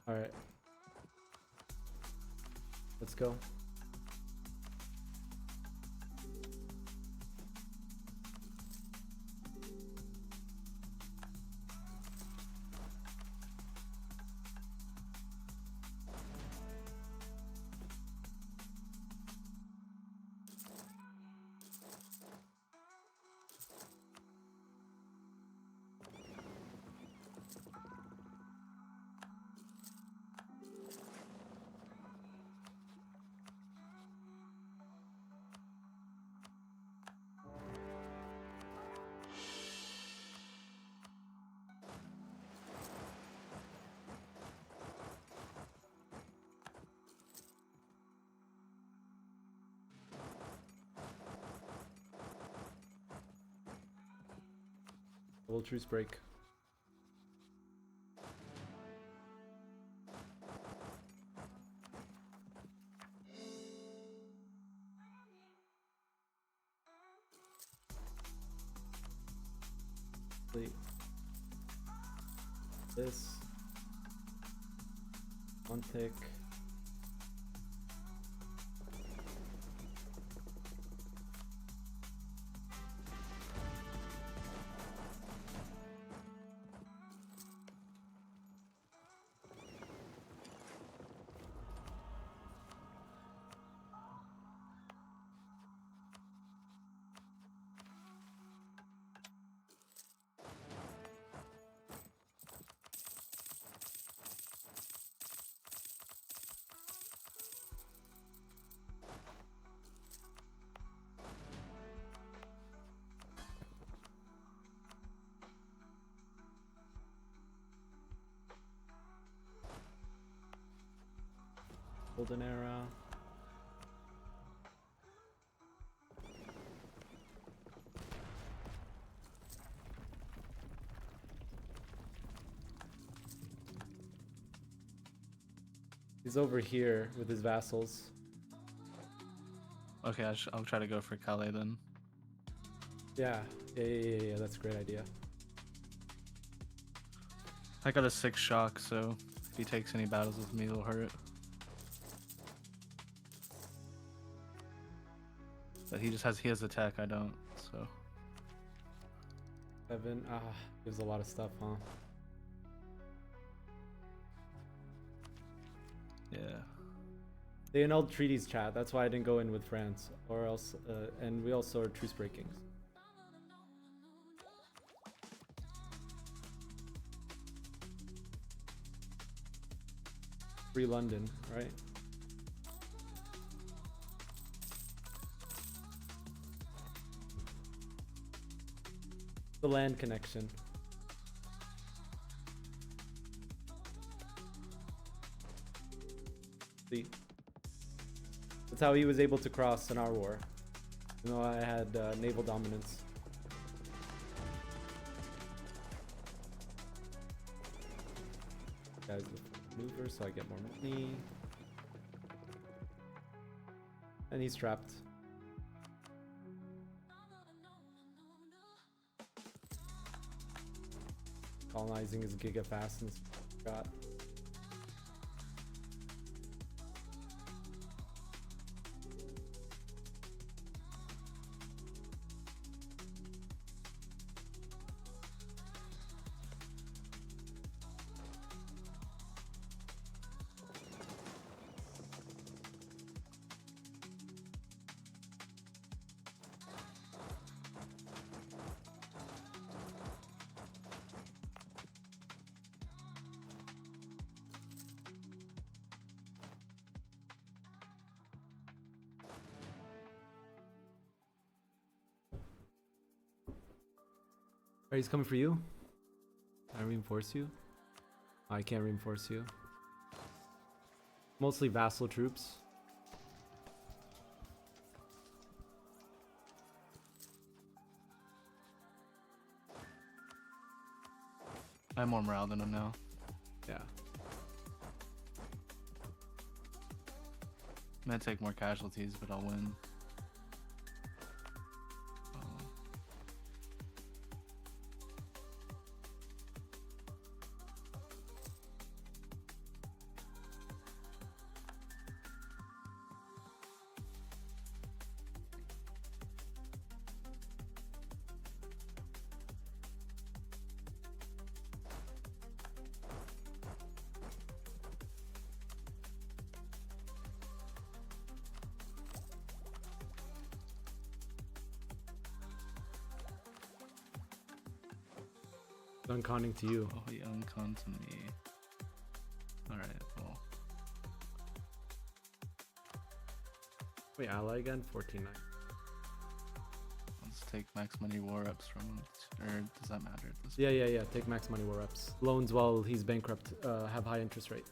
All right. Let's go. Double truce break. Wait. This. One tick. Golden era. He's over here with his vassals. Okay, I'll try to go for Calais then. Yeah, that's a great idea. I got a 6 shock, so if he takes any battles with me, it'll hurt. But he has attack, I don't, so. 7. Gives a lot of stuff, huh? Yeah. They annulled treaties, chat. That's why I didn't go in with France, or else. And we also are truce breakings. Free London, right? The land connection. See, that's how he was able to cross in our war. You know, I had naval dominance. Guys, maneuver, so I get more money. And he's trapped. Colonizing is giga fast and got. Alright, he's coming for you. Can I reinforce you? I can't reinforce you. Mostly vassal troops. I have more morale than him now. Yeah. I'm gonna take more casualties, but I'll win. Unconning to you. Oh, he unconned to me. Alright, well. Wait, ally again? 14-9. Let's take max money war ups from him. Or does that matter at this Yeah. Take max money war ups. Loans while he's bankrupt have high interest rate.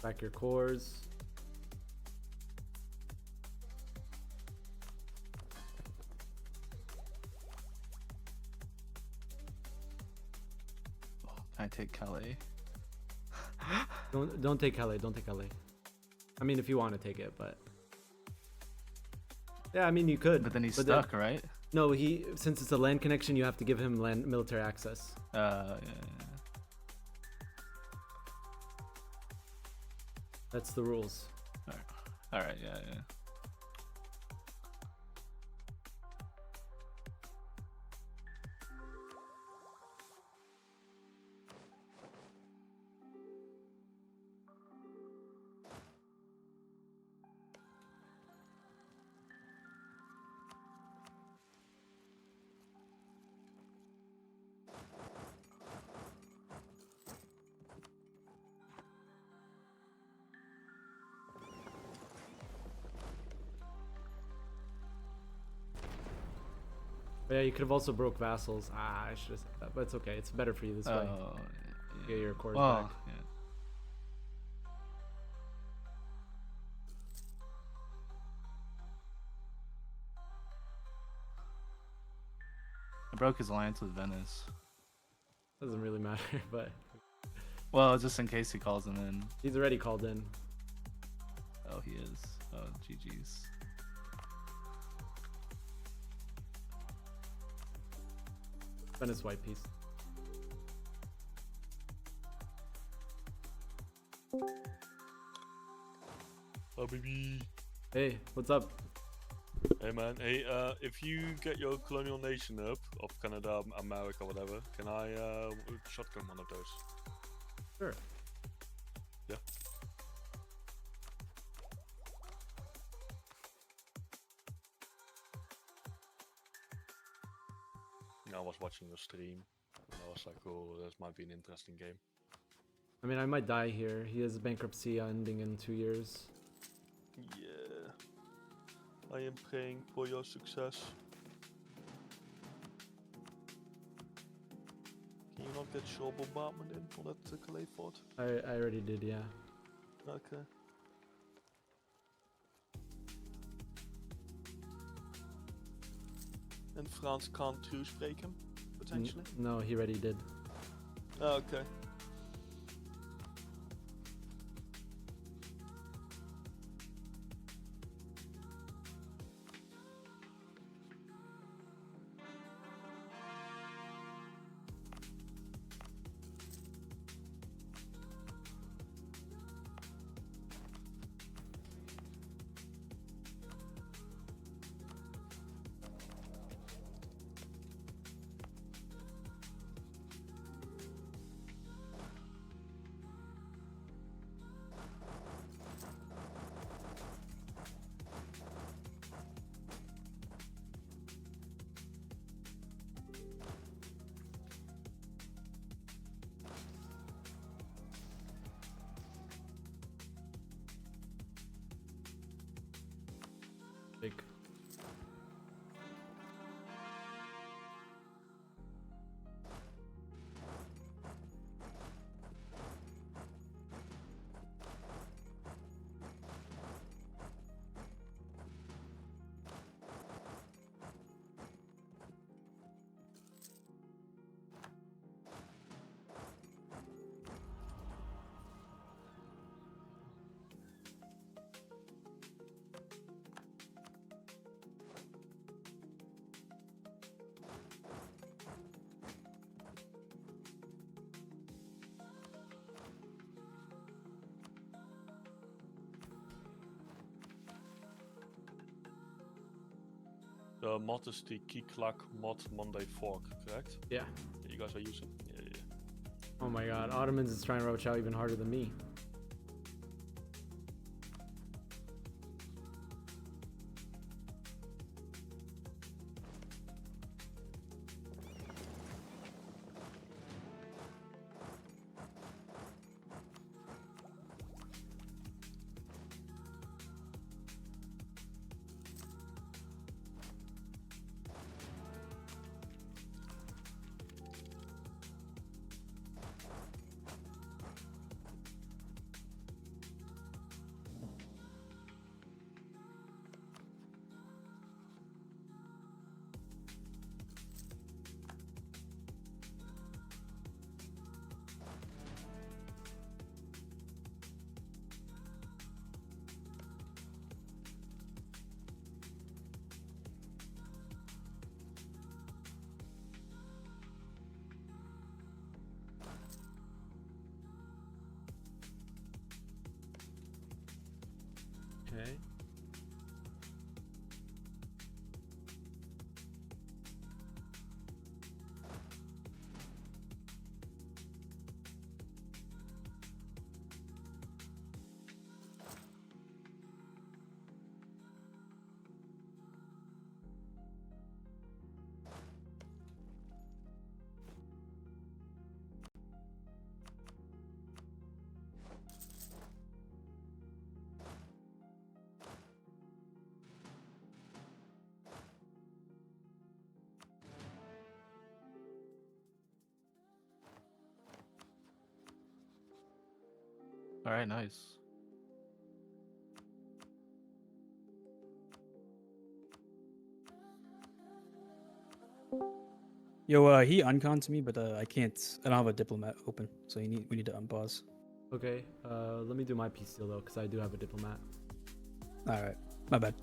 Back your cores. I take Calais. Don't take Calais. Don't take Calais. I mean, if you want to take it, but yeah, I mean you could. But then he's stuck, right? No, since it's a land connection, you have to give him land military access. Yeah. That's the rules. All right. Yeah. But yeah, you could have also broke vassals. I should have said that, but it's okay. It's better for you this way. Yeah. Get your cores Well, back. yeah. I broke his alliance with Venice. Doesn't really matter, but Well, just in case he calls him in. he's already called in. Oh, he is. Oh, GG's. Venice white piece. Habibi. Hey, what's up? Hey man, hey, if you get your colonial nation up of Canada, America, whatever, can I shotgun one of those? Sure. Yeah. I was watching your stream, and I was like, oh, this might be an interesting game. I mean, I might die here. He has bankruptcy ending in 2 years. Yeah. I am praying for your success. Can you not get shore bombardment in for that Calais fort? I already did, yeah. Okay. And France can't toespreken him, potentially? No, he already did. Oh, okay. Big. The mod is the Keyclock mod Monday fork, correct? Yeah. That you guys are using? Yeah, yeah. Oh my god, Ottomans is trying to roach out even harder than me. Okay. All right, nice. Yo, he uncons me, but I can't. I don't have a diplomat open, so we need to unpause. Okay, let me do my piece still though, because I do have a diplomat. All right, my bad.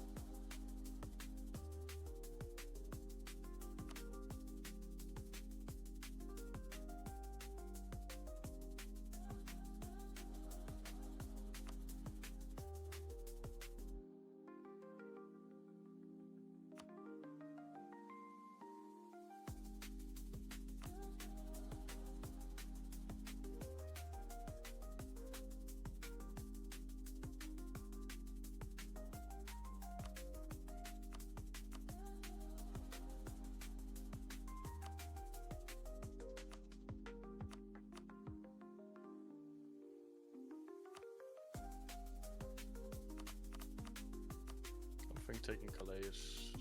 taking Calais is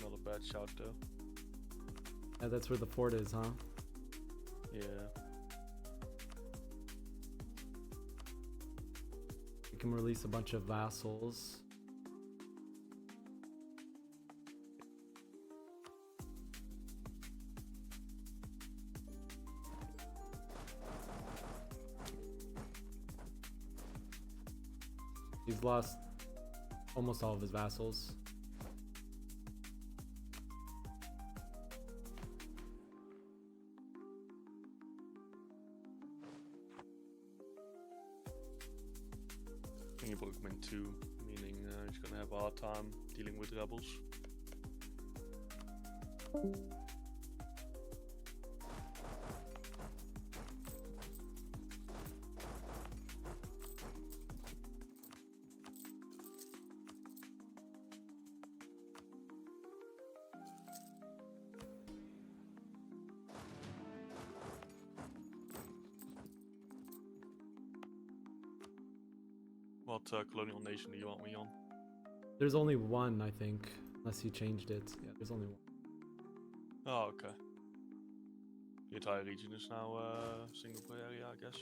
not a bad shout though. Yeah, that's where the fort is, huh? Yeah. We can release a bunch of vassals. He's lost almost all of his vassals. I think he broke him in two, meaning he's gonna have a hard time dealing with rebels. What colonial nation do you want me on? There's only one, I think, unless he changed it. Yeah, there's only one. Oh, okay. The entire region is now single player area, I guess.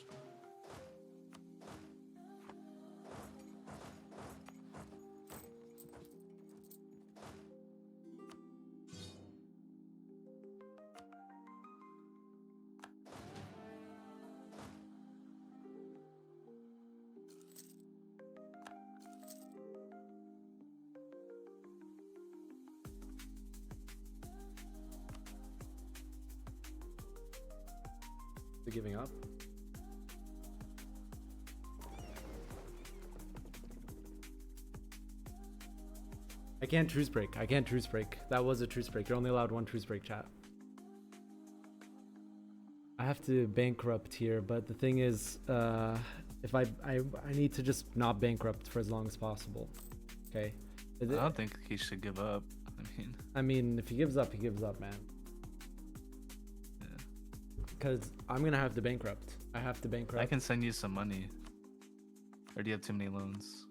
They're giving up. I can't truce break. I can't truce break. That was a truce break. You're only allowed one truce break, chat. I have to bankrupt here, but the thing is, if I need to just not bankrupt for as long as possible. Okay. I don't think he should give up. I mean, if he gives up, he gives up, man. Because I'm gonna have to bankrupt. I have to bankrupt. I can send you some money. Or do you have too many loans?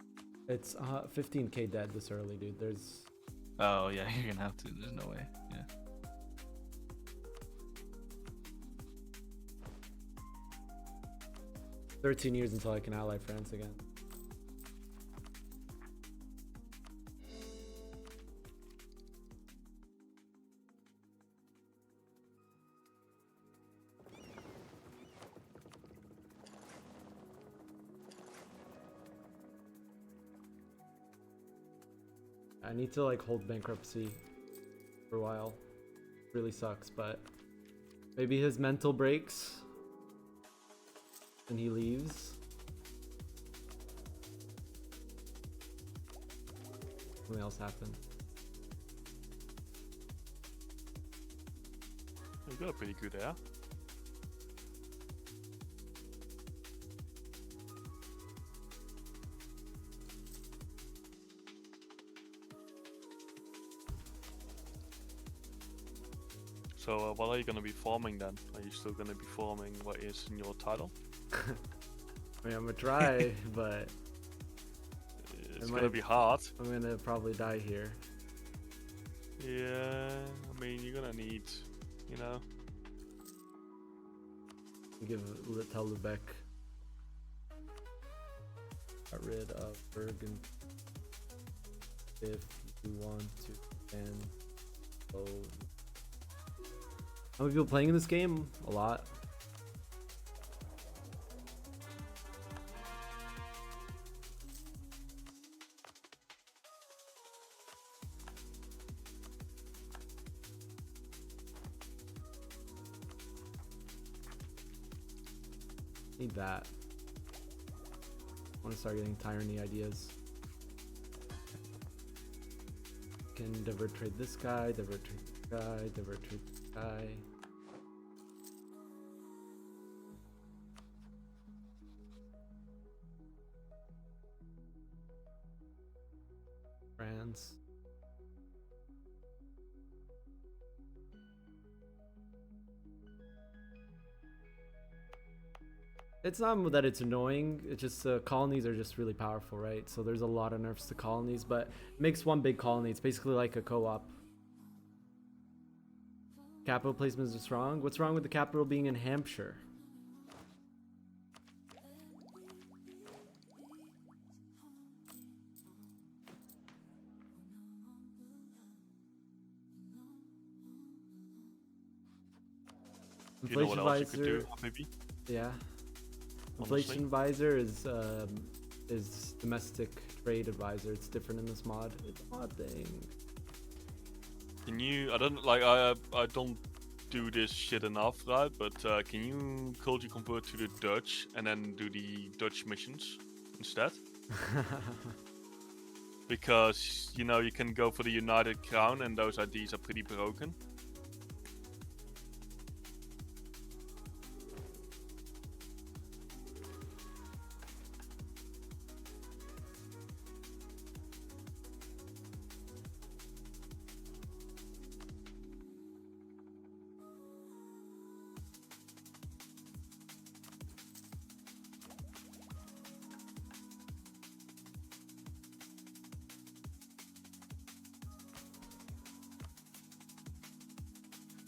It's 15k dead this early, dude. There's. Oh yeah, you're gonna have to. There's no way. Yeah. "13 years until I can ally France again." I need to like hold bankruptcy for a while. Really sucks, but maybe his mental breaks and he leaves. Something else happened. You got a pretty good air. So what are you going to be farming then? Are you still going to be farming what is in your title? I mean, I'm gonna try, but it's going to be hard. I'm gonna probably die here. Yeah, I mean, you're going to need, you know. Tell Lubeck. Got rid of Bergen. If you want to, then go. How many people playing in this game? A lot. Need that. I want to start getting tyranny ideas. Can divert trade this guy, divert trade this guy, divert trade this guy. France. It's not that it's annoying. It's just colonies are just really powerful, right? So there's a lot of nerfs to colonies, but it makes one big colony. It's basically like a co-op. Capital placement is wrong. What's wrong with the capital being in Hampshire? You know what Inflation else you could visor. do, maybe? Yeah. Honestly. Inflation visor is domestic trade advisor. It's different in this mod. It's a mod thing. Can you? I don't like. I don't do this shit enough, right? But can you culture convert to the Dutch and then do the Dutch missions instead? Because you know you can go for the United Crown, and those IDs are pretty broken.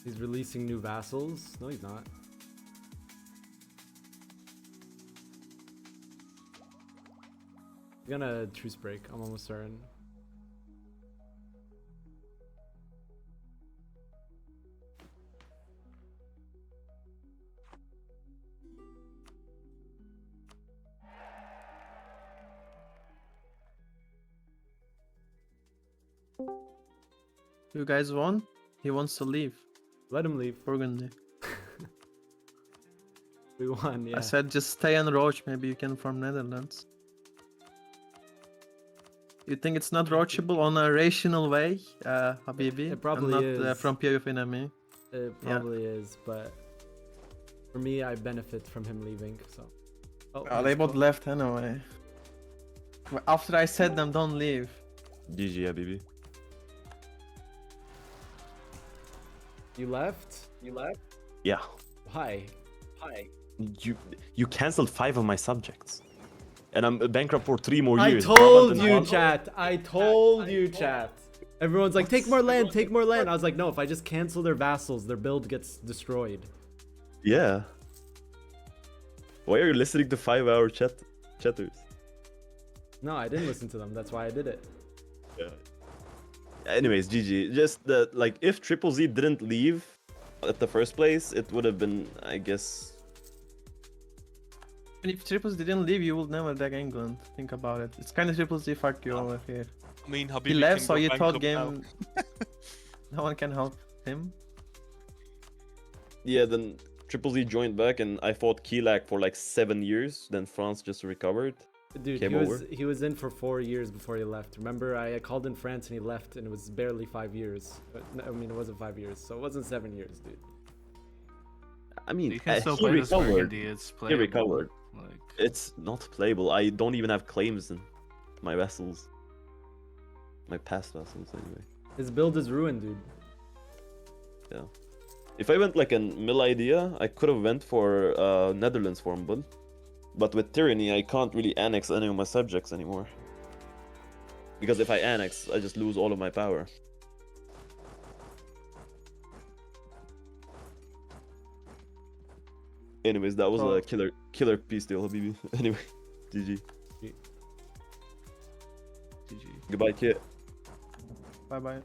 He's releasing new vassals. No, he's not. He's gonna truce break. I'm almost certain. You guys won? He wants to leave. Let him leave. Burgundy. We won, yeah. I said just stay on Roach, maybe you can farm Netherlands. You think it's not roachable on a rational way, Habibi? It probably and not, is. from POV enemy. It probably is, but for me, I benefit from him leaving, so. Oh, they both left anyway. After I said them, don't leave. GG, Habibi. You left? You left? Yeah. Why? Why? You cancelled 5 of my subjects. And I'm bankrupt for 3 more I years. told you, chat. I told you, chat. Everyone's like, take more land, take more land. I was like, no, if I just cancel their vassals, their build gets destroyed. Yeah. Why are you listening to 5-hour chatters? No, I didn't listen to them. That's why I did it. Yeah. Anyways, GG. Just that, like, if Triple Z didn't leave at the first place, it would have been, I guess. And if Triple Z didn't leave, you would never deck England. Think about it. It's kind of Triple Z fuck you over here. I mean, Habibi He left, can so go you thought bankrupt game. now. No one can help him. Yeah, then Triple Z joined back, and I fought Keylak for like 7 years. Then France just recovered. Dude, came he was in for 4 years before he left. Remember, I called in France and he left, and it was barely 5 years. But, I mean, it wasn't 5 years, so it wasn't 7 years, dude. I mean, You can still he play this recovered. Burgundy. It's He playable. recovered. Like, It's not playable. I don't even have claims in my vessels. My past vessels, anyway. His build is ruined, dude. Yeah. If I went like a mill idea, I could have went for Netherlands form, but with tyranny, I can't really annex any of my subjects anymore. Because if I annex, I just lose all of my power. Anyways, that was a killer piece deal, Habibi. Anyway, GG. GG. Goodbye, kid. Bye bye.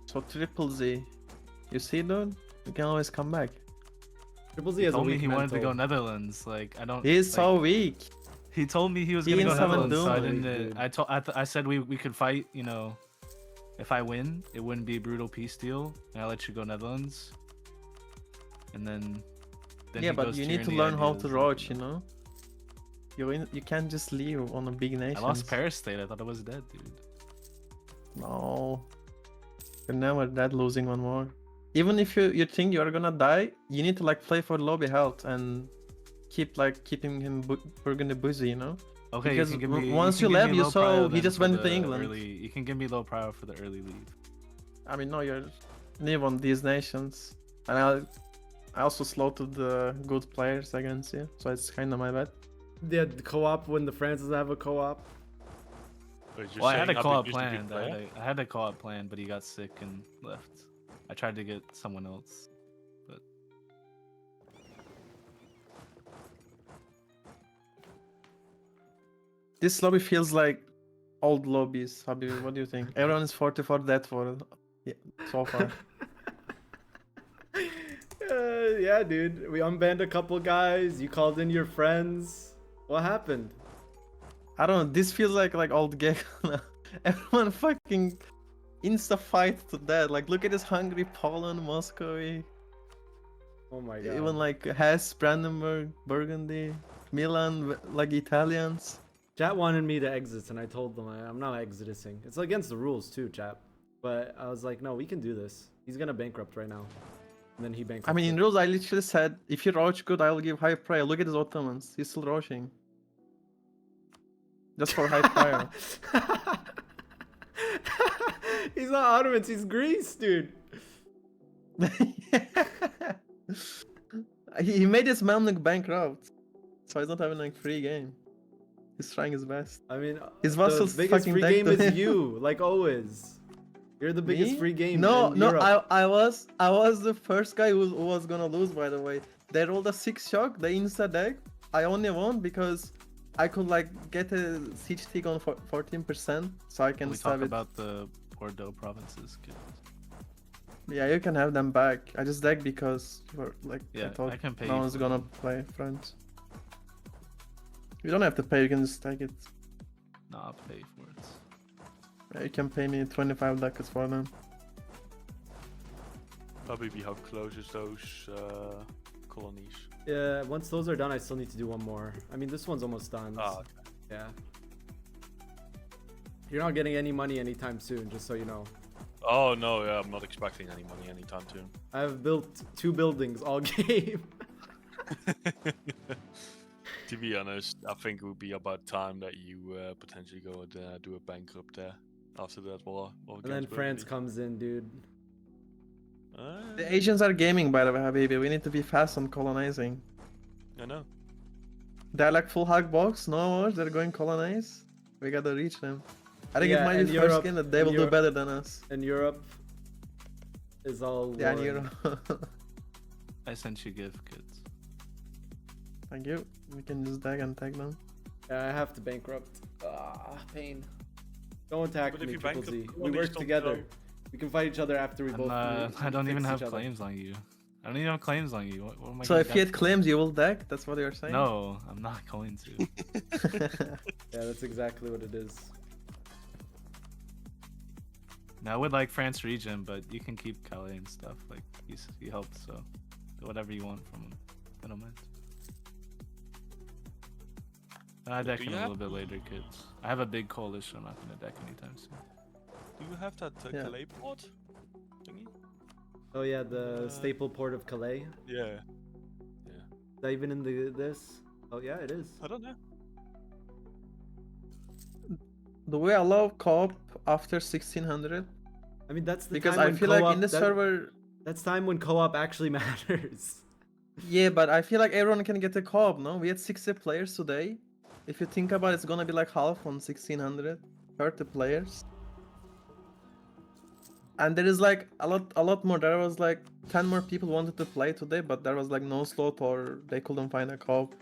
So Triple Z, you see, dude, you can always come back. Triple Z He has a told me weak he wanted to go mental. Netherlands. Like, I don't. He's like, so weak. He told me he was He gonna and go Seven Netherlands, so I Doom. didn't. I said we could fight. You know, if I win, it wouldn't be a brutal peace deal, and I let you go Netherlands. And then Yeah, he but goes you need to tyranny learn how ideas to and- roach, you know. You can't just leave on a big nation. I lost Paris State. I thought I was dead, dude. No, you're never dead losing one more. Even if you think you're gonna die, you need to like play for lobby health and keeping him Burgundy busy, you know. Okay, Because you can give me, once you you can give left, me you low saw prio he then just for went to the England. Early, you can give me low prio for the early leave. I mean, no, you're live on these nations, and I also slaughtered the good players against you, so it's kind of my bad. Yeah, the co-op when the France doesn't have a co-op. Well, I had a co-op planned. I had a co-op planned, but he got sick and left. I tried to get someone else, but this lobby feels like old lobbies. Habibi, what do you think? Everyone is 44 dead for so far. Yeah, dude. We unbanned a couple guys. You called in your friends. What happened? I don't know. This feels like old Gecko. Everyone fucking insta fight to death. Like, look at this hungry Poland, Muscovy. Oh my god. Even like Hesse, Brandenburg, Burgundy, Milan, like Italians. Chat wanted me to exit, and I told them I'm not exiting. It's against the rules too, chat. But I was like, no, we can do this. He's gonna bankrupt right now. And then he bankrupted. I mean, in rules, I literally said, if you roach good, I'll give high prayer. Look at his Ottomans. He's still roaching. Just for high prayer. He's not Ottomans, he's Greece, dude. He made his Mamluk bankrupt. So he's not having like free game. He's trying his best. I mean, his the vassals biggest fucking free decked game to is him. you, like always. You're the biggest Me? free game. No, in no, Europe. I was the first guy who was gonna lose. By the way, they rolled a 6 shock. They insta deck. I only won because I could like get a siege tick on 14%, so I can we stab talk it. about the Bordeaux provinces. Kid. Yeah, you can have them back. I just decked because like Yeah, I thought I can pay no you one's for gonna them. play France. You don't have to pay. You can just take it. No, I'll pay for it. Yeah, you can pay me 25 ducats for them. Habibi, how close is those colonies? Yeah, once those are done, I still need to do one more. I mean, this one's almost done. Ah, okay. Yeah. You're not getting any money anytime soon, just so you know. Oh no, yeah, I'm not expecting any money anytime soon. I've built 2 buildings all game. To be honest, I think it would be about time that you potentially go and do a bankrupt there after that war. And then France comes in, dude. The Asians are gaming, by the way, Habibi. We need to be fast on colonizing. I know. They're like full hug box, no wars. They're going colonize. We gotta reach them. I think it Yeah, might and be the first Europe- game that they and will do Europe- better than us. And Europe is all Yeah, and warring. Europe. I sent you gift kids. Thank you. We can just tag and tag them. Yeah, I have to bankrupt. Ah, pain. Don't attack But if me, you Triple Z. bankrupt, We colonies work don't together. go. We can fight each other after we both. I don't even fix have each other. claims on you. I don't even have claims on you. What am I So gonna if you get had for? claims, you will deck? That's what you're saying? No, I'm not going to. Yeah, that's exactly what it is. Now I would like France region, but you can keep Calais and stuff. Like he helped, so do whatever you want from him. I don't mind. I deck do him you a have- little bit later, kids. I have a big coalition. I'm not gonna deck anytime soon. Do you have that Yeah. Calais port thingy? Oh yeah, the staple port of Calais. Yeah. Is that even in this? Oh yeah, it is. I don't know. Do we allow co-op after 1600? I mean, that's the Because time I when feel like co-op- in the that- server... That's time when co-op actually matters. Yeah, but I feel like everyone can get a co-op, no? We had 60 players today. If you think about it, it's gonna be like half on 1600. 30 players. And there is like a lot more. There was like 10 more people wanted to play today, but there was like no slot or they couldn't find a co-op.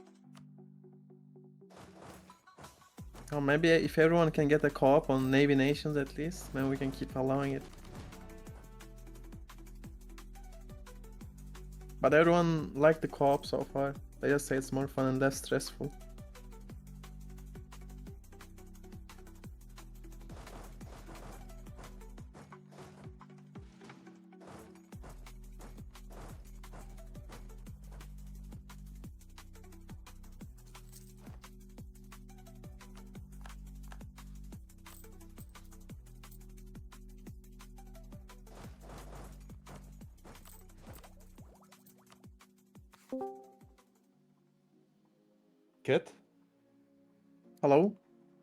Or maybe if everyone can get a co-op on Navy Nations at least, then we can keep allowing it. But everyone liked the co-op so far. They just say it's more fun and less stressful. Kit? Hello?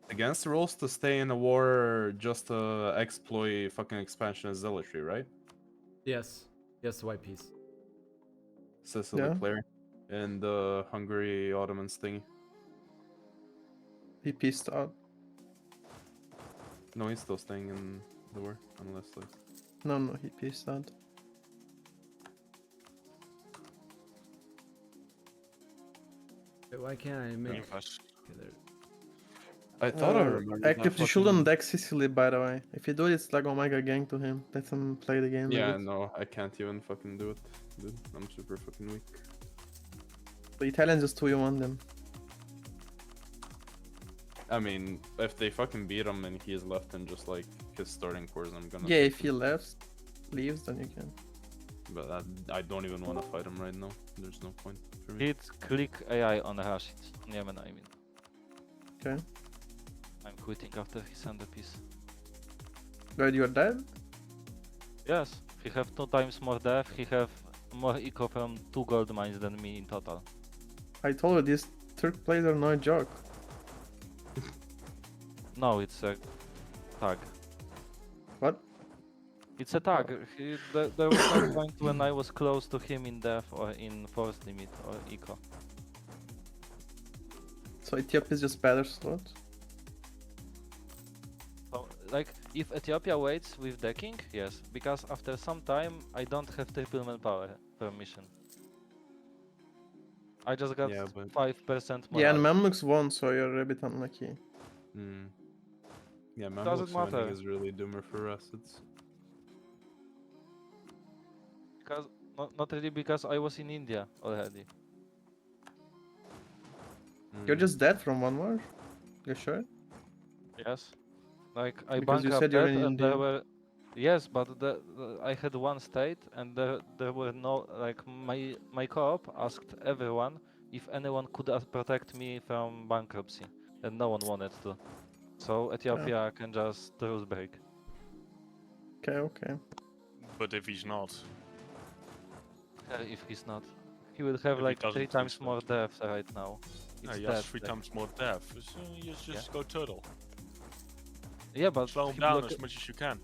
Against the rules to stay in a war just to exploit fucking expansion and zealotry, right? Yes. Yes, the white piece. Sicily Yeah. player in the Hungary Ottomans thingy. He pissed out. No, he's still staying in the war, unless like. No, he pissed out. Wait, why can't I make? Universe. Okay, there. I thought I remembered that Active, you shouldn't fucking- deck Sicily, by the way. If you do it, it's like Omega gang to him. Let him play the game. Yeah, with it. no, I can't even fucking do it, dude. I'm super fucking weak. The Italians just 2v1 them. I mean, if they fucking beat him and he is left in just like his starting cores, I'm gonna. Yeah, take if he him. leaves, then you can. But I don't even want to fight him right now. There's no point for me. Hit click AI on Rashid. Yemen, I mean. Okay. I'm quitting after he sent the piece. But you're dead? Yes, he have 2 times more death, he have more eco from 2 gold mines than me in total. I told you, these Turk players are no joke. No, it's a tag. What? It's a tag. There was no point when I was close to him in death or in force limit or eco. So Ethiopia is just better slot? So, like, if Ethiopia waits with decking, yes, because after some time I don't have triple manpower per mission. I just got Yeah, but- 5% more. Yeah, and Mamluks won, so you're a bit unlucky. Hmm. Yeah, Doesn't Mamluks winning matter. is really doomer for us. It's Because not really, because I was in India already. You're just dead from one war? You sure? Yes. Like I Because you said bankrupted you're in and there India. were. Yes, but I had one state and there were no, like, my co-op asked everyone if anyone could protect me from bankruptcy, and no one wanted to. So Ethiopia can just rules break. Okay. But if he's not, If he's not, he will have If he like doesn't 3 do times so. more deaths right now. no, It's he has dead, 3 like- times more death. So you just go turtle. Yeah, but Slow him he down block- as much as you can.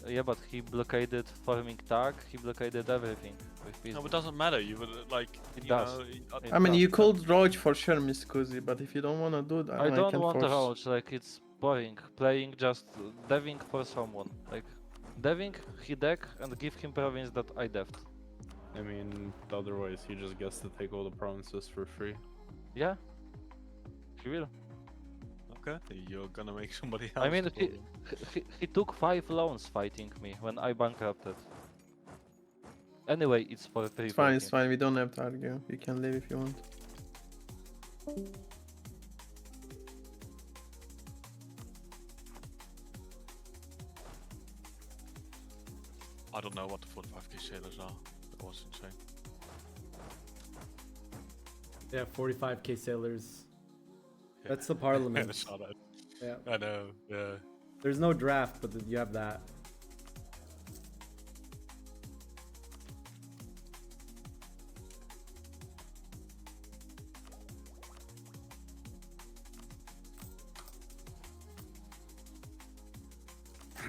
Yeah, but he blockaded farming tag. He blockaded everything with his. No, but it doesn't matter. You would like. It you does. know, It I mean, does, you yeah. could Roach for sure, Miss Kuzi, but if you don't want to do that, I don't can want force. a roach, like it's boring. Playing just deving for someone. Like deving, he deck and give him province that I deved. I mean, otherwise he just gets to take all the provinces for free. Yeah, he will. Okay, you're gonna make somebody else. I mean, the problem. he took 5 loans fighting me when I bankrupted. Anyway, it's for free. It's fine, it's fine. We don't have to argue. You can leave if you want. I don't know what the 45k sailors are. That was insane. Yeah, 45k sailors. Yeah. That's the I parliament. saw that. Yeah. I know. Yeah. There's no draft, but you have that.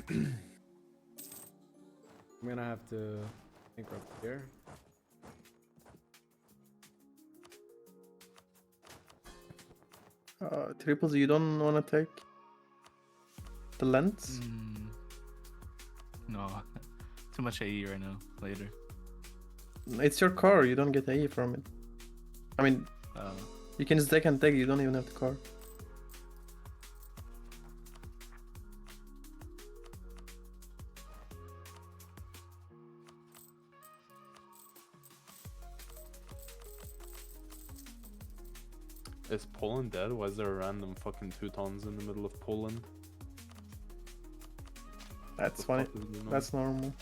I'm gonna have to bankrupt here. Triples, you don't want to take the lens? No, too much AE right now. Later. It's your core. You don't get AE from it. I mean, you can just deck and take. You don't even have the core. Is Poland dead? Why is there a random fucking Teutons in the middle of Poland? That's The funny. fuck is going on? That's normal.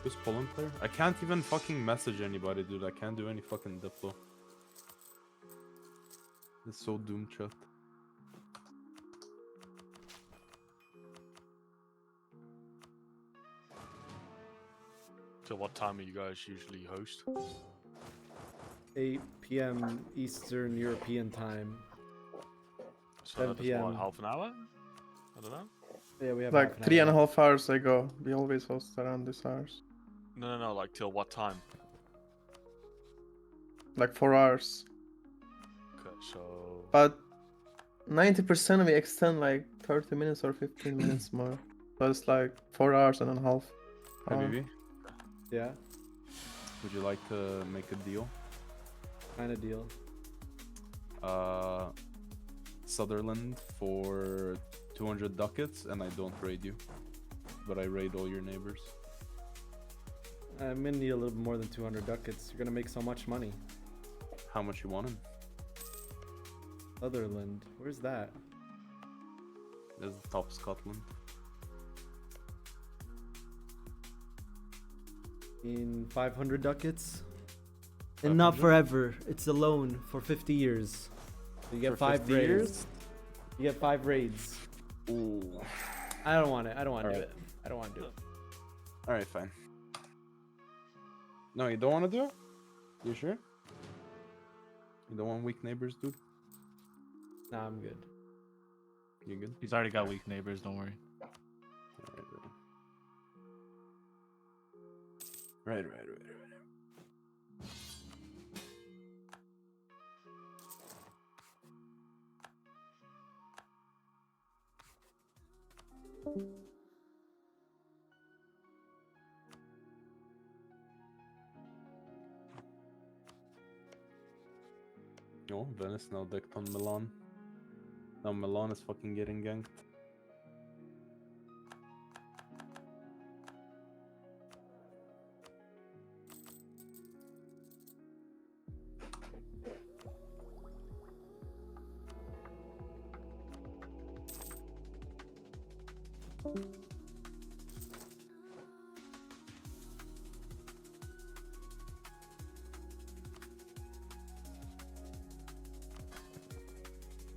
Who's Poland player? I can't even fucking message anybody, dude. I can't do any fucking diplo. It's so doomed, chat. So what time are you guys usually host? 8 p.m. Eastern European time. So 7 that is p.m. what, half an hour? I don't know. Yeah, we have Like half an 3.5 hours ago. We always host around this hours. No, like till what time? Like 4 hours. Okay, so... But 90% we extend like 30 minutes or 15 minutes more. So it's like 4 hours and a half. Habibi, Yeah, would you like to make a deal? kind of deal. Sutherland for 200 ducats, and I don't raid you, but I raid all your neighbors. I'm gonna need a little bit more than 200 ducats. You're gonna make so much money. How much you want him? Sutherland, where's that? That's the top of Scotland. In 500 ducats? And not forever. It's a loan for 50 years. So you get For 5 50 raids. years? You get 5 raids. Ooh. I don't want it. I don't want to do Alright. it. I don't want to do it. Alright, fine. No, you don't want to do it? You sure? You don't want weak neighbors, dude? Nah, I'm good. You good? He's already got weak neighbors, don't worry. Right. Oh, Venice now decked on Milan. Now Milan is fucking getting ganked.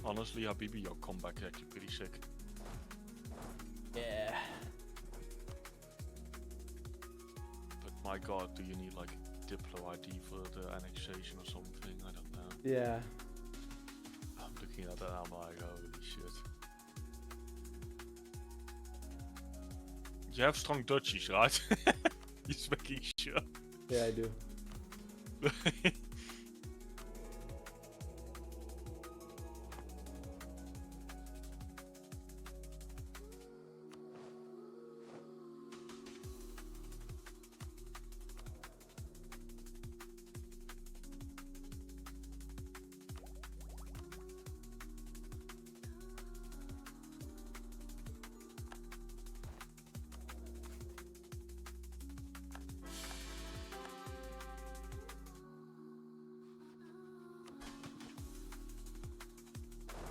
Honestly, Habibi, your comeback is actually pretty sick. Yeah. But my god, do you need like Diplo ID for the annexation or something? I don't know. Yeah. I'm looking at that, I'm like, holy shit. You have strong Dutchies, right? Just making sure. Yeah, I do.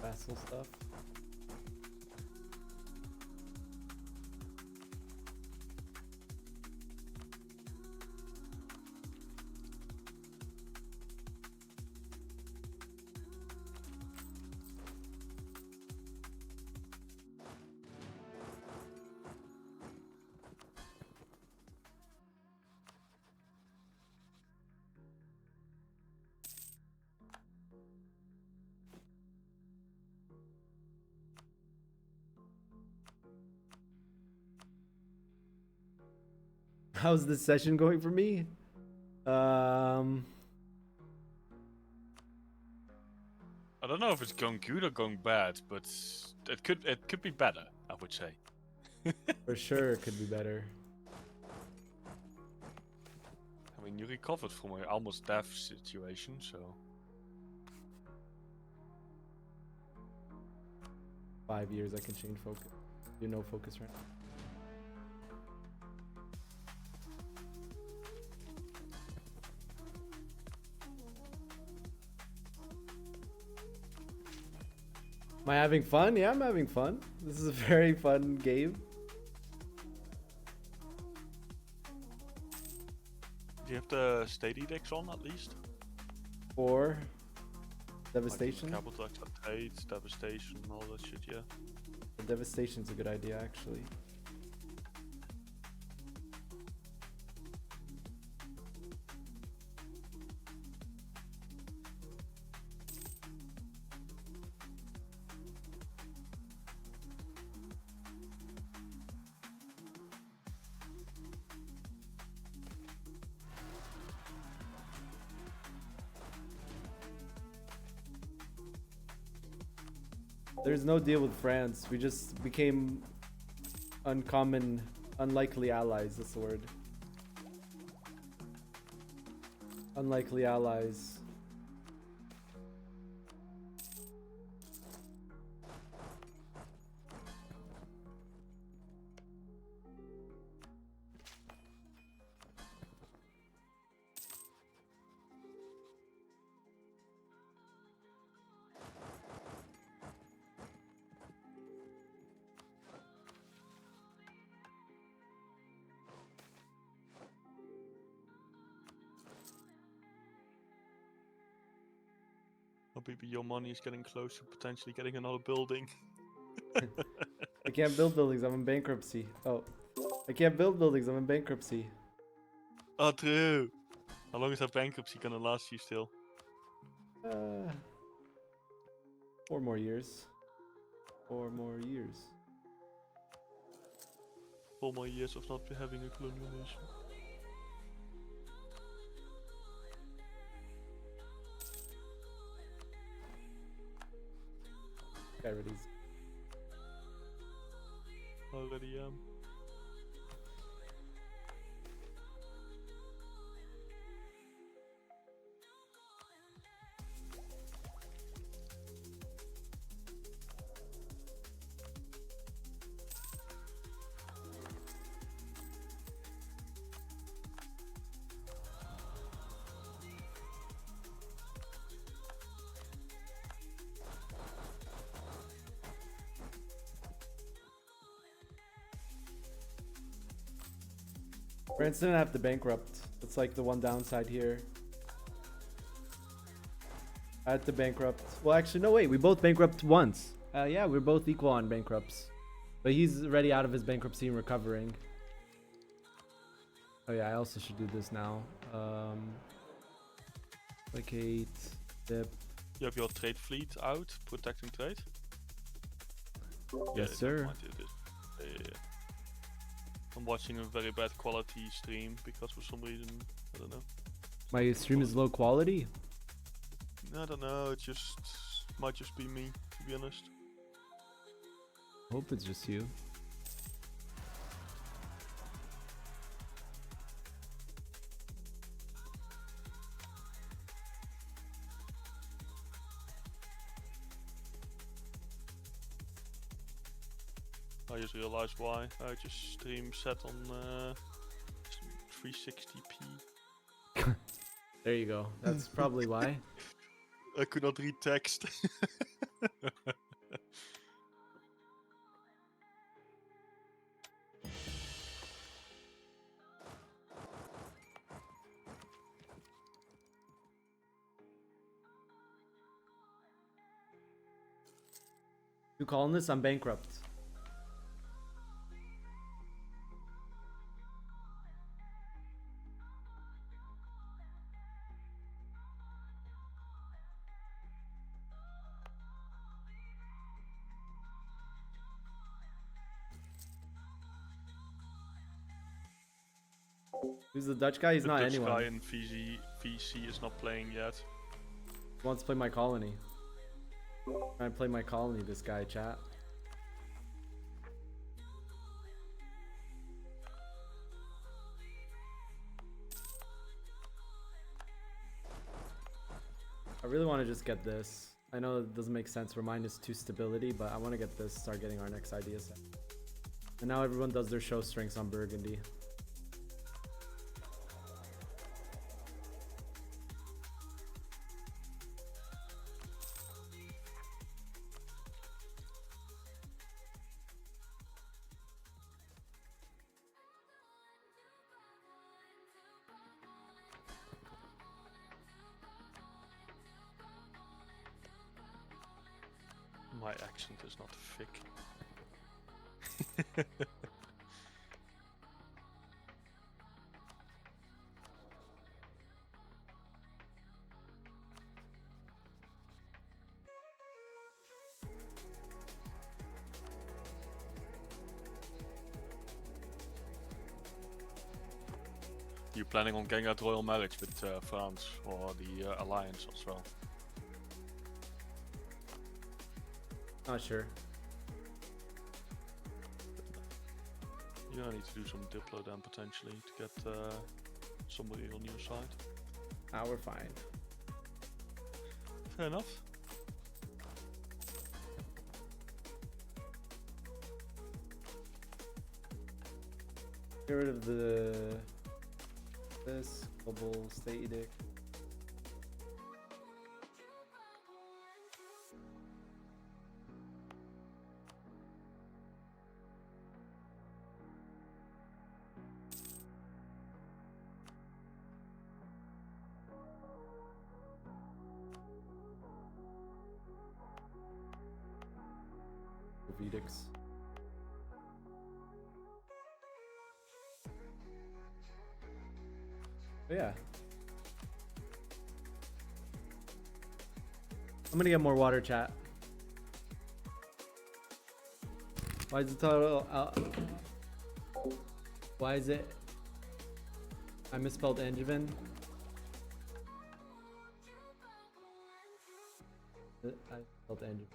Vassal stuff. How's this session going for me? I don't know if it's going good or going bad, but it could be better, I would say. For sure, it could be better. I mean, you recovered from an almost death situation, so... 5 years, I can change focus. You know focus right now. Am I having fun? Yeah, I'm having fun. This is a very fun game. Do you have the state edicts on, at least? For devastation? Like capital acceptate, devastation, all that shit, yeah. Devastation's a good idea, actually. There's no deal with France. We just became unlikely allies. That's the word. Unlikely allies. Habibi, your money is getting close to potentially getting another building. I can't build buildings. I'm in bankruptcy. Oh, I can't build buildings. I'm in bankruptcy. Oh, true. How long is that bankruptcy gonna last you still? 4 more years. 4 more years. 4 more years of not having a colonial nation. Already am. France didn't have to bankrupt. That's like the one downside here. I had to bankrupt. Well, actually, no, wait. We both bankrupt once. Yeah, we're both equal on bankrupts. But he's already out of his bankruptcy and recovering. Oh yeah, I also should do this now. Placate, dip. You have your trade fleet out, protecting trade? Yes, sir. I'm watching a very bad quality stream because for some reason, I don't know. My stream is low quality? I don't know, it just might just be me, to be honest. Hope it's just you. I just realized why. I just stream set on 360p. There you go. That's probably why. I could not read text. You calling this? I'm bankrupt. Who's the Dutch guy? He's the not Dutch anyone. guy in VC is not playing yet. He wants to play my colony. Trying to play my colony, this guy, chat. I really want to just get this. I know it doesn't make sense. We're -2 stability, but I want to get this, start getting our next idea set. And now everyone does their show strengths on Burgundy. My accent is not thick. You planning on getting that royal marriage with France or the alliance as well? Not sure. You're gonna need to do some diplo then potentially to get somebody on your side. Ah, we're fine. Fair enough. Get rid of this global state edict. Edicts. But yeah. I'm gonna get more water, chat. Why is the title why is it I misspelled Angevin? I spelled Angevin.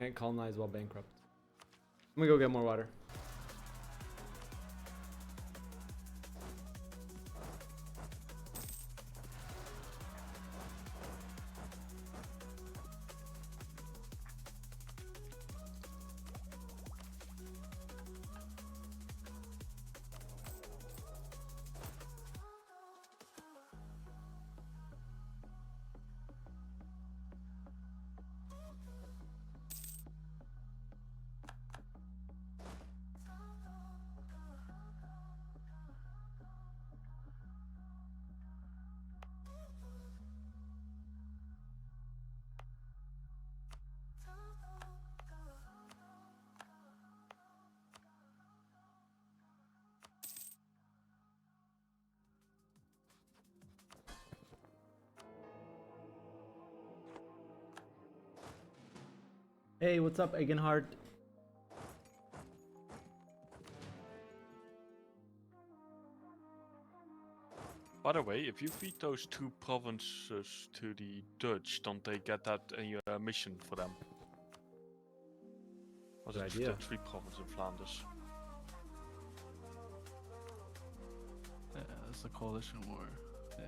Can't colonize while bankrupt. I'm gonna go get more water. Hey, what's up, Egenhard? By the way, if you feed those two provinces to the Dutch, don't they get that mission for them? Was Good it idea. the 3 provinces in Flanders? Yeah, it's a coalition war. Yeah.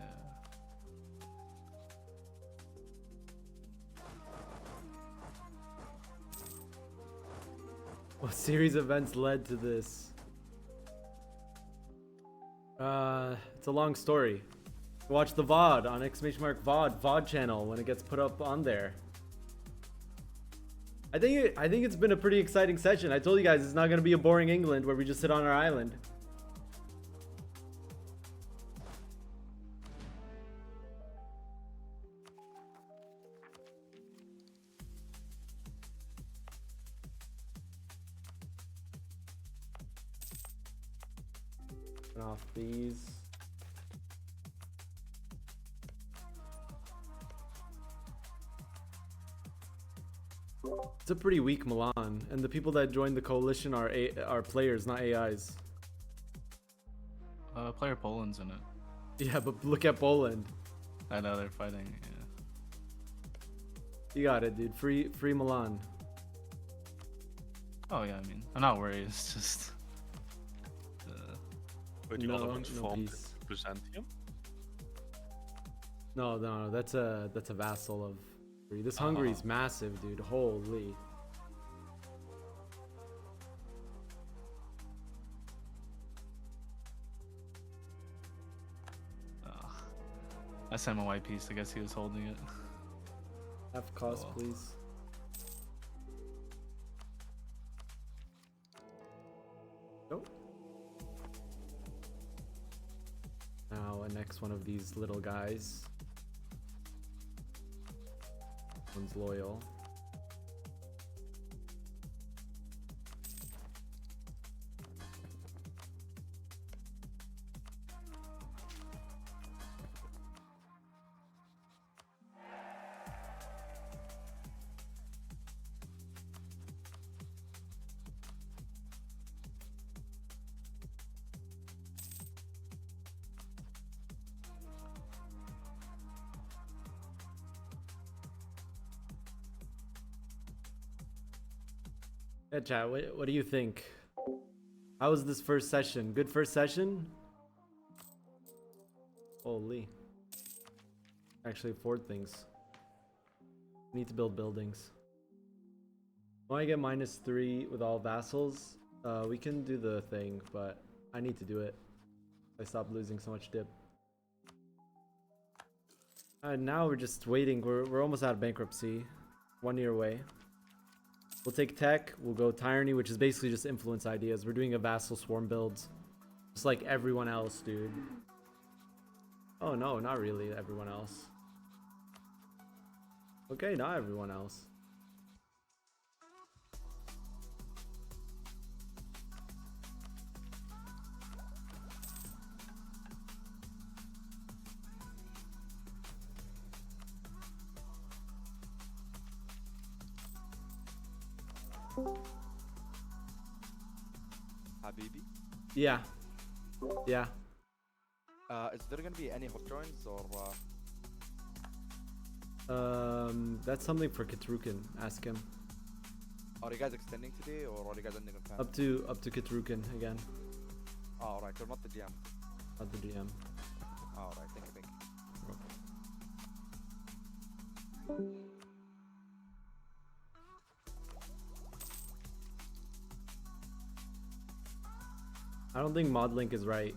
What series of events led to this? It's a long story. Watch the VOD on VOD channel when it gets put up on there. I think it's been a pretty exciting session. I told you guys it's not gonna be a boring England where we just sit on our island. Turn off these. It's a pretty weak Milan, and the people that joined the coalition are players, not AIs. Player Poland's in it. Yeah, but look at Poland. I know they're fighting. Yeah. You got it, dude. Free Milan. Oh yeah, I mean, I'm not worried. It's just. But the other ones no formed peace. Byzantium? No, that's a vassal of Hungary. This Hungary's massive, dude. Holy. I sent him a white piece. I guess he was holding it. F cost, please. Nope. Now, next one of these little guys. One's loyal. Yeah, chat. What do you think? How was this first session? Good first session? Holy. Actually afford things. Need to build buildings. When I get -3 with all vassals, we can do the thing, but I need to do it. I stop losing so much dip. And now we're just waiting. We're almost out of bankruptcy. 1 year away. We'll take tech. We'll go tyranny, which is basically just influence ideas. We're doing a vassal swarm build, just like everyone else, dude. Oh no, not really everyone else. Okay, not everyone else. Habibi? Yeah. Yeah. Is there gonna be any hot joins or? That's something for Kitrukin. Ask him. Are you guys extending today or are you guys ending on time? Up to Kitrukin again. Oh, alright, you're not the GM. Not the GM. Alright, thank you. I don't think modlink is right.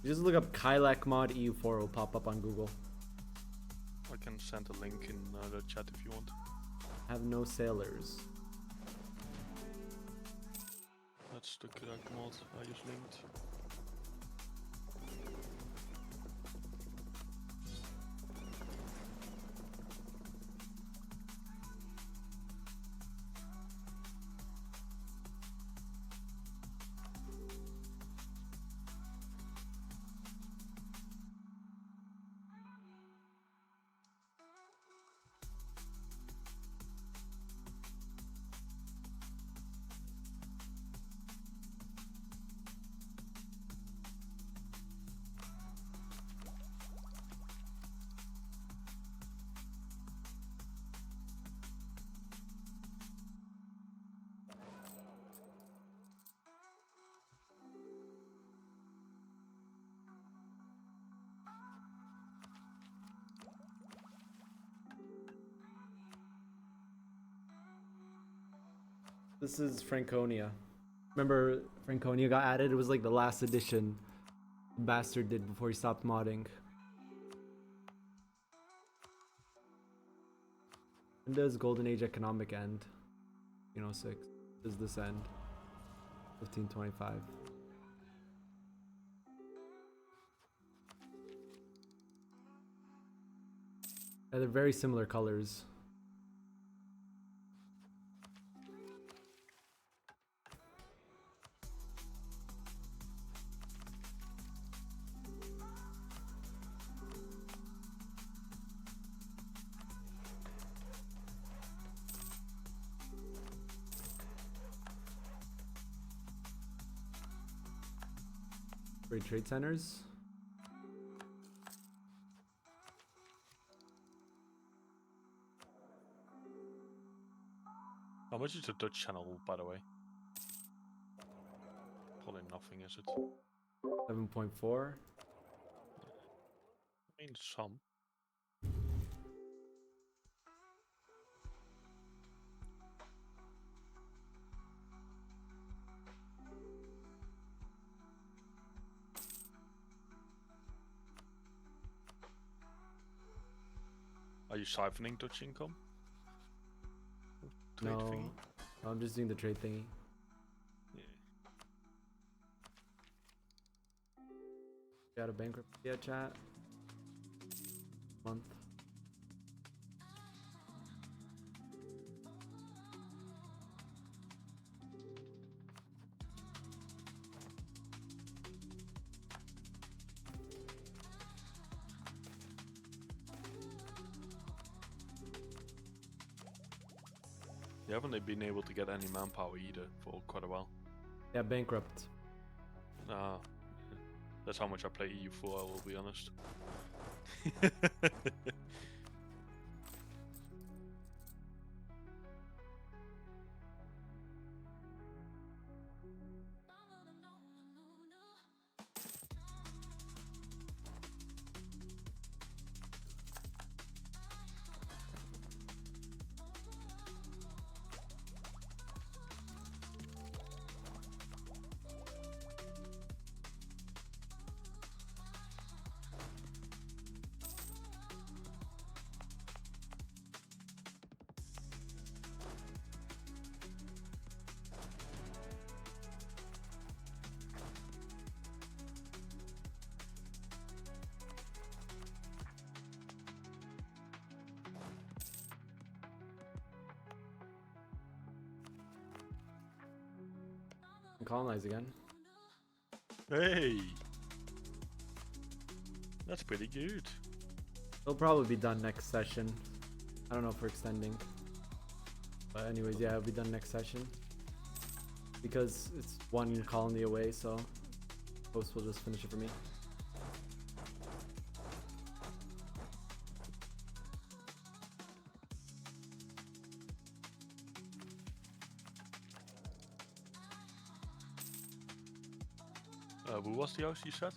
You just look up Kylak mod EU4, will pop up on Google. I can send a link in the chat if you want. Have no sailors. That's the correct mod I just linked. This is Franconia. Remember Franconia got added? It was like the last edition Bastard did before he stopped modding. When does Golden Age economic end? 1506. Does this end? 1525. Yeah, they're very similar colors. Great trade centers. How much is the Dutch channel, by the way? Probably nothing, is it? 7.4. I mean, some. Are you siphoning Dutch income? Trade No, thingy? I'm just doing the trade thingy. Yeah. Got a bankruptcy yet, chat? Month. You haven't been able to get any manpower either for quite a while. Yeah, bankrupt. That's how much I play EU4, I will be honest. Colonize again. Hey, that's pretty good. It'll probably be done next session. I don't know if we're extending. But anyways, yeah, it'll be done next session. Because it's one colony away, so host will just finish it for me. Who was the host you said?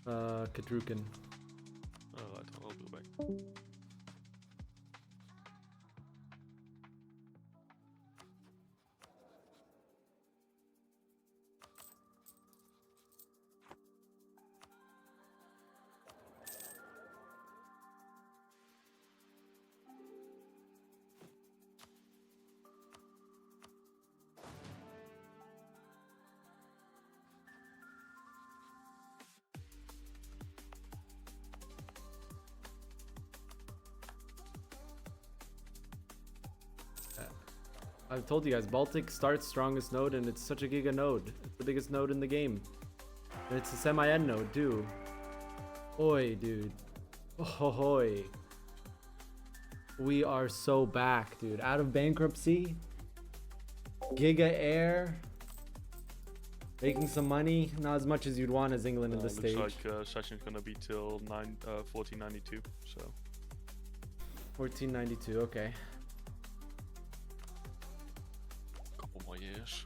Kadrukin. Alright, I'll be back. I've told you guys, Baltic starts strongest node, and it's such a giga node. It's the biggest node in the game. And it's a semi-end node, too. Oi, dude. Oi. We are so back, dude. Out of bankruptcy. Giga Air. Making some money. Not as much as you'd want as England in this stage. Looks like session's gonna be till 1492, so. 1492, okay. Couple more years.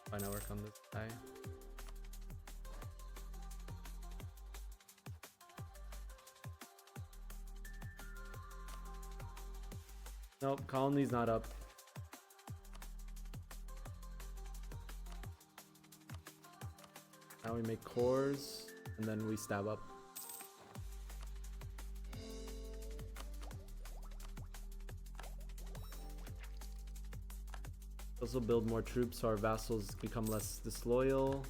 Why not work on this guy? Nope, colony's not up. Now we make cores, and then we stab up. Also build more troops so our vassals become less disloyal.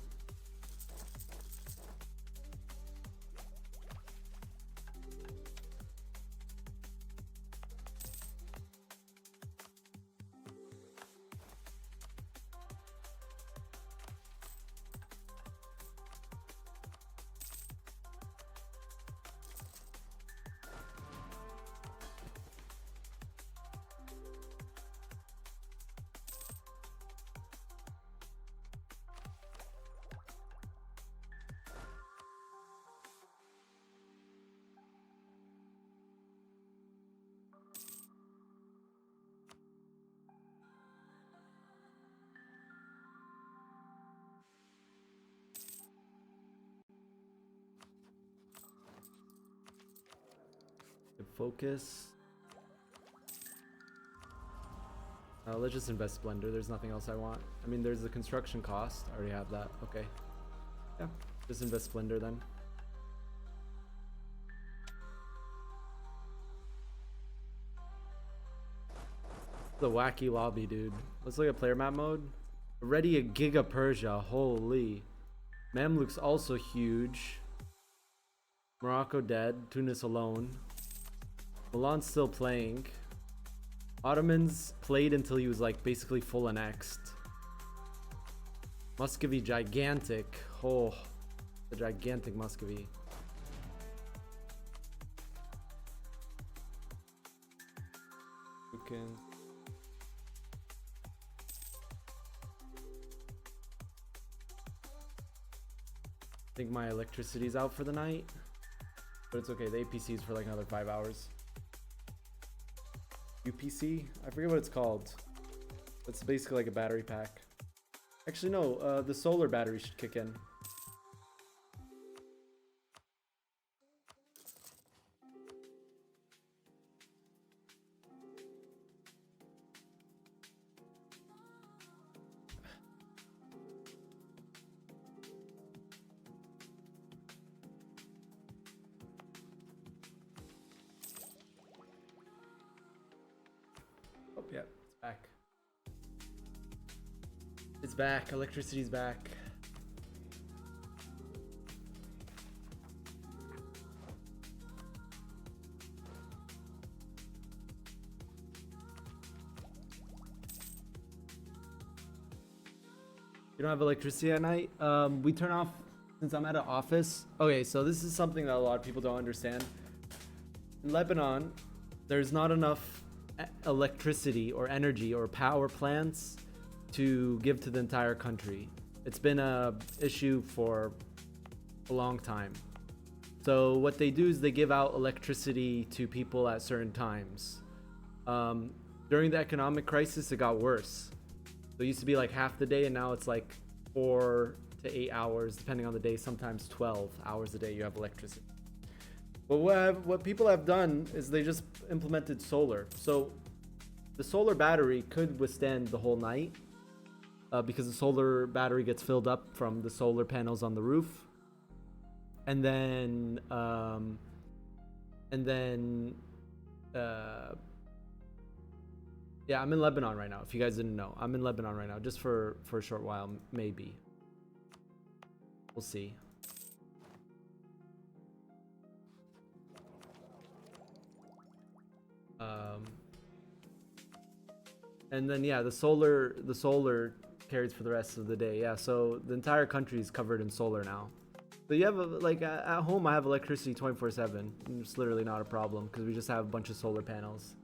Focus. Let's just invest Splendor. There's nothing else I want. I mean, there's the construction cost. I already have that. Okay. Yeah. Just invest Splendor then. The wacky lobby, dude. Let's look at player map mode. Already a Giga Persia. Holy. Mamluks also huge. Morocco dead. Tunis alone. Milan's still playing. Ottomans played until he was like basically full annexed. Muscovy gigantic. Oh, the gigantic Muscovy. You can. I think my electricity's out for the night, but it's okay. The APC is for like another 5 hours. UPC? I forget what it's called. It's basically like a battery pack. Actually, no, the solar battery should kick in. Oh, yeah, it's back. It's back. Electricity's back. You don't have electricity at night? We turn off, since I'm at an office. Okay, so this is something that a lot of people don't understand. In Lebanon, there's not enough electricity or energy or power plants to give to the entire country. It's been a issue for a long time. So what they do is they give out electricity to people at certain times. During the economic crisis, it got worse. So it used to be like half the day, and now it's like 4 to 8 hours, depending on the day, sometimes 12 hours a day you have electricity. But what people have done is they just implemented solar. So the solar battery could withstand the whole night because the solar battery gets filled up from the solar panels on the roof. And then, yeah, I'm in Lebanon right now. If you guys didn't know, I'm in Lebanon right now, just for a short while, maybe. We'll see. And then yeah, the solar carries for the rest of the day. Yeah, so the entire country is covered in solar now. So you have like at home, I have electricity 24/7. It's literally not a problem because we just have a bunch of solar panels.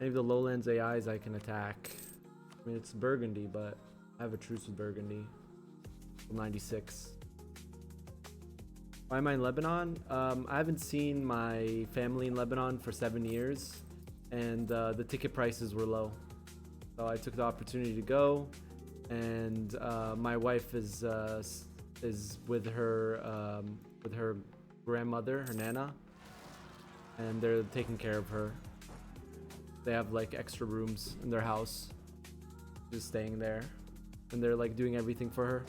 Any of the lowlands AIs I can attack. I mean, it's Burgundy, but I have a truce with Burgundy. 96. Why am I in Lebanon? I haven't seen my family in Lebanon for 7 years, and the ticket prices were low. So I took the opportunity to go, and my wife is with her grandmother, her nana, and they're taking care of her. They have like extra rooms in their house, just staying there, and they're like doing everything for her.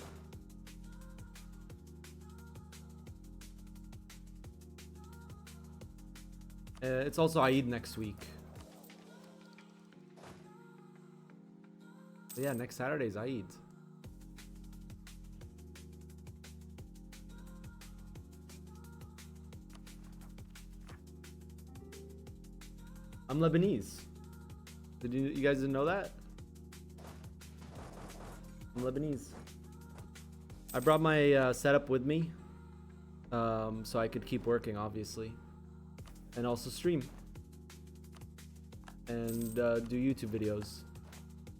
It's also Eid next week. But yeah, next Saturday is Eid. I'm Lebanese. Did you guys didn't know that? I'm Lebanese. I brought my setup with me, so I could keep working, obviously, and also stream and do YouTube videos.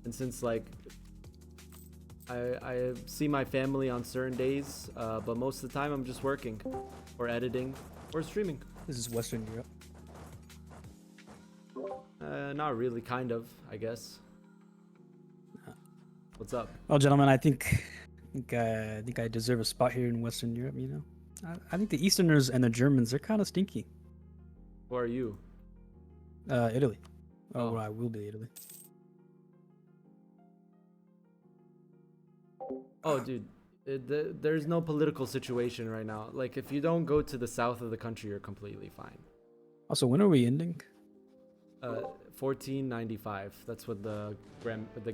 And since like I see my family on certain days, but most of the time I'm just working or editing or streaming. This is Western Europe. Not really, kind of, I guess. What's up? Well, gentlemen, I think I deserve a spot here in Western Europe. You know, I think the Easterners and the Germans, they're kind of stinky. Who are you? Italy. Oh, well, I will be Italy. Oh, dude, there's no political situation right now. Like, if you don't go to the south of the country, you're completely fine. Also, when are we ending? 1495. That's what the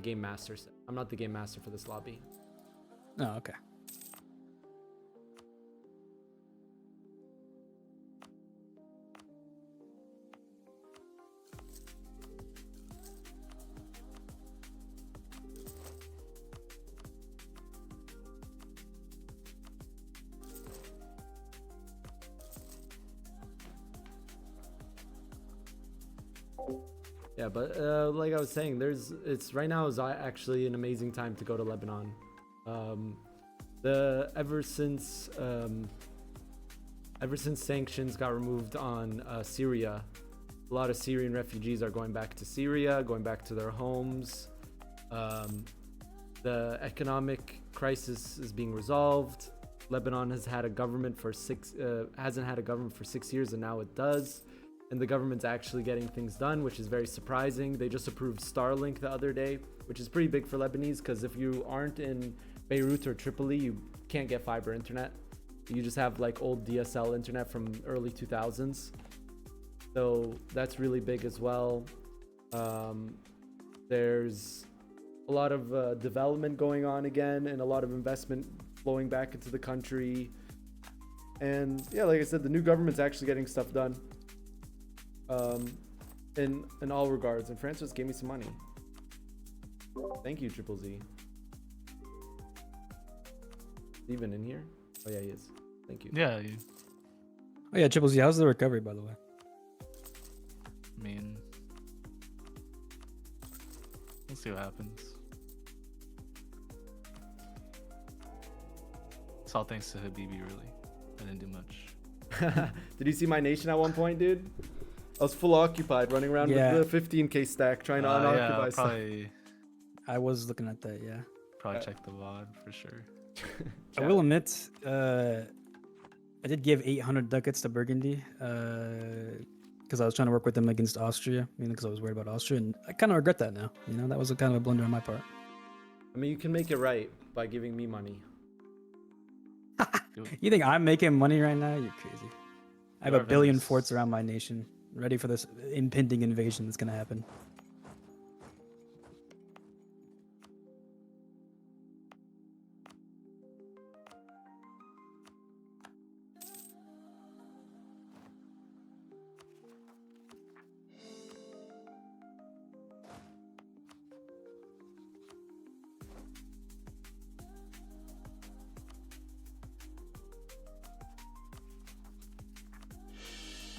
game master said. I'm not the game master for this lobby. Oh, okay. Yeah, but like I was saying, it's right now is actually an amazing time to go to Lebanon. Ever since sanctions got removed on Syria, a lot of Syrian refugees are going back to Syria, going back to their homes. The economic crisis is being resolved. Lebanon has had a government for hasn't had a government for 6 years, and now it does. And the government's actually getting things done, which is very surprising. They just approved Starlink the other day, which is pretty big for Lebanese, because if you aren't in Beirut or Tripoli, you can't get fiber internet. You just have like old DSL internet from early 2000s. So that's really big as well. There's a lot of development going on again, and a lot of investment flowing back into the country. And yeah, like I said, the new government's actually getting stuff done. In all regards, and France just gave me some money. Thank you, Triple Z. Even in here? Oh yeah, he is. Thank you. Yeah, Oh yeah, Triple Z. How's the recovery, by the way? I mean, we'll see what happens. It's all thanks to Habibi, really. I didn't do much. Did you see my nation at one point, dude? I was full occupied, running around Yeah. with the 15k stack, trying to unoccupy Yeah, stuff. probably, I was looking at that. Yeah. probably check the VOD for sure. I will admit, I did give 800 ducats to Burgundy because I was trying to work with them against Austria, because I was worried about Austria, and I kind of regret that now. That was a kind of a blunder on my part. I mean, you can make it right by giving me money. You think I'm making money right now? You're crazy. I have You're a billion Venice. forts around my nation, ready for this impending invasion that's gonna happen.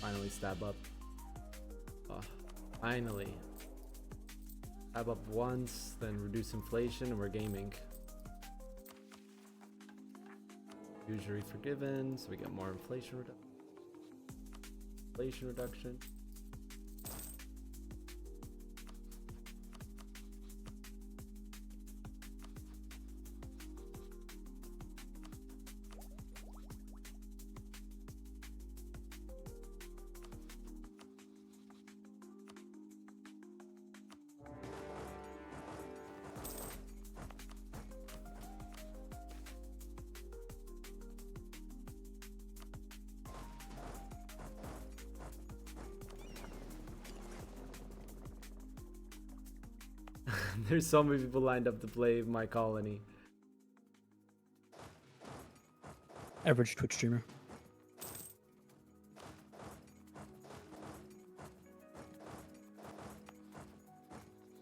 Finally stab up. Oh, finally. Stab up once, then reduce inflation, and we're gaming. Usury forgiven, so we get more inflation reduction. There's so many people lined up to play my colony. Average Twitch streamer.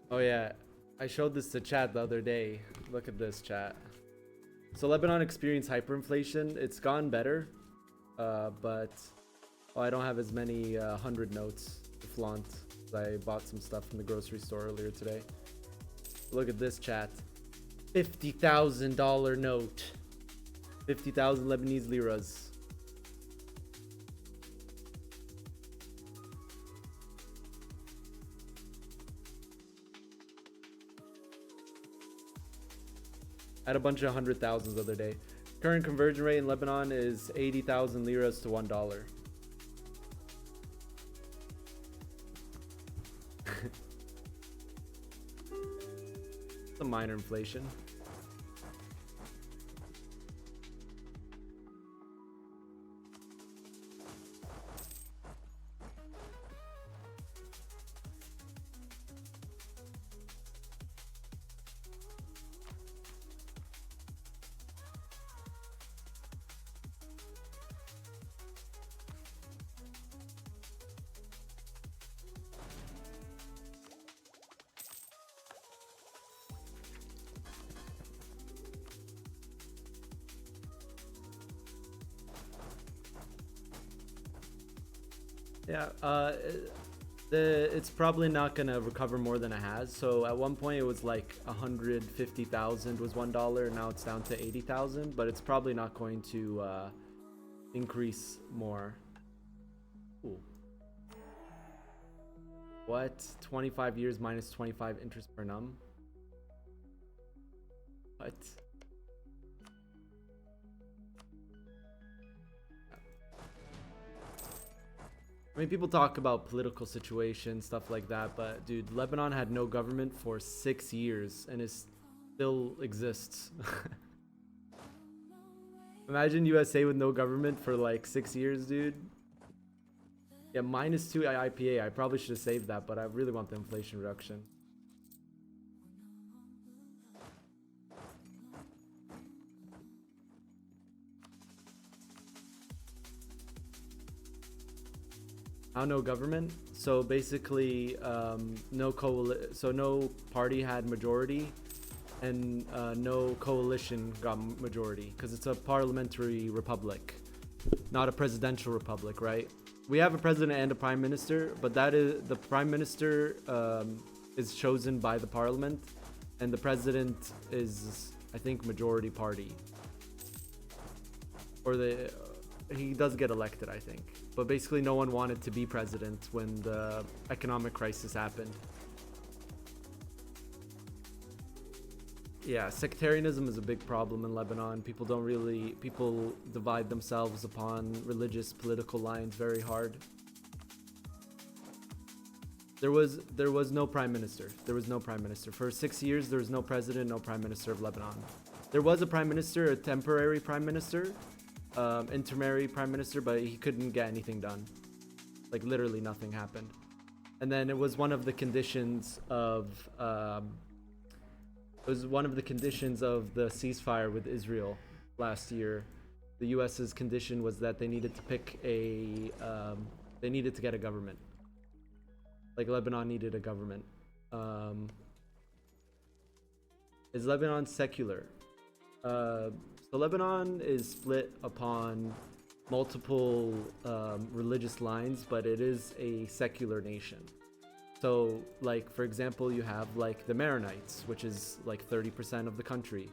Oh yeah, I showed this to chat the other day. Look at this, chat. So Lebanon experienced hyperinflation. It's gone better, but I don't have as many 100 notes to flaunt. I bought some stuff from the grocery store earlier today. Look at this, chat. $50,000 note. 50,000 Lebanese liras. I had a bunch of 100,000s the other day. Current conversion rate in Lebanon is 80,000 liras to $1. A minor inflation. Yeah, it's probably not gonna recover more than it has. So at one point it was like 150,000 was $1. Now it's down to 80,000, but it's probably not going to increase more. Ooh. What? 25 years minus 25 interest per num? What? I mean, people talk about political situation, stuff like that, but dude, Lebanon had no government for 6 years and it still exists. Imagine USA with no government for like 6 years, dude. Yeah, -2 IPA. I probably should have saved that, but I really want the inflation reduction. No government. So basically, no party had majority, and no coalition got majority because it's a parliamentary republic, not a presidential republic, right? We have a president and a prime minister, but that is the prime minister is chosen by the parliament, and the president is, I think, majority party, or he does get elected, I think. But basically, no one wanted to be president when the economic crisis happened. Yeah, sectarianism is a big problem in Lebanon. People divide themselves upon religious, political lines very hard. There was no prime minister. There was no prime minister. For 6 years, there was no president, no prime minister of Lebanon. There was a prime minister, a temporary prime minister, intermediary prime minister, but he couldn't get anything done. Like, literally nothing happened. And then it was one of the conditions of the ceasefire with Israel last year. The US's condition was that they needed to pick they needed to get a government. Like, Lebanon needed a government. Is Lebanon secular? So Lebanon is split upon multiple religious lines, but it is a secular nation. So, like, for example, you have, like, the Maronites, which is, like, 30% of the country.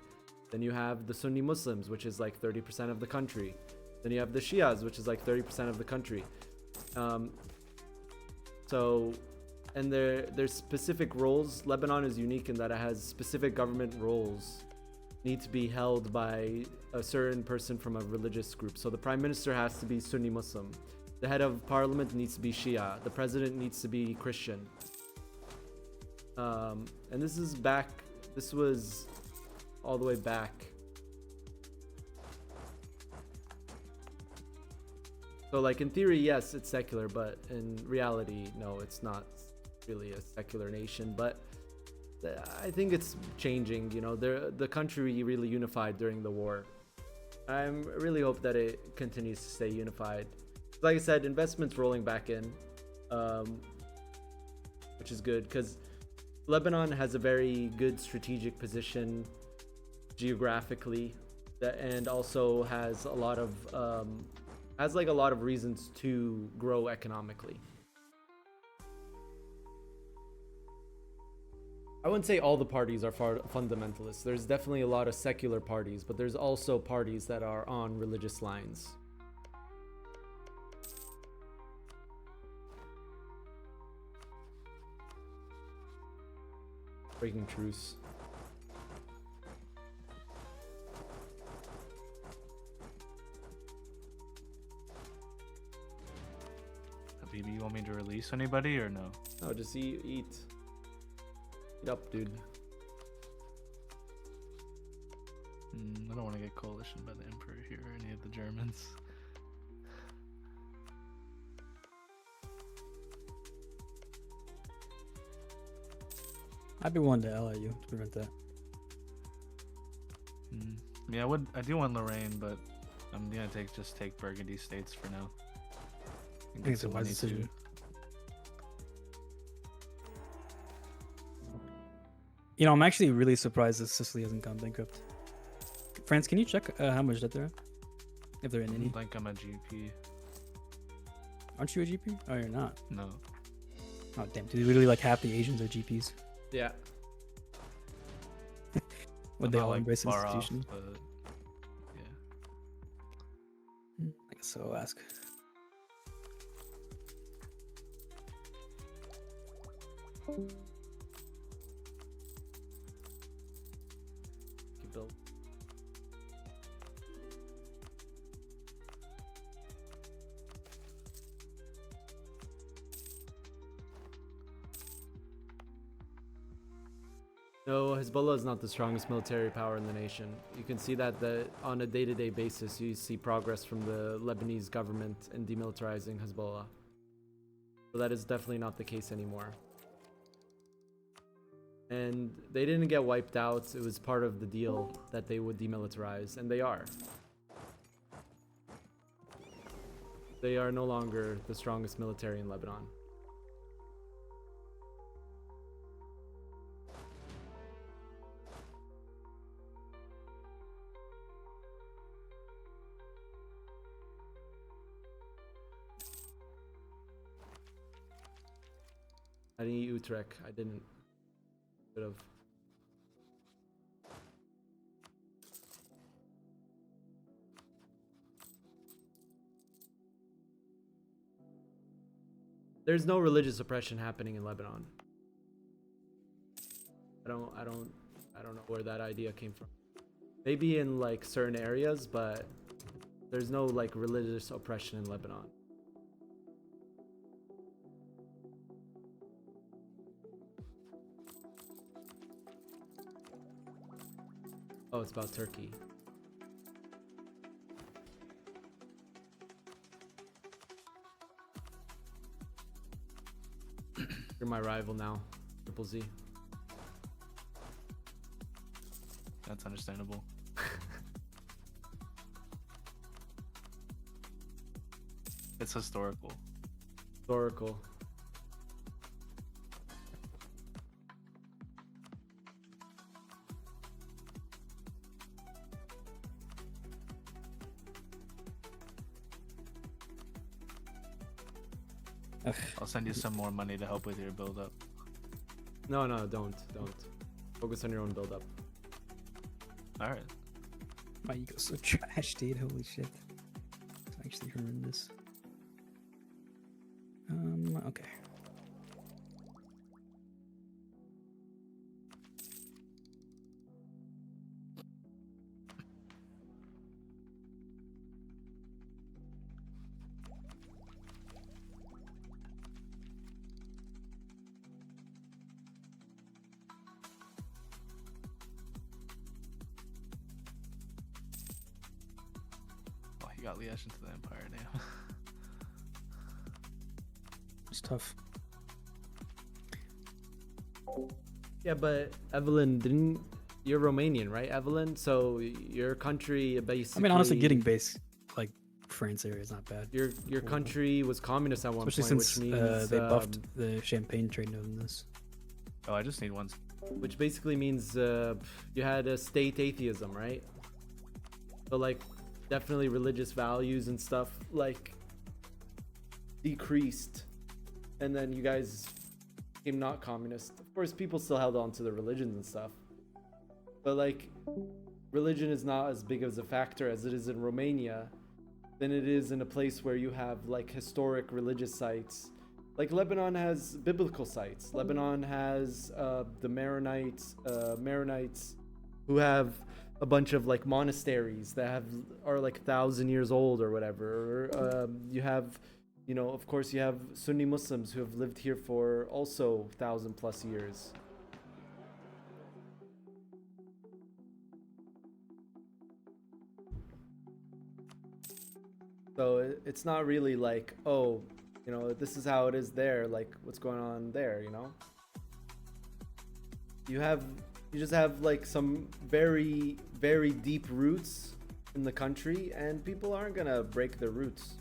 Then you have the Sunni Muslims, which is, like, 30% of the country. Then you have the Shias, which is, like, 30% of the country. And there's specific roles. Lebanon is unique in that it has specific government roles need to be held by a certain person from a religious group. So the prime minister has to be Sunni Muslim. The head of parliament needs to be Shia. The president needs to be Christian. And this was all the way back. So, like, in theory, yes, it's secular, but in reality, no, it's not really a secular nation. But I think it's changing, you know. The country really unified during the war. I really hope that it continues to stay unified. Like I said, investments rolling back in, which is good because Lebanon has a very good strategic position geographically, and also has a lot of reasons to grow economically. I wouldn't say all the parties are fundamentalists. There's definitely a lot of secular parties, but there's also parties that are on religious lines. Breaking truce. Habibi, you want me to release anybody or no? No, just eat. Eat up, dude. I don't want to get coalition by the Emperor here or any of the Germans. I'd be one to ally you to prevent that. Yeah, I do want Lorraine, but I'm gonna take Burgundy states for now. I think it's a wise decision. You know, I'm actually really surprised that Sicily hasn't gone bankrupt. France, can you check how much debt they're at? If they're in any? I think I'm a GP. Aren't you a GP? Oh, you're not. No. Oh, damn. Dude, literally like half the Asians are GPs. Yeah. Would they all embrace the institution? But yeah. I guess so. I'll ask. Build. No, Hezbollah is not the strongest military power in the nation. You can see that on a day-to-day basis, you see progress from the Lebanese government in demilitarizing Hezbollah. So that is definitely not the case anymore. And they didn't get wiped out. It was part of the deal that they would demilitarize, and they are. They are no longer the strongest military in Lebanon. I didn't eat Utrecht. I didn't. Should have. There's no religious oppression happening in Lebanon. I don't know where that idea came from. Maybe in like certain areas, but there's no like religious oppression in Lebanon. Oh, it's about Turkey. You're my rival now, Triple Z. That's understandable. It's historical. Historical. I'll send you some more money to help with your build up. No, don't. Focus on your own build up. All right. My ego's so trash, dude. Holy shit. It's actually horrendous. Okay. Oh, he got Liège into the Empire, damn. It's tough. Yeah, but Evelyn, you're Romanian, right, Evelyn? So your country basically. I mean, honestly, getting base like France area is not bad. Your country was communist at one Especially point, since which means they buffed the champagne trade in this. Oh, I just need one. Which basically means you had a state atheism, right? So like, definitely religious values and stuff like decreased, and then you guys became not communist. Of course, people still held on to their religions and stuff, but like, religion is not as big as a factor as it is in Romania than it is in a place where you have like historic religious sites. Like Lebanon has biblical sites. Lebanon has the Maronites who have a bunch of like monasteries that are like 1,000 years old or whatever. You have, you know, of course you have Sunni Muslims who have lived here for also 1,000+ years. So it's not really like, oh, you know, this is how it is there, like what's going on there, you know? You just have like some very, very deep roots in the country, and people aren't gonna break their roots.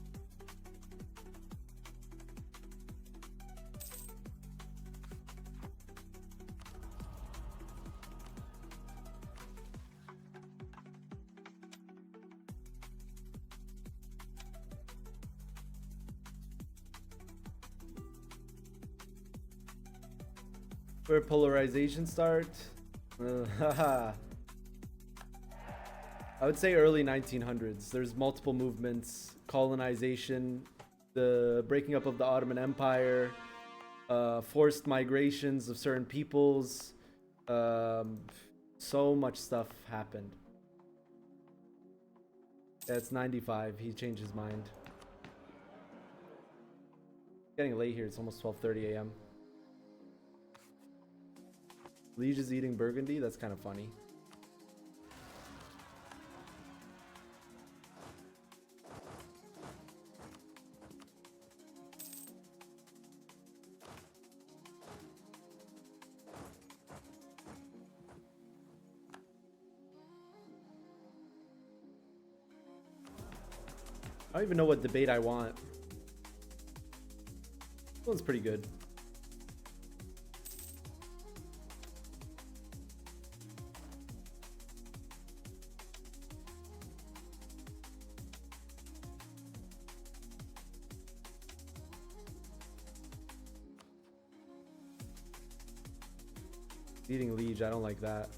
Where polarization start? I would say early 1900s. There's multiple movements: colonization, the breaking up of the Ottoman Empire, forced migrations of certain peoples. So much stuff happened. Yeah, it's 95. He changed his mind. It's getting late here. It's almost 12:30 a.m. Liege is eating Burgundy? That's kind of funny. I don't even know what debate I want. This one's pretty good. Leading Liege, I don't like that.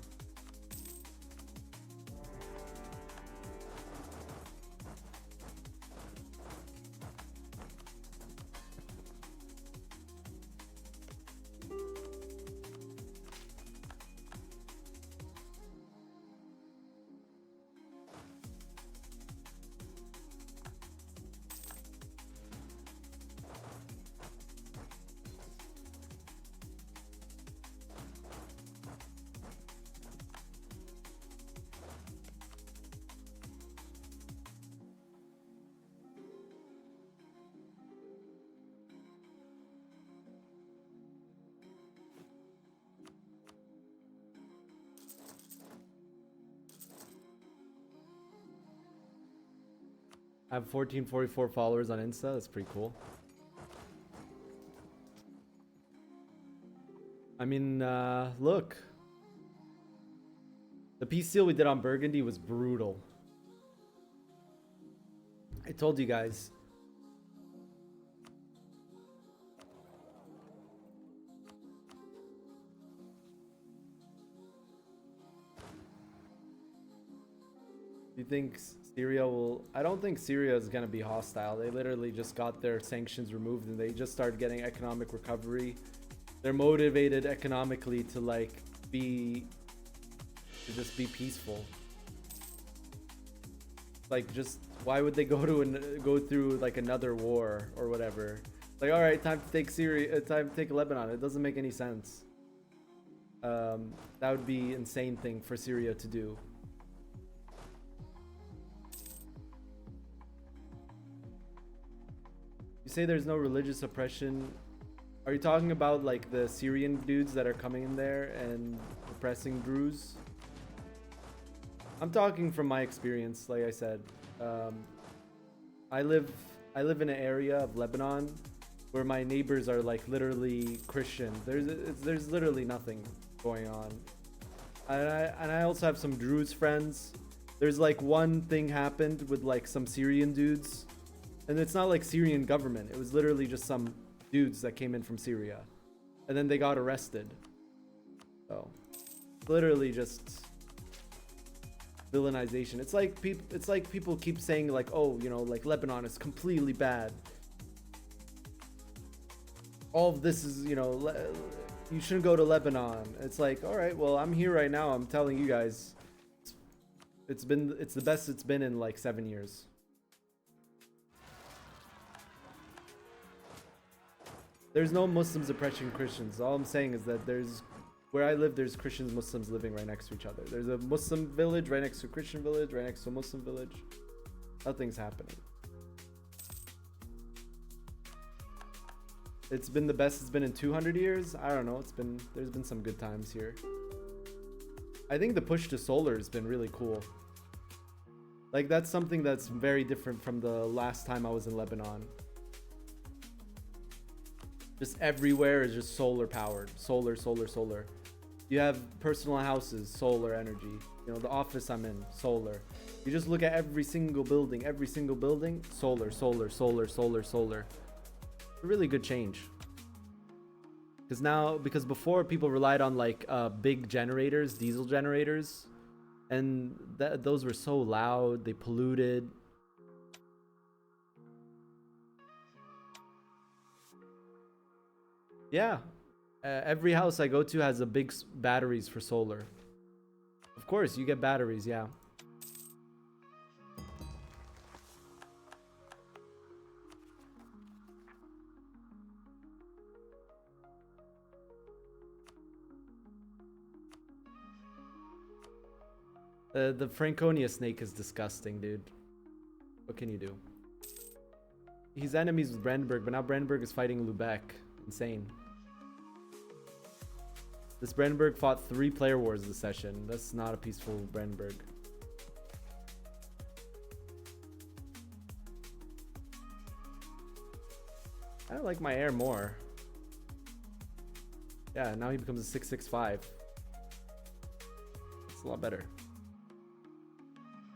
I have 1444 followers on Insta. That's pretty cool. I mean, look. The peace deal we did on Burgundy was brutal. I told you guys. Do you think Syria will... I don't think Syria is going to be hostile. They literally just got their sanctions removed and they just started getting economic recovery. They're motivated economically to like just be peaceful. Like, just why would they go through like another war or whatever? Like, all right, time to take Syria, time to take Lebanon. It doesn't make any sense. That would be insane thing for Syria to do. You say there's no religious oppression. Are you talking about like the Syrian dudes that are coming in there and oppressing Druze? I'm talking from my experience, like I said. I live in an area of Lebanon where my neighbors are like literally Christian. There's literally nothing going on. And I also have some Druze friends. There's like one thing happened with like some Syrian dudes. And it's not like Syrian government. It was literally just some dudes that came in from Syria. And then they got arrested. So, literally just villainization. It's like people keep saying like, oh, you know, like Lebanon is completely bad. All of this is, you know, you shouldn't go to Lebanon. It's like, all right, well, I'm here right now. I'm telling you guys, it's the best it's been in like 7 years. There's no Muslims oppressing Christians. All I'm saying is that where I live, there's Christians, Muslims living right next to each other. There's a Muslim village right next to a Christian village, right next to a Muslim village. Nothing's happening. It's been the best it's been in 200 years. I don't know. There's been some good times here. I think the push to solar has been really cool. Like, that's something that's very different from the last time I was in Lebanon. Just everywhere is just solar powered. Solar, solar, solar. You have personal houses, solar energy. You know, the office I'm in, solar. You just look at every single building, solar, solar, solar, solar, solar. A really good change. Because before people relied on like big generators, diesel generators, and those were so loud, they polluted. Yeah, every house I go to has a big batteries for solar. Of course, you get batteries, yeah. The Franconia snake is disgusting, dude. What can you do? He's enemies with Brandenburg, but now Brandenburg is fighting Lubeck. Insane. This Brandenburg fought 3 player wars this session. That's not a peaceful Brandenburg. I like my air more. Yeah, now he becomes a 665. It's a lot better.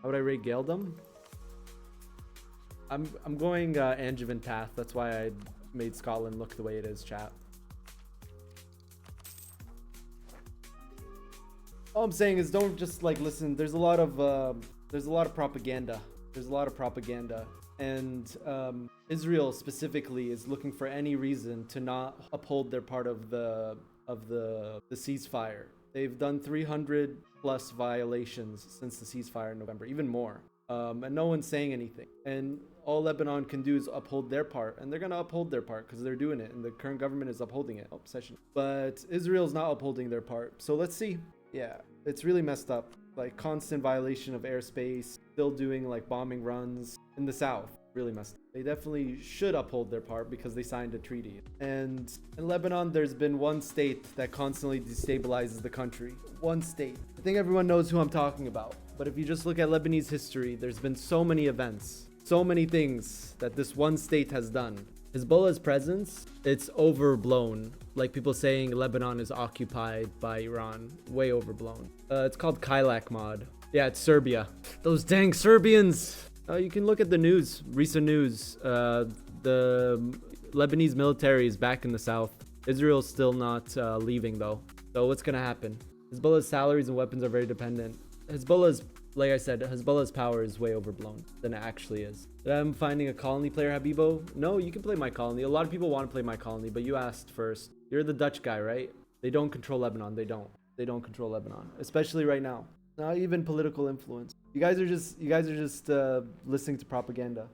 How would I rate Gaeldom? I'm going Angevin path. That's why I made Scotland look the way it is, chat. All I'm saying is don't just like listen. There's a lot of propaganda. There's a lot of propaganda, and Israel specifically is looking for any reason to not uphold their part of the ceasefire. They've done 300 plus violations since the ceasefire in November, even more. And no one's saying anything. And all Lebanon can do is uphold their part, and they're gonna uphold their part because they're doing it, and the current government is upholding it. Session. But Israel's not upholding their part. So let's see. Yeah, it's really messed up. Like constant violation of airspace, still doing like bombing runs in the south. Really messed up. They definitely should uphold their part because they signed a treaty. And in Lebanon, there's been one state that constantly destabilizes the country. One state. I think everyone knows who I'm talking about. But if you just look at Lebanese history, there's been so many events, so many things that this one state has done. Hezbollah's presence, it's overblown. Like people saying Lebanon is occupied by Iran. Way overblown. It's called Kailak mod. Yeah, it's Serbia. Those dang Serbians! You can look at the news, recent news. The Lebanese military is back in the south. Israel's still not leaving though. So what's gonna happen? Hezbollah's salaries and weapons are very dependent. Hezbollah's, like I said, Hezbollah's power is way overblown than it actually is. I'm finding a colony player, Habibo. No, you can play my colony. A lot of people want to play my colony, but you asked first. You're the Dutch guy, right? They don't control Lebanon. They don't control Lebanon, especially right now. Not even political influence. You guys are just listening to propaganda.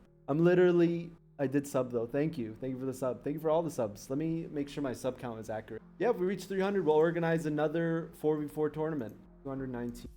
I did sub though. Thank you for the sub. Thank you for all the subs. Let me make sure my sub count is accurate. Yeah, if we reach 300, we'll organize another 4v4 tournament. 219.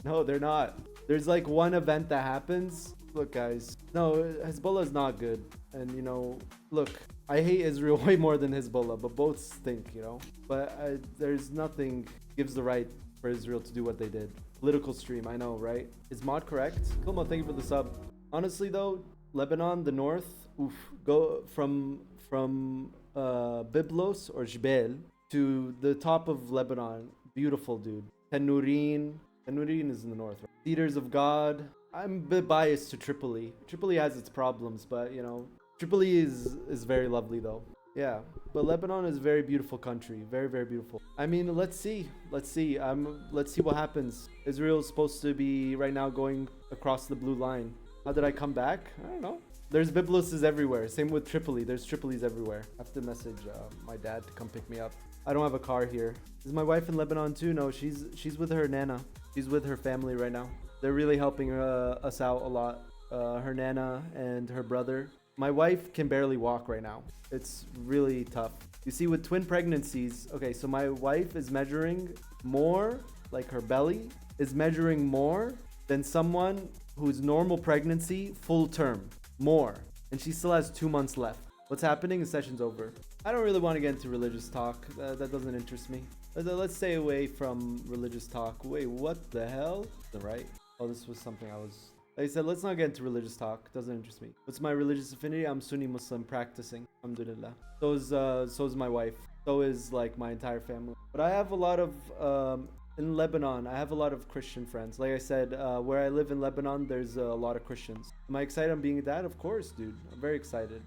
No, they're not. There's like one event that happens. Look, guys. No, Hezbollah is not good. And you know, look, I hate Israel way more than Hezbollah, but both stink, you know. But there's nothing gives the right for Israel to do what they did. Political stream, I know, right? Is mod correct? Kilmo, thank you for the sub. Honestly though, Lebanon, the north, go from Byblos or Jbel to the top of Lebanon. Beautiful, dude. Tanourin is in the north, right? Cedars of God. I'm a bit biased to Tripoli. Tripoli has its problems, but you know, Tripoli is very lovely though. Yeah, but Lebanon is a very beautiful country. Very, very beautiful. I mean, let's see. Let's see what happens. Israel's supposed to be right now going across the blue line. How did I come back? I don't know. There's Bybloses everywhere. Same with Tripoli. There's Tripolis everywhere. I have to message my dad to come pick me up. I don't have a car here. Is my wife in Lebanon too? No, she's with her nana. She's with her family right now. They're really helping us out a lot. Her nana and her brother. My wife can barely walk right now. It's really tough. You see, with twin pregnancies, okay, so my wife is measuring more, like her belly is measuring more than someone whose normal pregnancy, full term, more. And she still has 2 months left. What's happening? The session's over. I don't really want to get into religious talk. That doesn't interest me. Let's stay away from religious talk. Wait, what the hell? Right? Oh, this was something I was... Like I said, let's not get into religious talk. Doesn't interest me. What's my religious affinity? I'm Sunni Muslim practicing. Alhamdulillah. So is my wife. So is like my entire family. But I have a lot of in Lebanon, I have a lot of Christian friends. Like I said, where I live in Lebanon, there's a lot of Christians. Am I excited on being a dad? Of course, dude. I'm very excited.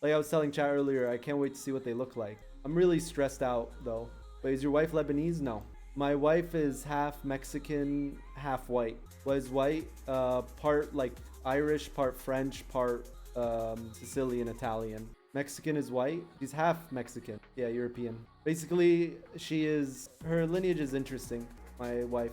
Like I was telling chat earlier, I can't wait to see what they look like. I'm really stressed out though. But is your wife Lebanese? No. My wife is half Mexican, half white. Was white, part like Irish, part French, part Sicilian, Italian. Mexican is white. She's half Mexican. Yeah, European. Basically, her lineage is interesting, my wife,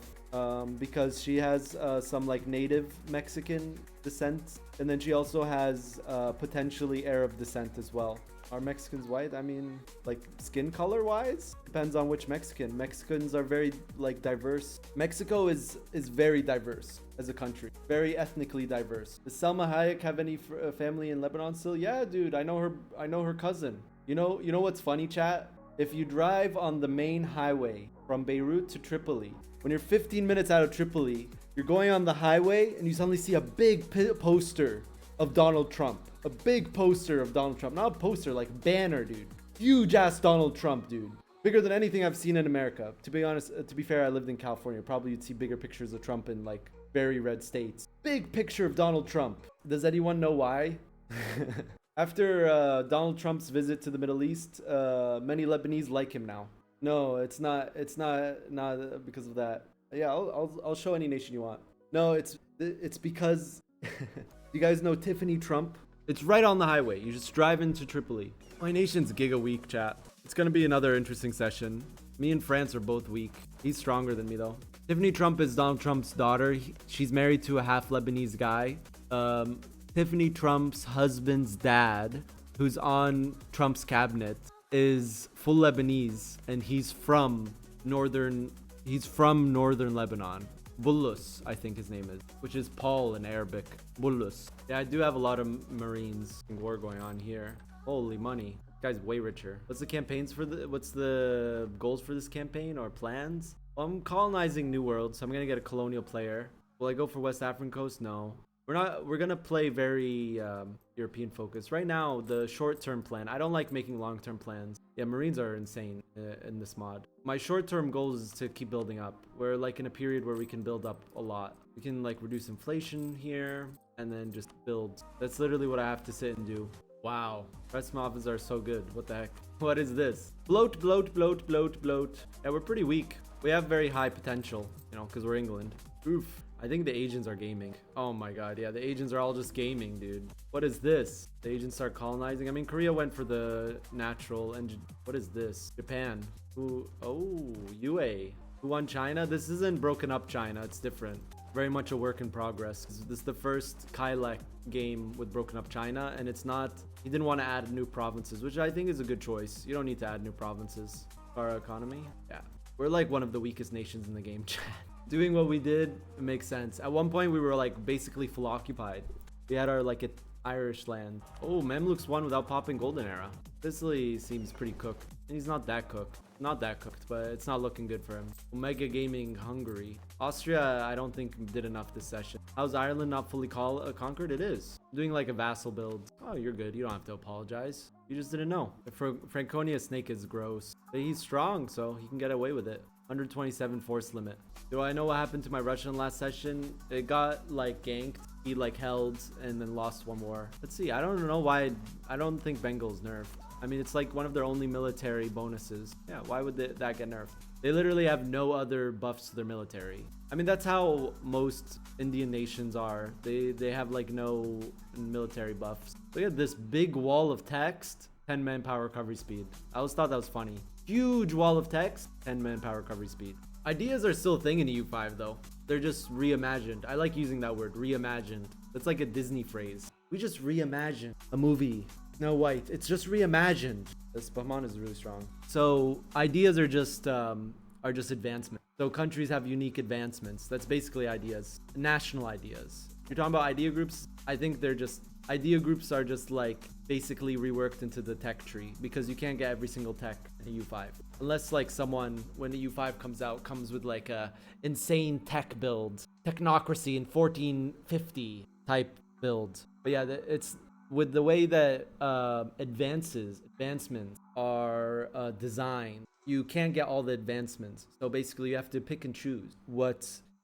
because she has some like native Mexican descent, and then she also has potentially Arab descent as well. Are Mexicans white? I mean, like skin color wise, depends on which Mexican. Mexicans are very like diverse. Mexico is very diverse as a country, very ethnically diverse. Does Selma Hayek have any family in Lebanon still? Yeah, dude, I know her cousin. You know what's funny, chat? If you drive on the main highway from Beirut to Tripoli, when you're 15 minutes out of Tripoli, you're going on the highway and you suddenly see a big poster of Donald Trump. A big poster of Donald Trump. Not a poster, like banner, dude. Huge ass Donald Trump, dude. Bigger than anything I've seen in America. To be honest, to be fair, I lived in California. Probably you'd see bigger pictures of Trump in like very red states. Big picture of Donald Trump. Does anyone know why? After Donald Trump's visit to the Middle East, many Lebanese like him now. No, it's not. It's not because of that. Yeah, I'll show any nation you want. No, it's because you guys know Tiffany Trump. It's right on the highway. You just drive into Tripoli. My nation's giga weak, chat. It's gonna be another interesting session. Me and France are both weak. He's stronger than me though. Tiffany Trump is Donald Trump's daughter. She's married to a half Lebanese guy. Tiffany Trump's husband's dad, who's on Trump's cabinet, is full Lebanese, and he's from northern Lebanon. Bullus, I think his name is, which is Paul in Arabic. Bullus. Yeah, I do have a lot of Marines. War going on here. Holy money. This guy's way richer. What's the goals for this campaign or plans? Well, I'm colonizing New World, so I'm gonna get a colonial player. Will I go for West African coast? No. We're gonna play very European focused. Right now, the short-term plan, I don't like making long-term plans. Yeah, Marines are insane in this mod. My short-term goal is to keep building up. We're like in a period where we can build up a lot. We can like reduce inflation here and then just build. That's literally what I have to sit and do. Wow, press muffins are so good. What the heck? What is this? Bloat, bloat, bloat, bloat, bloat. Yeah, we're pretty weak. We have very high potential, you know, because we're England. Oof. I think the agents are gaming. Oh my god, yeah, the agents are all just gaming, dude. What is this? The agents start colonizing. I mean, Korea went for the natural engine. What is this? Japan. Ooh, oh, UA. Who won China? This isn't broken up China. It's different. Very much a work in progress. This is the first Kylek game with broken up China, and it's not. He didn't want to add new provinces, which I think is a good choice. You don't need to add new provinces. Our economy, yeah, we're like one of the weakest nations in the game, chat. Doing what we did, it makes sense. At one point, we were like basically full occupied. We had our like Irish land. Oh, Mamluks won without popping Golden Era. Sicily seems pretty cooked. And he's not that cooked. Not that cooked, but it's not looking good for him. Omega Gaming Hungary. Austria, I don't think did enough this session. How's Ireland not fully conquered? It is. Doing like a vassal build. Oh, you're good. You don't have to apologize. You just didn't know. Franconia Snake is gross. But he's strong, so he can get away with it. 127 force limit. Do I know what happened to my Russian last session? It got like ganked. He like held and then lost one more. Let's see. I don't know why. I don't think Bengal's nerfed. I mean, it's like one of their only military bonuses. Yeah, why would that get nerfed? They literally have no other buffs to their military. I mean, that's how most Indian nations are. They have like no military buffs. Look at this big wall of text. 10 manpower recovery speed. I always thought that was funny. Huge wall of text, 10 manpower recovery speed. Ideas are still a thing in EU5 though. They're just reimagined. I like using that word, reimagined. That's like a Disney phrase. We just reimagined a movie. Snow White. It's just reimagined. This Bahman is really strong. So ideas are just advancement. So countries have unique advancements. That's basically ideas. National ideas. You're talking about idea groups? I think they're just idea groups are just like basically reworked into the tech tree because you can't get every single tech in EU5 unless like someone when the EU5 comes out comes with like a insane tech build, technocracy in 1450 type build. But yeah, it's with the way that advancements are designed, you can't get all the advancements. So basically you have to pick and choose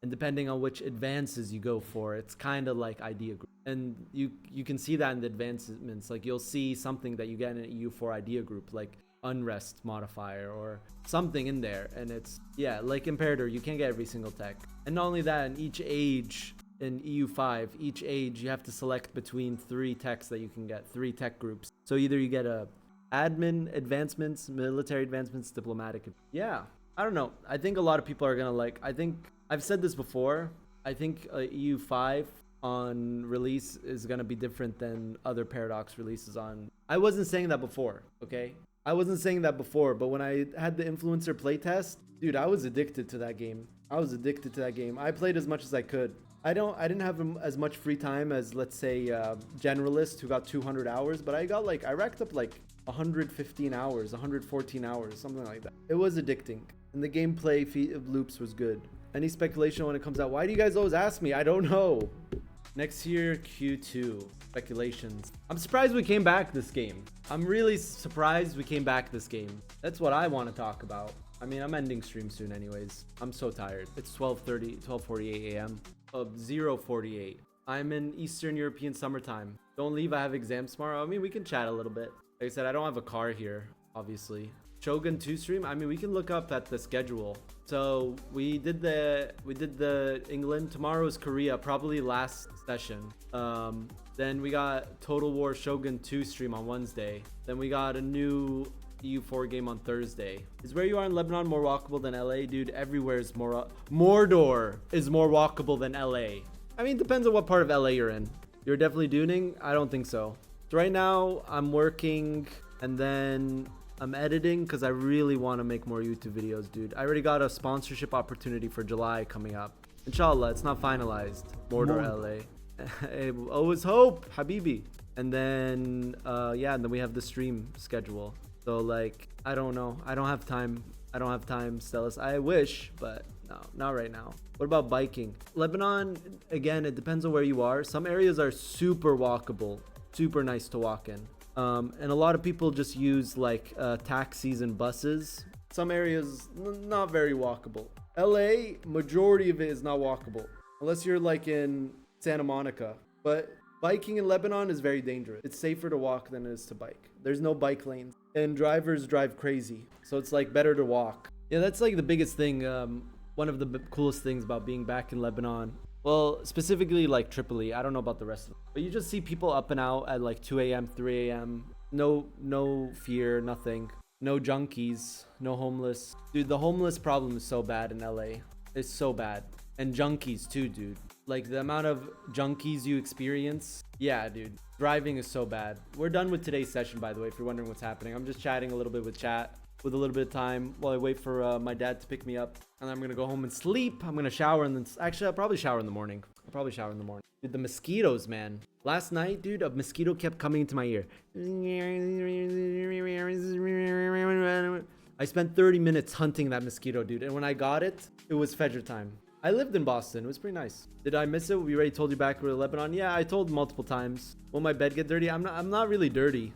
and depending on which advances you go for, it's kind of like idea group. And you can see that in the advancements. Like you'll see something that you get in an EU4 idea group, like unrest modifier or something in there. And it's, yeah, like Imperator, you can't get every single tech. And not only that, in each age in EU5, each age you have to select between 3 techs that you can get, 3 tech groups. So either you get a admin advancements, military advancements, diplomatic. Yeah, I don't know. I think a lot of people are gonna like, I think I've said this before. I think EU5 on release is going to be different than other Paradox releases on. I wasn't saying that before, okay? I wasn't saying that before, but when I had the influencer playtest, dude, I was addicted to that game. I played as much as I could. I didn't have as much free time as, let's say, Generalist who got 200 hours, but I racked up like 115 hours, 114 hours, something like that. It was addicting. And the gameplay loops was good. Any speculation when it comes out? Why do you guys always ask me? I don't know. Next year, Q2. Speculations. I'm surprised we came back this game. I'm really surprised we came back this game. That's what I want to talk about. I mean, I'm ending stream soon anyways. I'm so tired. It's 12:48 a.m. 0:48. I'm in Eastern European summertime. Don't leave. I have exams tomorrow. I mean, we can chat a little bit. Like I said, I don't have a car here, obviously. Shogun 2 stream, I mean, we can look up at the schedule. So we did the England. Tomorrow is Korea, probably last session. Then we got Total War Shogun 2 stream on Wednesday. Then we got a new EU4 game on Thursday. Is where you are in Lebanon more walkable than LA? Dude, everywhere is more... Mordor is more walkable than LA. I mean, depends on what part of LA you're in. You're definitely duning? I don't think so. So right now, I'm working and then I'm editing because I really want to make more YouTube videos, dude. I already got a sponsorship opportunity for July coming up. Inshallah, it's not finalized. Mordor LA. Always hope, Habibi. And then, yeah, and then we have the stream schedule. So like, I don't know. I don't have time. Stellas. I wish, but no, not right now. What about biking? Lebanon, again, it depends on where you are. Some areas are super walkable, super nice to walk in. And a lot of people just use like taxis and buses. Some areas, not very walkable. LA, majority of it is not walkable. Unless you're like in Santa Monica. But biking in Lebanon is very dangerous. It's safer to walk than it is to bike. There's no bike lanes. And drivers drive crazy. So it's like better to walk. Yeah, that's like the biggest thing. One of the coolest things about being back in Lebanon. Well, specifically like Tripoli. I don't know about the rest of it. But you just see people up and out at like 2 a.m., 3 a.m. No fear, nothing. No junkies, no homeless. Dude, the homeless problem is so bad in LA. It's so bad. And junkies too, dude. Like the amount of junkies you experience. Yeah, dude. Driving is so bad. We're done with today's session, by the way, if you're wondering what's happening. I'm just chatting a little bit with chat with a little bit of time while I wait for my dad to pick me up. And I'm going to go home and sleep. I'm going to shower and then... Actually, I'll probably shower in the morning. Dude, the mosquitoes, man. Last night, dude, a mosquito kept coming into my ear. I spent 30 minutes hunting that mosquito, dude. And when I got it, it was Fajr time. I lived in Boston. It was pretty nice. Did I miss it? We already told you back we're in Lebanon. Yeah, I told multiple times. Will my bed get dirty? I'm not really dirty.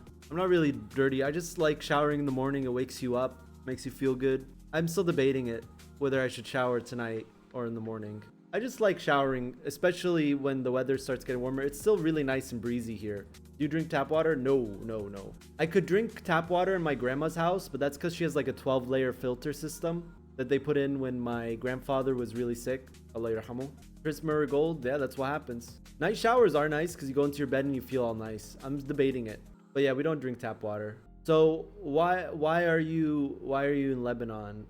I just like showering in the morning. It wakes you up, makes you feel good. I'm still debating it, whether I should shower tonight or in the morning. I just like showering, especially when the weather starts getting warmer. It's still really nice and breezy here. Do you drink tap water? No. I could drink tap water in my grandma's house, but that's because she has like a 12-layer filter system that they put in when my grandfather was really sick. Allah yarhamu. Chris Marigold, yeah, that's what happens. Night showers are nice because you go into your bed and you feel all nice. I'm debating it. But yeah, we don't drink tap water. So why are you in Lebanon?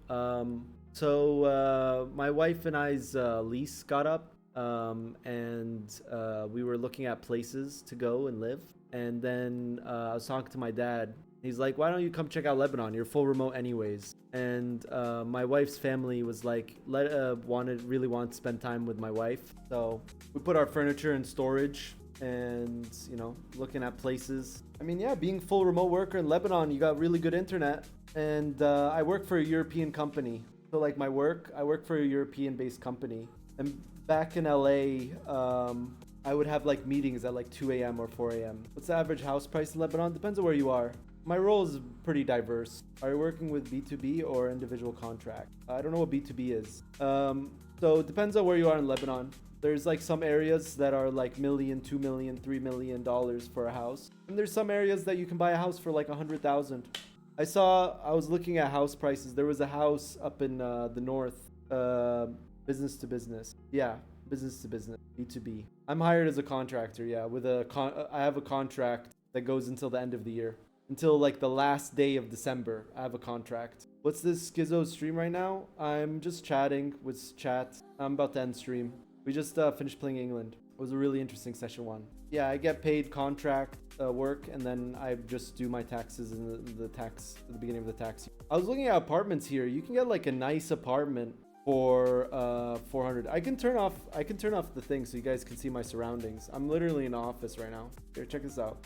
So my wife and I's lease got up, and we were looking at places to go and live. And then I was talking to my dad. He's like, why don't you come check out Lebanon? You're full remote anyways. And my wife's family was like, really want to spend time with my wife. So we put our furniture in storage and, you know, looking at places. I mean, yeah, being full remote worker in Lebanon, you got really good internet. And I work for a European company. So like I work for a European-based company. And back in LA, I would have like meetings at like 2 a.m. or 4 a.m. What's the average house price in Lebanon? Depends on where you are. My role is pretty diverse. Are you working with B2B or individual contract? I don't know what B2B is. So it depends on where you are in Lebanon. There's like some areas that are like $1 million, $2 million, $3 million for a house. And there's some areas that you can buy a house for like 100,000. I was looking at house prices. There was a house up in the north, business to business. Yeah, business to business, B2B. I'm hired as a contractor, yeah, I have a contract that goes until the end of the year. Until like the last day of December, I have a contract. What's this Schizo stream right now? I'm just chatting with chat. I'm about to end stream. We just finished playing England. It was a really interesting session one. Yeah, I get paid contract work, and then I just do my taxes in the beginning of the tax year. I was looking at apartments here. You can get like a nice apartment for 400. I can turn off the thing so you guys can see my surroundings. I'm literally in the office right now. Here, check this out.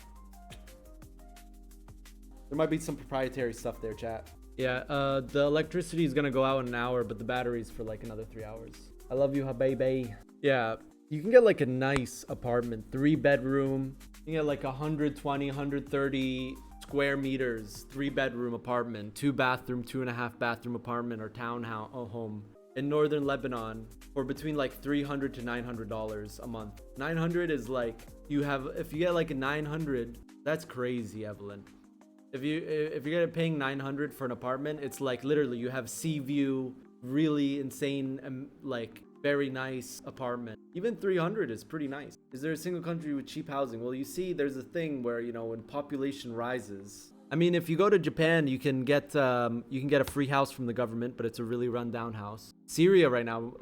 There might be some proprietary stuff there, chat. Yeah, the electricity is gonna go out in an hour, but the battery's for like another 3 hours. I love you, Habibi. Yeah, you can get like a nice apartment, 3-bedroom. You can get like 120, 130 square meters, 3-bedroom apartment, 2-bathroom, 2.5-bathroom apartment or townhouse home in northern Lebanon for between like $300 to $900 a month. 900 is like if you get like a 900, that's crazy, Evelyn. If you're paying 900 for an apartment, it's like literally you have sea view, really insane, like very nice apartment. Even 300 is pretty nice. Is there a single country with cheap housing? Well, you see, there's a thing where, you know, when population rises. I mean, if you go to Japan, you can get a free house from the government, but it's a really rundown house. Syria right now,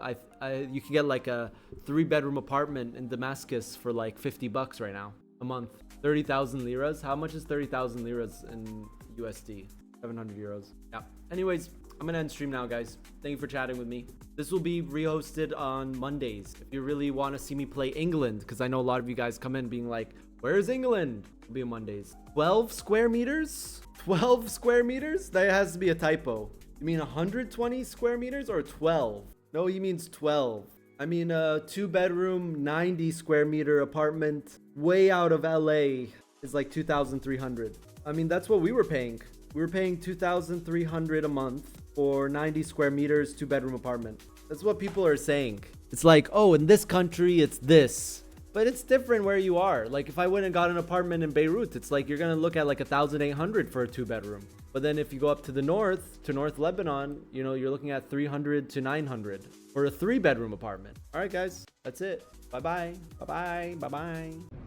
you can get like a 3-bedroom apartment in Damascus for like $50 right now a month. 30,000 liras. How much is 30,000 liras in USD? 700 euros. Yeah. Anyways, I'm gonna end stream now, guys. Thank you for chatting with me. This will be rehosted on Mondays. If you really want to see me play England, because I know a lot of you guys come in being like, where's England? It'll be on Mondays. 12 square meters? 12 square meters? That has to be a typo. You mean 120 square meters or 12? No, he means 12. I mean a 2-bedroom, 90 square meter apartment way out of LA is like 2,300. I mean, that's what we were paying. We were paying 2,300 a month for 90 square meters, 2-bedroom apartment. That's what people are saying. It's like, oh, in this country, it's this. But it's different where you are. Like if I went and got an apartment in Beirut, it's like you're gonna look at like 1,800 for a 2-bedroom. But then if you go up to the north, to North Lebanon, you know, you're looking at 300 to 900 for a 3-bedroom apartment. All right, guys, that's it. Bye-bye. Bye-bye. Bye-bye.